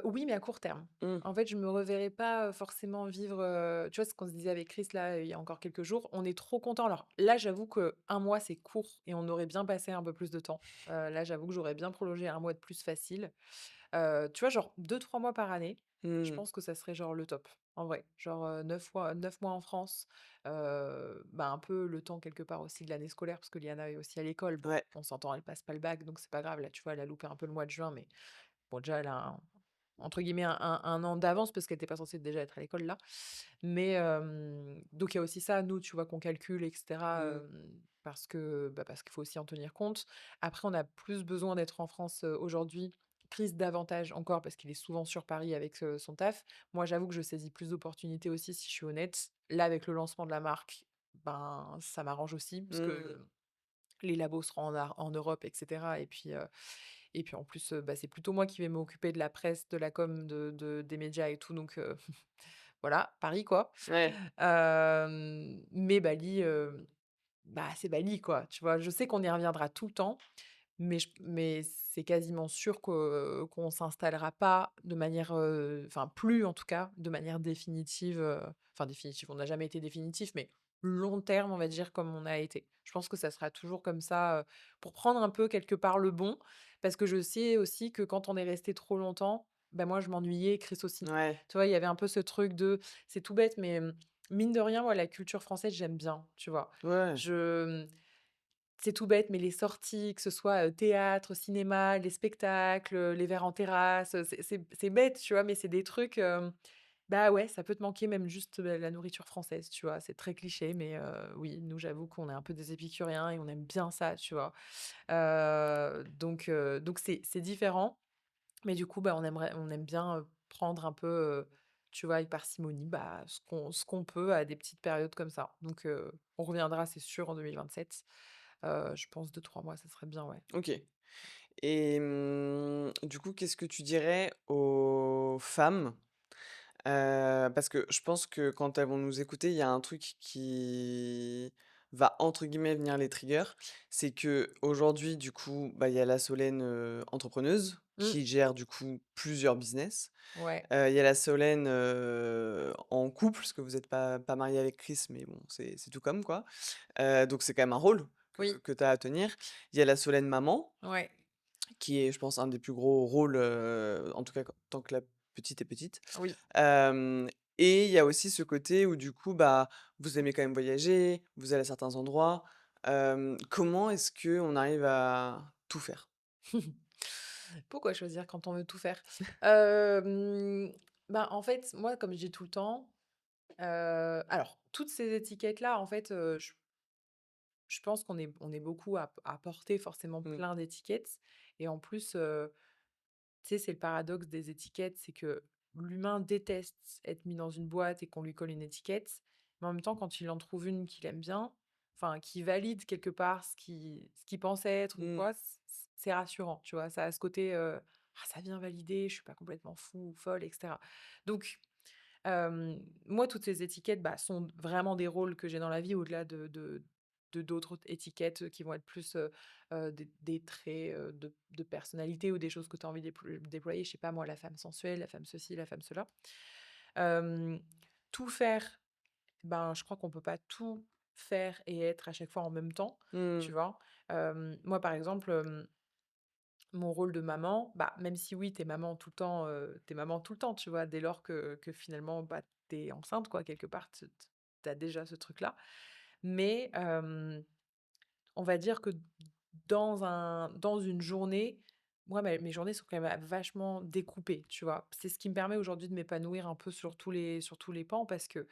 Oui, mais à court terme. Mmh, En fait, je me reverrai pas, forcément vivre, tu vois ce qu'on se disait avec Chris là, il y a encore quelques jours? On est trop contents. Alors là, j'avoue que un mois, c'est court et on aurait bien passé un peu plus de temps. Là, j'avoue que j'aurais bien prolongé un mois de plus facile. Tu vois, genre 2 3 mois par année, je mmh, pense que ça serait genre le top, en vrai. Genre, 9 mois en France, bah, un peu le temps quelque part aussi de l'année scolaire parce que Liana est aussi à l'école. Bon, ouais, on s'entend, elle passe pas le bac, donc c'est pas grave. Là, tu vois, elle a loupé un peu le mois de juin, mais bon, déjà, elle a entre guillemets «un an d'avance» parce qu'elle était pas censée déjà être à l'école là. Mais donc il y a aussi ça, nous, tu vois, qu'on calcule et cetera, mmh, parce que, bah, parce qu'il faut aussi en tenir compte. Après, on a plus besoin d'être en France, aujourd'hui. Chris davantage encore parce qu'il est souvent sur Paris avec, son taf. Moi, j'avoue que je saisis plus d'opportunités aussi, si je suis honnête. Là, avec le lancement de la marque, ben, ça m'arrange aussi parce mmh, que les labos seront en Europe et cetera et puis en plus, bah, c'est plutôt moi qui vais m'occuper de la presse, de la com, de des médias et tout donc voilà, Paris quoi. ouais, Mais Bali, bah, c'est Bali quoi, tu vois? Je sais qu'on y reviendra tout le temps, mais c'est quasiment sûr qu'on s'installera pas de manière, enfin plus en tout cas, de manière définitive, enfin définitive, on n'a jamais été définitif, mais long terme, on va dire, comme on a été. Je pense que ça sera toujours comme ça, pour prendre un peu quelque part le bon, parce que je sais aussi que quand on est resté trop longtemps, bah, moi je m'ennuyais, Chris aussi. ouais, Tu vois, il y avait un peu ce truc de c'est tout bête, mais, mine de rien, moi la culture française, j'aime bien, tu vois? ouais, Je c'est tout bête, mais les sorties, que ce soit, théâtre, cinéma, les spectacles, les verres en terrasse, c'est bête, tu vois? Mais c'est des trucs, bah, ouais, ça peut te manquer même juste, la nourriture française, tu vois? C'est très cliché, mais oui, nous, j'avoue qu'on est un peu des épicuriens et on aime bien ça, tu vois? Donc c'est différent, mais du coup, bah, on aime bien, prendre un peu, tu vois, avec parcimonie, bah, ce qu'on peut à des petites périodes comme ça. Donc on reviendra, c'est sûr, en 2027. Je pense 2 3 mois, ça serait bien, ouais. OK et du coup, qu'est-ce que tu dirais aux femmes? Parce que je pense que quand elles vont nous écouter, il y a un truc qui va entre guillemets «venir les trigger». C'est que aujourd'hui, du coup, bah, il y a la Solène, entrepreneuse Mmh, qui gère du coup plusieurs business. ouais. Il y a la Solène, en couple, parce que vous êtes pas mariés avec Chris, mais bon, c'est tout comme quoi. Donc c'est quand même un rôle Oui, que tu as à tenir. Il y a la Solène maman, ouais, qui est je pense un des plus gros rôles, en tout cas tant que la petite est petite. oui. Hem Et il y a aussi ce côté où du coup, bah, vous aimez quand même voyager, vous allez à certains endroits. Comment est-ce qu'on arrive à tout faire? Pourquoi choisir quand on veut tout faire? Hem, Bah, en fait, moi, comme je dis tout le temps, alors toutes ces étiquettes-là, en fait, je pense qu'on est beaucoup à porter forcément Mmh, plein d'étiquettes et en plus, tu sais, c'est le paradoxe des étiquettes, c'est que l'humain déteste être mis dans une boîte et qu'on lui colle une étiquette, mais en même temps, quand il en trouve une qu'il aime bien, enfin, qui valide quelque part ce qu'il pense être ou mmh, quoi, c'est rassurant, tu vois? Ça a ce côté, «Ah, ça vient valider, je suis pas complètement fou ou folle» et cetera. Donc moi, toutes ces étiquettes, bah, sont vraiment des rôles que j'ai dans la vie au-delà de d'autres étiquettes qui vont être plus, des traits, de personnalité ou des choses que tu as envie de déployer. Je sais pas moi, la femme sensuelle, la femme ceci, la femme cela. Hem, Tout faire, ben, je crois qu'on peut pas tout faire et être à chaque fois en même temps, tu Mmh. vois? Moi, par exemple, mon rôle de maman, bah, même si oui, tu maman tout le temps, tu vois? Dès lors que finalement, bah, tu enceinte quoi, quelque part, tu as déjà ce truc-là. Mais, on va dire que dans une journée, moi, mes journées sont quand même vachement découpées, tu vois? C'est ce qui me permet aujourd'hui de m'épanouir un peu sur tous les pans parce que,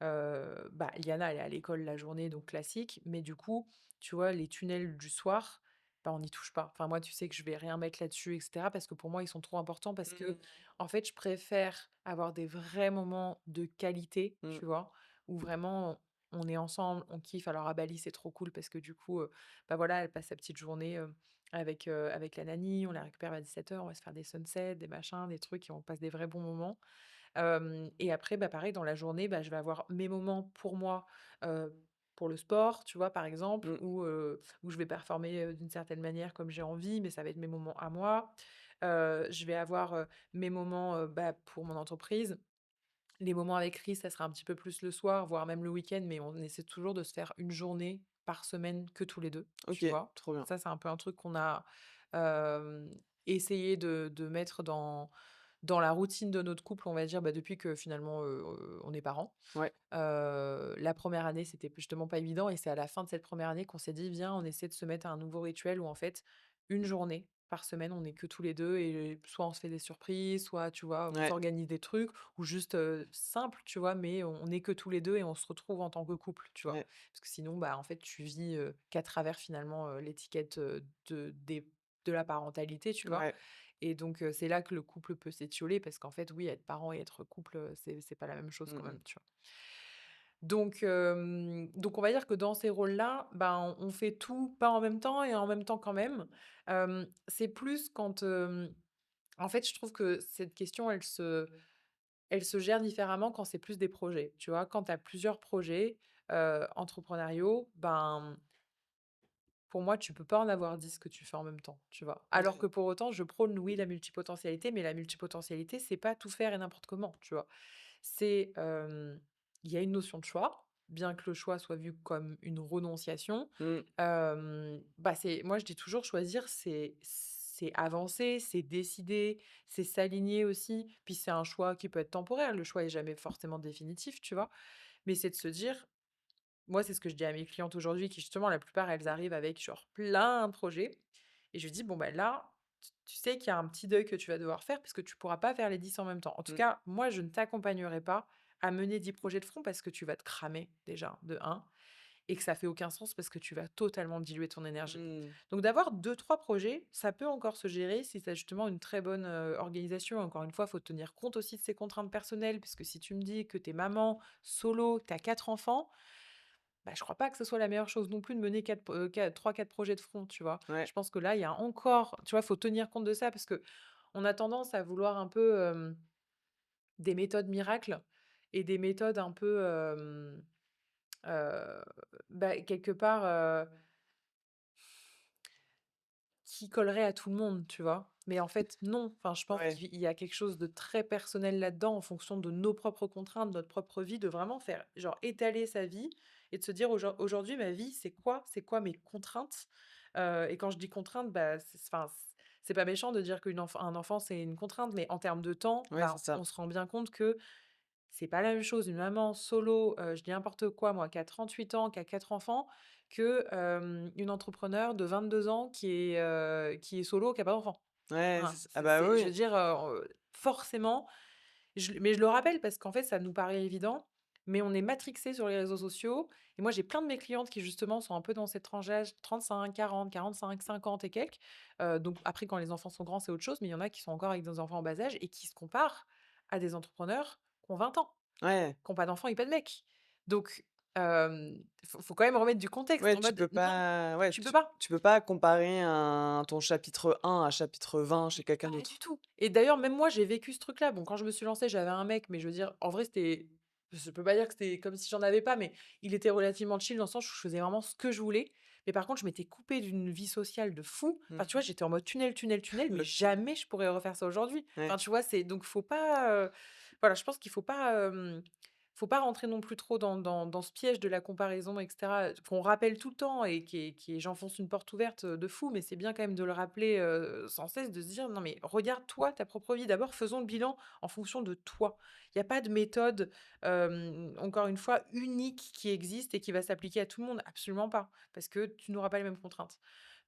bah, Liana, elle est à l'école la journée, donc classique, mais du coup, tu vois, les tunnels du soir, bah, on n'y touche pas. Enfin, moi, tu sais que je vais rien mettre là-dessus et cetera parce que pour moi, ils sont trop importants parce que, Mmh. en fait, je préfère avoir des vrais moments de qualité, Mmh. tu vois? Où vraiment on est ensemble, on kiffe. Alors à Bali, c'est trop cool parce que du coup, bah, voilà, elle passe sa petite journée, avec la nanny, on la récupère à 17 heures, on va se faire des sunsets, des machins, des trucs et on passe des vrais bons moments. Et après, bah, pareil dans la journée, bah, je vais avoir mes moments pour moi, heu, pour le sport, tu vois, par exemple, Mmh. où je vais performer, d'une certaine manière comme j'ai envie, mais ça va être mes moments à moi. Je vais avoir, mes moments, bah, pour mon entreprise. Les moments avec Chris, ça sera un petit peu plus le soir, voire même le week-end, mais on essaie toujours de se faire une journée par semaine que tous les 2, tu OK, vois? trop bien. Ça, c'est un peu un truc qu'on a, hem, essayé de mettre dans la routine de notre couple, on va dire, bah, depuis que finalement, on est parents. Ouais. La première année, c'était justement pas évident et c'est à la fin de cette première année qu'on s'est dit: «Viens, on essaie de se mettre à un nouveau rituel où en fait, une journée par semaine, on est que tous les 2 et soit on se fait des surprises, soit, tu vois, on Ouais. s'organise des trucs ou juste, simple, tu vois? Mais on est que tous les 2 et on se retrouve en tant que couple, tu vois? Ouais. Parce que sinon, bah, en fait, tu vis, qu'à travers finalement, l'étiquette, de la parentalité, tu vois? Ouais. Et donc c'est là que le couple peut s'étioler parce qu'en fait, oui, être parent et être couple, c'est pas la même chose Mmh quand mh. même, tu vois? Donc on va dire que dans ces rôles-là, ben, on fait tout, pas en même temps et en même temps quand même. C'est plus quand, en fait, je trouve que cette question, elle se gère différemment quand c'est plus des projets, tu vois? Quand tu as plusieurs projets, entrepreneuriaux, ben, pour moi, tu peux pas en avoir 10 que tu fais en même temps, tu vois? Alors que Ouais. pour autant, je prône, oui, la multipotentialité, mais la multipotentialité, c'est pas tout faire et n'importe comment, tu vois? C'est, il y a une notion de choix, bien que le choix soit vu comme une renonciation. Mmh. Bah, c'est moi, je dis toujours choisir, c'est avancer, c'est décider, c'est s'aligner aussi. Puis c'est un choix qui peut être temporaire, le choix est jamais forcément définitif, tu vois? Mais c'est de se dire moi, c'est ce que je dis à mes clientes aujourd'hui qui justement, la plupart, elles arrivent avec genre plein de projets et je lui dis: «Bon, bah, là, tu sais qu'il y a un petit deuil que tu vas devoir faire parce que tu pourras pas faire les 10 en même temps. En tout Mmh. cas, moi, je ne t'accompagnerai pas à mener 10 projets de front parce que tu vas te cramer déjà, de un et que ça fait aucun sens parce que tu vas totalement diluer ton énergie». Mmh. Donc d'avoir deux trois projets, ça peut encore se gérer si tu as justement une très bonne, organisation. Encore une fois, il faut tenir compte aussi de ses contraintes personnelles puisque si tu me dis que tu es maman, solo, tu as 4 enfants, bah, je crois pas que ce soit la meilleure chose non plus de mener 3-4 projets de front, tu vois? Ouais. Je pense que là, il y a encore tu vois, faut tenir compte de ça parce que on a tendance à vouloir un peu, des méthodes miracles et des méthodes un peu, heu, bah, quelque part, qui collerait à tout le monde, tu vois? Mais en fait, non. Enfin, je pense Ouais. qu'il y a quelque chose de très personnel là-dedans, en fonction de nos propres contraintes, notre propre vie, de vraiment faire genre étaler sa vie et de se dire: Aujourd'hui, ma vie, c'est quoi? C'est quoi mes contraintes?» Et quand je dis contrainte, bah, c'est pas méchant de dire un enfant, c'est une contrainte, mais en termes de temps, Ouais, c'est bah, ça. on se rend bien compte que c'est pas la même chose, une maman solo, je dis n'importe quoi moi, qui a 38 ans, qui a 4 enfants, que, une entrepreneure de 22 ans qui est solo, qui a pas d'enfant. Ouais, c'est Voilà, ça. Ah bah, je oui. veux dire, forcément, mais je le rappelle parce qu'en fait, ça nous paraît évident, mais on est matrixé sur les réseaux sociaux et moi, j'ai plein de mes clientes qui justement sont un peu dans cette tranche d'âge, 35, 40, 45, 50 et quelques, donc après quand les enfants sont grands, c'est autre chose, mais il y en a qui sont encore avec des enfants en bas âge et qui se comparent à des entrepreneurs qui ont 20 ans, Ouais. qui ont pas d'enfants et pas de mecs. Donc, faut quand même remettre du contexte Ouais, en tu mode peux non, pas ouais, tu peux pas. tu peux pas comparer un ton chapitre 1 à chapitre 20 chez quelqu'un Pas du d'autre. tout et d'ailleurs, même moi, j'ai vécu ce truc-là. Bon, quand je me suis lancée, j'avais un mec, mais je veux dire, en vrai, c'était je peux pas dire que c'était comme si j'en avais pas, mais il était relativement chill dans le sens où je faisais vraiment ce que je voulais. Mais par contre, je m'étais coupée d'une vie sociale de fou. Enfin, tu vois, Mmh. j'étais en mode tunnel, tunnel, tunnel, mais OK. jamais je pourrais refaire ça aujourd'hui. Enfin, Ouais. tu vois, c'est donc faut pas, voilà, je pense qu'il faut pas, faut pas rentrer non plus trop dans ce piège de la comparaison et cetera, qu'on rappelle tout le temps et qui est j'enfonce une porte ouverte, de fou, mais c'est bien quand même de le rappeler, sans cesse, de se dire: «Non mais regarde toi, ta propre vie. D'abord faisons le bilan en fonction de toi». Il y a pas de méthode, encore une fois, unique qui existe et qui va s'appliquer à tout le monde. Absolument pas, parce que tu n'auras pas les mêmes contraintes.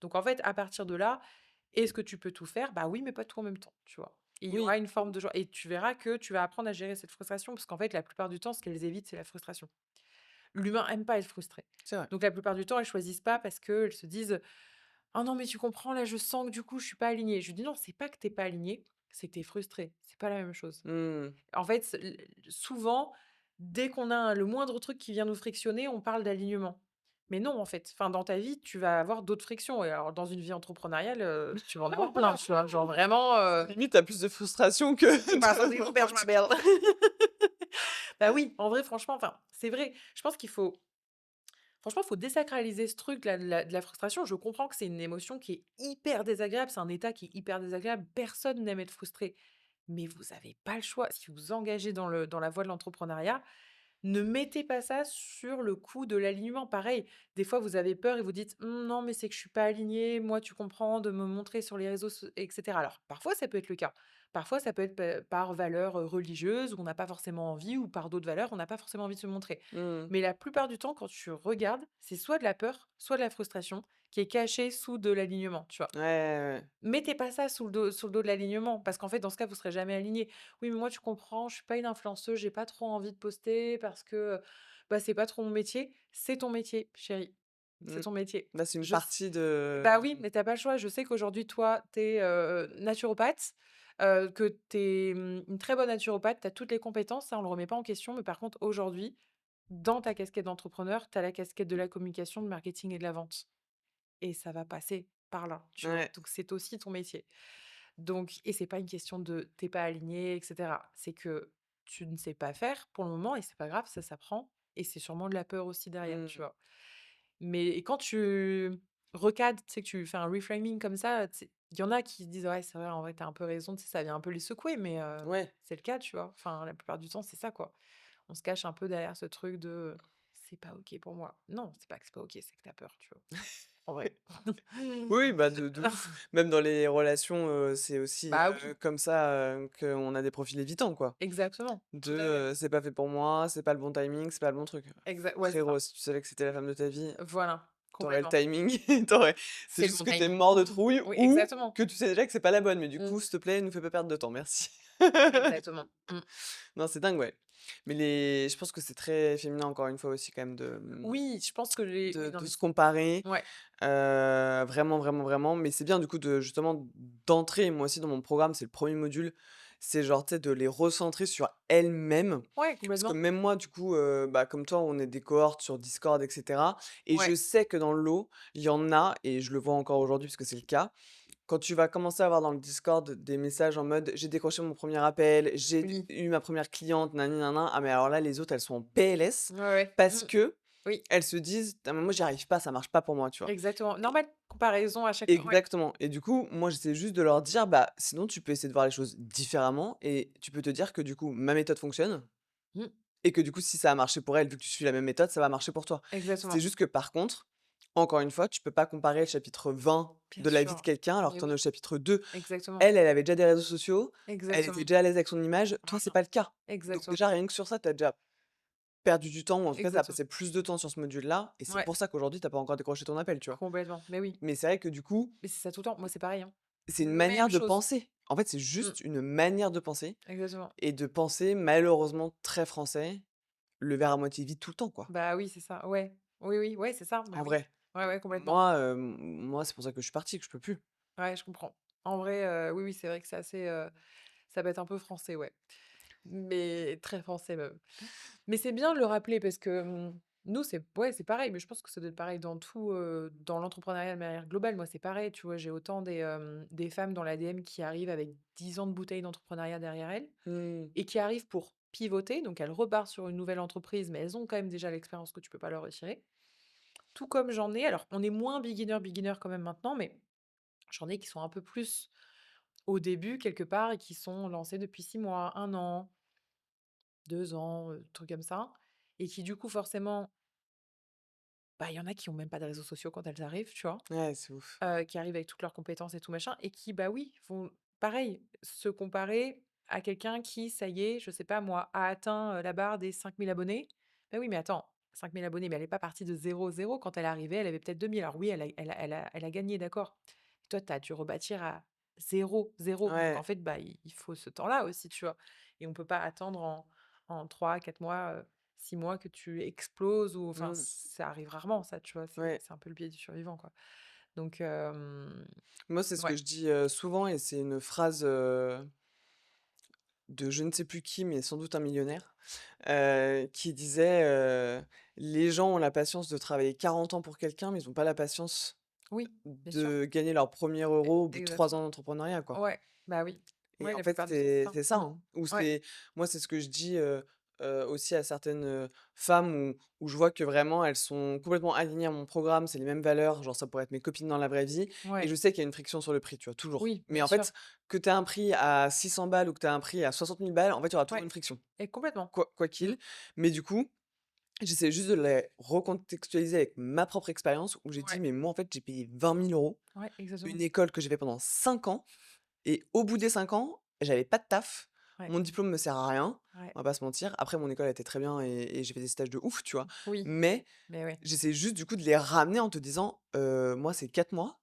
Donc en fait, à partir de là, est-ce que tu peux tout faire? Bah oui, mais pas tout en même temps, tu vois? Et il y Oui, aura une forme de joie et tu verras que tu vas apprendre à gérer cette frustration parce qu'en fait, la plupart du temps, ce qu'elles évitent, c'est la frustration. L'humain aime pas être frustré. c'est vrai. Donc la plupart du temps, elles choisissent pas parce qu'elles se disent: «Ah non, mais tu comprends, là, je sens que du coup, je suis pas alignée». Je lui dis: «Non, c'est pas que tu pas alignée, c'est que tu es frustrée. C'est pas la même chose». Mmh. En fait, souvent, dès qu'on a le moindre truc qui vient nous frictionner, on parle d'alignement. Mais non, en fait. Enfin, dans ta vie, tu vas avoir d'autres frictions et alors dans une vie entrepreneuriale, tu vas en avoir plein, tu vois? Genre vraiment, Limite, tu plus de frustration que bah, ça, c'est de super, je m'appelle. Bah oui, en vrai, franchement, enfin, c'est vrai. Je pense qu'il faut franchement, faut désacraliser ce truc là de la frustration. Je comprends que c'est une émotion qui est hyper désagréable, c'est un état qui est hyper désagréable. Personne n'aime être frustré. Mais vous avez pas le choix. Si vous vous engagez dans la voie de l'entrepreneuriat, ne mettez pas ça sur le coup de l'alignement. Pareil, des fois, vous avez peur et vous dites: Non, mais c'est que je suis pas aligné. Moi, tu comprends, de me montrer sur les réseaux, et cetera». Alors, parfois, ça peut être le cas. Parfois, ça peut être par valeur religieuse, où on n'a pas forcément envie, ou par d'autres valeurs, on n'a pas forcément envie de se montrer. mmh. Mais la plupart du temps, quand tu regardes, c'est soit de la peur, soit de la frustration qui est cachée sous de l'alignement, tu vois. Ouais, ouais, ouais. Mettez pas ça sous le dos de l'alignement, parce qu'en fait, dans ce cas, vous serez jamais aligné. «Oui, mais moi, tu comprends, je suis pas une influenceuse, j'ai pas trop envie de poster parce que, bah, c'est pas trop mon métier». C'est ton métier, chérie, c'est Mmh. ton métier. Là, c'est une Je s partie de Bah, oui, mais t'as pas le choix. Je sais qu'aujourd'hui, toi, t'es es, naturopathe, que t'es une très bonne naturopathe, t'as toutes les compétences, ça, on le remet pas en question. Mais par contre, aujourd'hui, dans ta casquette d'entrepreneur, t'as la casquette de la communication, du marketing et de la vente et ça va passer par là, tu vois? ouais. Donc c'est aussi ton métier. Donc et c'est pas une question de tu pas aligné et cetera. C'est que tu ne sais pas faire pour le moment et c'est pas grave, ça s'apprend et c'est sûrement de la peur aussi derrière, tu Mmh. vois? Mais et quand tu recadres, tu sais, que tu fais un reframing comme ça, tu sais, il y en a qui disent: «Ouais, c'est vrai, en vrai, tu un peu raison», tu sais, ça vient un peu les secouer, mais Ouais. c'est le cas, tu vois? Enfin, la plupart du temps, c'est ça, quoi. On se cache un peu derrière ce truc de: «C'est pas OK pour moi». Non, c'est pas que c'est pas OK, c'est que t'as peur, tu vois? En vrai. Oui, bah, de ouf. Même dans les relations, c'est aussi, Bah oui, comme ça, qu'on a des profils évitants, quoi. exactement, De, tout à fait. «C'est pas fait pour moi, c'est pas le bon timing, c'est pas le bon truc». Ouais, c'est Frérot, ça. si tu savais que c'était la femme de ta vie, Voilà, tu aurais le complètement. timing, tu aurais c'est C'est le juste bon que tu es timing. mort de trouille Oui, ou exactement. que tu sais déjà que c'est pas la bonne, mais du Mmh, coup, s'il te plaît, nous fais pas perdre de temps, merci. exactement. Mmh. Non, c'est dingue, ouais. Mais les je pense que c'est très féminin encore une fois aussi quand même de, Oui, je pense que les oui, non, de mais se comparer, ouais, vraiment, vraiment, vraiment. Mais c'est bien du coup de justement d'entrer, moi aussi dans mon programme, c'est le premier module, c'est genre, tu sais, de les recentrer sur elles-mêmes. ouais, Parce que complètement. même moi du coup, bah, comme toi, on est des cohortes sur Discord et cetera et Ouais, je sais que dans le lot, il y en a et je le vois encore aujourd'hui parce que c'est le cas, quand tu vas commencer à avoir dans le Discord des messages en mode: «J'ai décroché mon premier appel, j'ai oui. eu ma première cliente, nani nin ah mais alors là, les autres, elles sont en PLS Ouais, ouais. parce Mmh. que Oui, elles se disent: «Ah mais moi j'y arrive pas, ça marche pas pour moi», tu vois? exactement. Normal, comparaison à chaque fois, ouais. Exactement et du coup, moi, j'essaie juste de leur dire: «Bah, sinon tu peux essayer de voir les choses différemment et tu peux te dire que du coup, ma méthode fonctionne Mmh, et que du coup, si ça a marché pour elle, vu que tu suis la même méthode, ça va marcher pour toi». C'est exactement. juste que par contre, encore une fois, tu peux pas comparer le chapitre 20 Bien de la vie de sûr. quelqu'un alors que Mais tu en es oui, au chapitre 2. exactement, Elle, elle avait déjà des réseaux sociaux, elle était exactement. déjà à l'aise avec son image, toi, c'est Voilà, pas le cas. Donc exactement, déjà, rien que sur ça, tu as déjà perdu du temps ou en tout cas, tu as exactement. passé plus de temps sur ce module-là et c'est Ouais, pour ça qu'aujourd'hui, tu as pas encore décroché ton appel, tu vois? complètement. Mais oui, Mais c'est vrai que du coup, mais c'est ça tout le temps. Moi, c'est pareil, hein. c'est une Même manière de chose. penser. En fait, c'est Mmh, juste une manière de penser exactement. et de penser malheureusement très français, le verre à moitié vide tout le temps, quoi. Bah oui, c'est ça, ouais. Oui, oui, ouais, c'est ça, bah En oui. vrai. Ouais, ouais, complètement. Moi, c'est pour ça que je suis parti, que je peux plus. Ouais, je comprends. En vrai, oui, oui, c'est vrai que c'est assez, ça peut être un peu français, ouais. Mais très français même. Mais c'est bien de le rappeler parce que, nous, c'est ouais, c'est pareil, mais je pense que ça doit être pareil dans tout, dans l'entrepreneuriat de manière globale. Moi, c'est pareil, tu vois? J'ai autant des femmes dans l'ADM qui arrivent avec 10 ans de bouteilles d'entrepreneuriat derrière elles Mmh. et qui arrivent pour pivoter, donc elles repartent sur une nouvelle entreprise, mais elles ont quand même déjà l'expérience que tu peux pas leur retirer. Tout comme j'en ai alors on est moins beginner quand même maintenant, mais j'en ai qui sont un peu plus au début quelque part et qui sont lancées depuis 6 mois, 1 an. 2 ans, trucs comme ça et qui du coup forcément, bah, il y en a qui ont même pas de réseaux sociaux quand elles arrivent, tu vois? Ouais, c'est ouf. Qui arrivent avec toutes leurs compétences et tout machin et qui, bah, oui, vont pareil, se comparer à quelqu'un qui, ça y est, je sais pas moi, a atteint, la barre des 5 000 abonnés. Bah, oui, mais attends, 5 000 abonnés, mais elle est pas partie de 0 0. Quand elle est arrivée, elle avait peut-être 2 000. Alors oui, elle a gagné, d'accord. Toi, tu as dû rebâtir à 0 0. Donc en Ouais. fait, bah, il faut ce temps-là aussi, tu vois? Et on peut pas attendre en 3 4 mois, 6 mois que tu exploses ou enfin, Mmh. ça arrive rarement ça, tu vois? C'est Ouais. c'est un peu le biais du survivant, quoi. Donc Moi, c'est ce que ouais, je dis, souvent et c'est une phrase, de je ne sais plus qui, mais sans doute un millionnaire, qui disait, «Les gens ont la patience de travailler 40 ans pour quelqu'un, mais ils ont pas la patience oui, bien sûr. de gagner leur premier euro au bout de 3 ans Exactement. d'entrepreneuriat, quoi». Ouais, bah, oui. Et Ouais, en la fait, plupart du temps, c'est c'est ça. c'est ça, Mmh. hein, ou Ouais, c'est moi, c'est ce que je dis, aussi à certaines, femmes où je vois que vraiment elles sont complètement alignées à mon programme, c'est les mêmes valeurs, genre ça pourrait être mes copines dans la vraie vie et ouais. je sais qu'il y a une friction sur le prix, tu vois? Toujours. Oui, Mais bien en sûr. fait, que tu aies un prix à 600 balles ou que tu aies un prix à 60 000 balles, en fait, il y aura toujours Ouais une friction, et complètement. quoi Mmh. qu'il. Mais du coup, j'essaie juste de les recontextualiser avec ma propre expérience où j'ai dit: Ouais, «Mais moi, en fait, j'ai payé 20 000 euros ouais, une exactement. école que j'ai fait pendant 5 ans et au bout des 5 ans, j'avais pas de taf. Ouais, Mon diplôme me sert à rien, ouais. on va pas se mentir. Après mon école était très bien et j'ai fait des stages de ouf, tu vois? Oui, Mais mais ouais. j'essaie juste du coup de les ramener en te disant: «Moi c'est 4 mois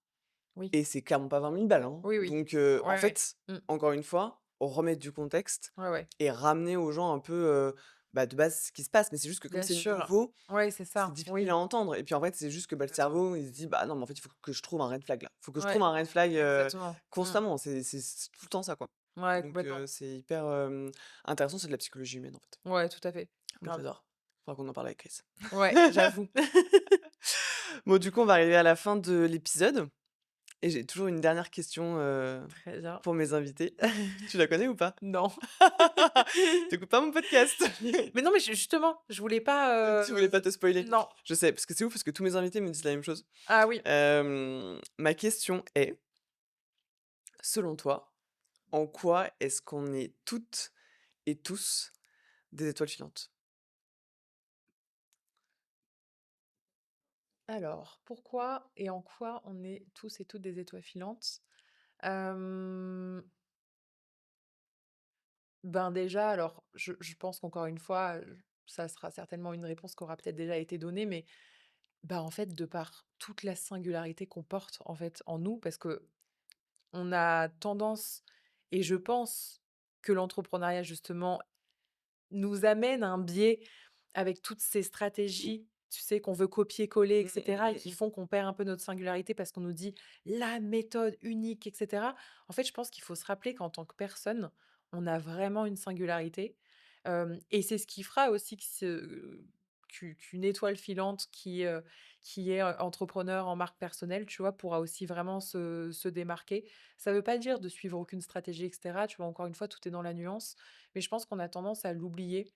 Oui. et c'est clairement pas 20 000 balles, hein». Oui, oui. Donc en Ouais, ouais. fait, Mmh. encore une fois, remettre du contexte Ouais, ouais. et ramener aux gens un peu, bah, de base ce qui se passe. Mais c'est juste que comme Bien c'est sûr. nouveau, Ouais, c'est c'est ça. difficile Oui, à entendre et puis en fait, c'est juste que, bah, le complètement. cerveau, il se dit: «Bah, non, mais en fait, il faut que je trouve un red flag là. Il faut que je Ouais, trouve un red flag, exactement. Mmh. constamment». C'est tout le temps ça, quoi. Ouais, Donc complètement. c'est hyper, intéressant, c'est de la psychologie humaine, en fait. Ouais, tout à fait. Moi, Grave. j'adore. Faudra qu'on en parle avec Chris. Ouais, j'avoue. Bon, du coup, on va arriver à la fin de l'épisode et j'ai toujours une dernière question, Très bien. pour mes invités. Tu la connais ou pas? Non. Tu écoutes pas mon podcast? Mais non, mais justement, je voulais pas, Tu voulais pas te spoiler? non. Je sais, parce que c'est ouf, parce que tous mes invités me disent la même chose. Ah oui. Ma question est, selon toi, en quoi est-ce qu'on est toutes et tous des étoiles filantes? Alors, pourquoi et en quoi on est tous et toutes des étoiles filantes? Hem, ben, déjà, alors, je pense qu'encore une fois, ça sera certainement une réponse qui aura peut-être déjà été donnée, mais, bah, en fait, de par toute la singularité qu'on porte, en fait, en nous, parce que on a tendance et je pense que l'entrepreneuriat, justement, nous amène à un biais avec toutes ces stratégies, tu sais, qu'on veut copier-coller et Mmh, mmh, cetera et mmh, qui mmh. font qu'on perd un peu notre singularité parce qu'on nous dit: «La méthode unique» et cetera. En fait, je pense qu'il faut se rappeler qu'en tant que personne, on a vraiment une singularité, et c'est ce qui fera aussi qu'une étoile filante qui est, entrepreneur en marque personnelle, tu vois, pourra aussi vraiment se démarquer. Ça veut pas dire de suivre aucune stratégie et cetera, tu vois? Encore une fois, tout est dans la nuance, mais je pense qu'on a tendance à l'oublier,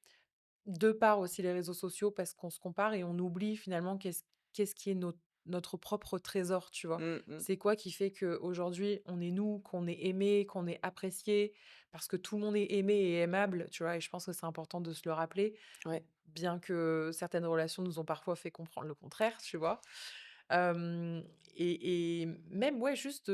de par aussi les réseaux sociaux parce qu'on se compare et on oublie finalement qu'est-ce qui est notre propre trésor, tu vois? Mmh, mmh. C'est quoi qui fait qu'aujourd'hui on est nous, qu'on est aimé, qu'on est apprécié? Parce que tout le monde est aimé et aimable, tu vois? Et je pense que c'est important de se le rappeler, Ouais. bien que certaines relations nous ont parfois fait comprendre le contraire, tu vois? Hem et même, ouais, juste,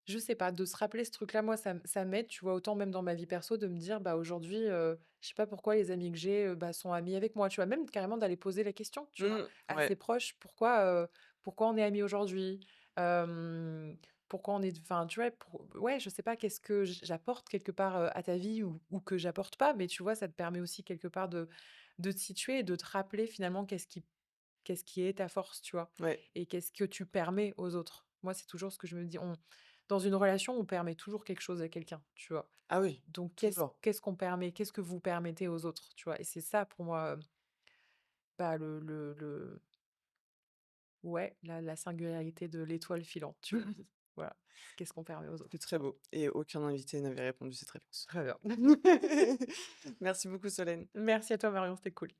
je sais pas, de se rappeler ce truc-là, moi, ça m'aide, tu vois? Autant même dans ma vie perso de me dire: «Bah, aujourd'hui, je sais pas pourquoi les amis que j'ai, bah, sont amis avec moi», tu vois? Même carrément d'aller poser la question, tu vois? Mmh, À ses ouais, proches: pourquoi on est amis aujourd'hui?» Hem, pourquoi on est enfin, tu vois? Ouais, je sais pas, qu'est-ce que j'apporte quelque part, à ta vie ou que j'apporte pas, mais tu vois, ça te permet aussi quelque part de te situer et de te rappeler finalement qu'est-ce qui est ta force, tu vois? ouais. Et qu'est-ce que tu permets aux autres? Moi, c'est toujours ce que je me dis. Dans une relation, on permet toujours quelque chose à quelqu'un, tu vois? Ah oui, Donc toujours. qu'est-ce qu'on permet? Qu'est-ce que vous permettez aux autres, tu vois? Et c'est ça pour moi, bah, ouais, la singularité de l'étoile filante, tu vois? Voilà. Qu'est-ce qu'on permet aux C'est autres? très beau et aucun invité n'avait répondu cette réponse. Très bien. Merci beaucoup Solène. Merci à toi Marion, c'était cool.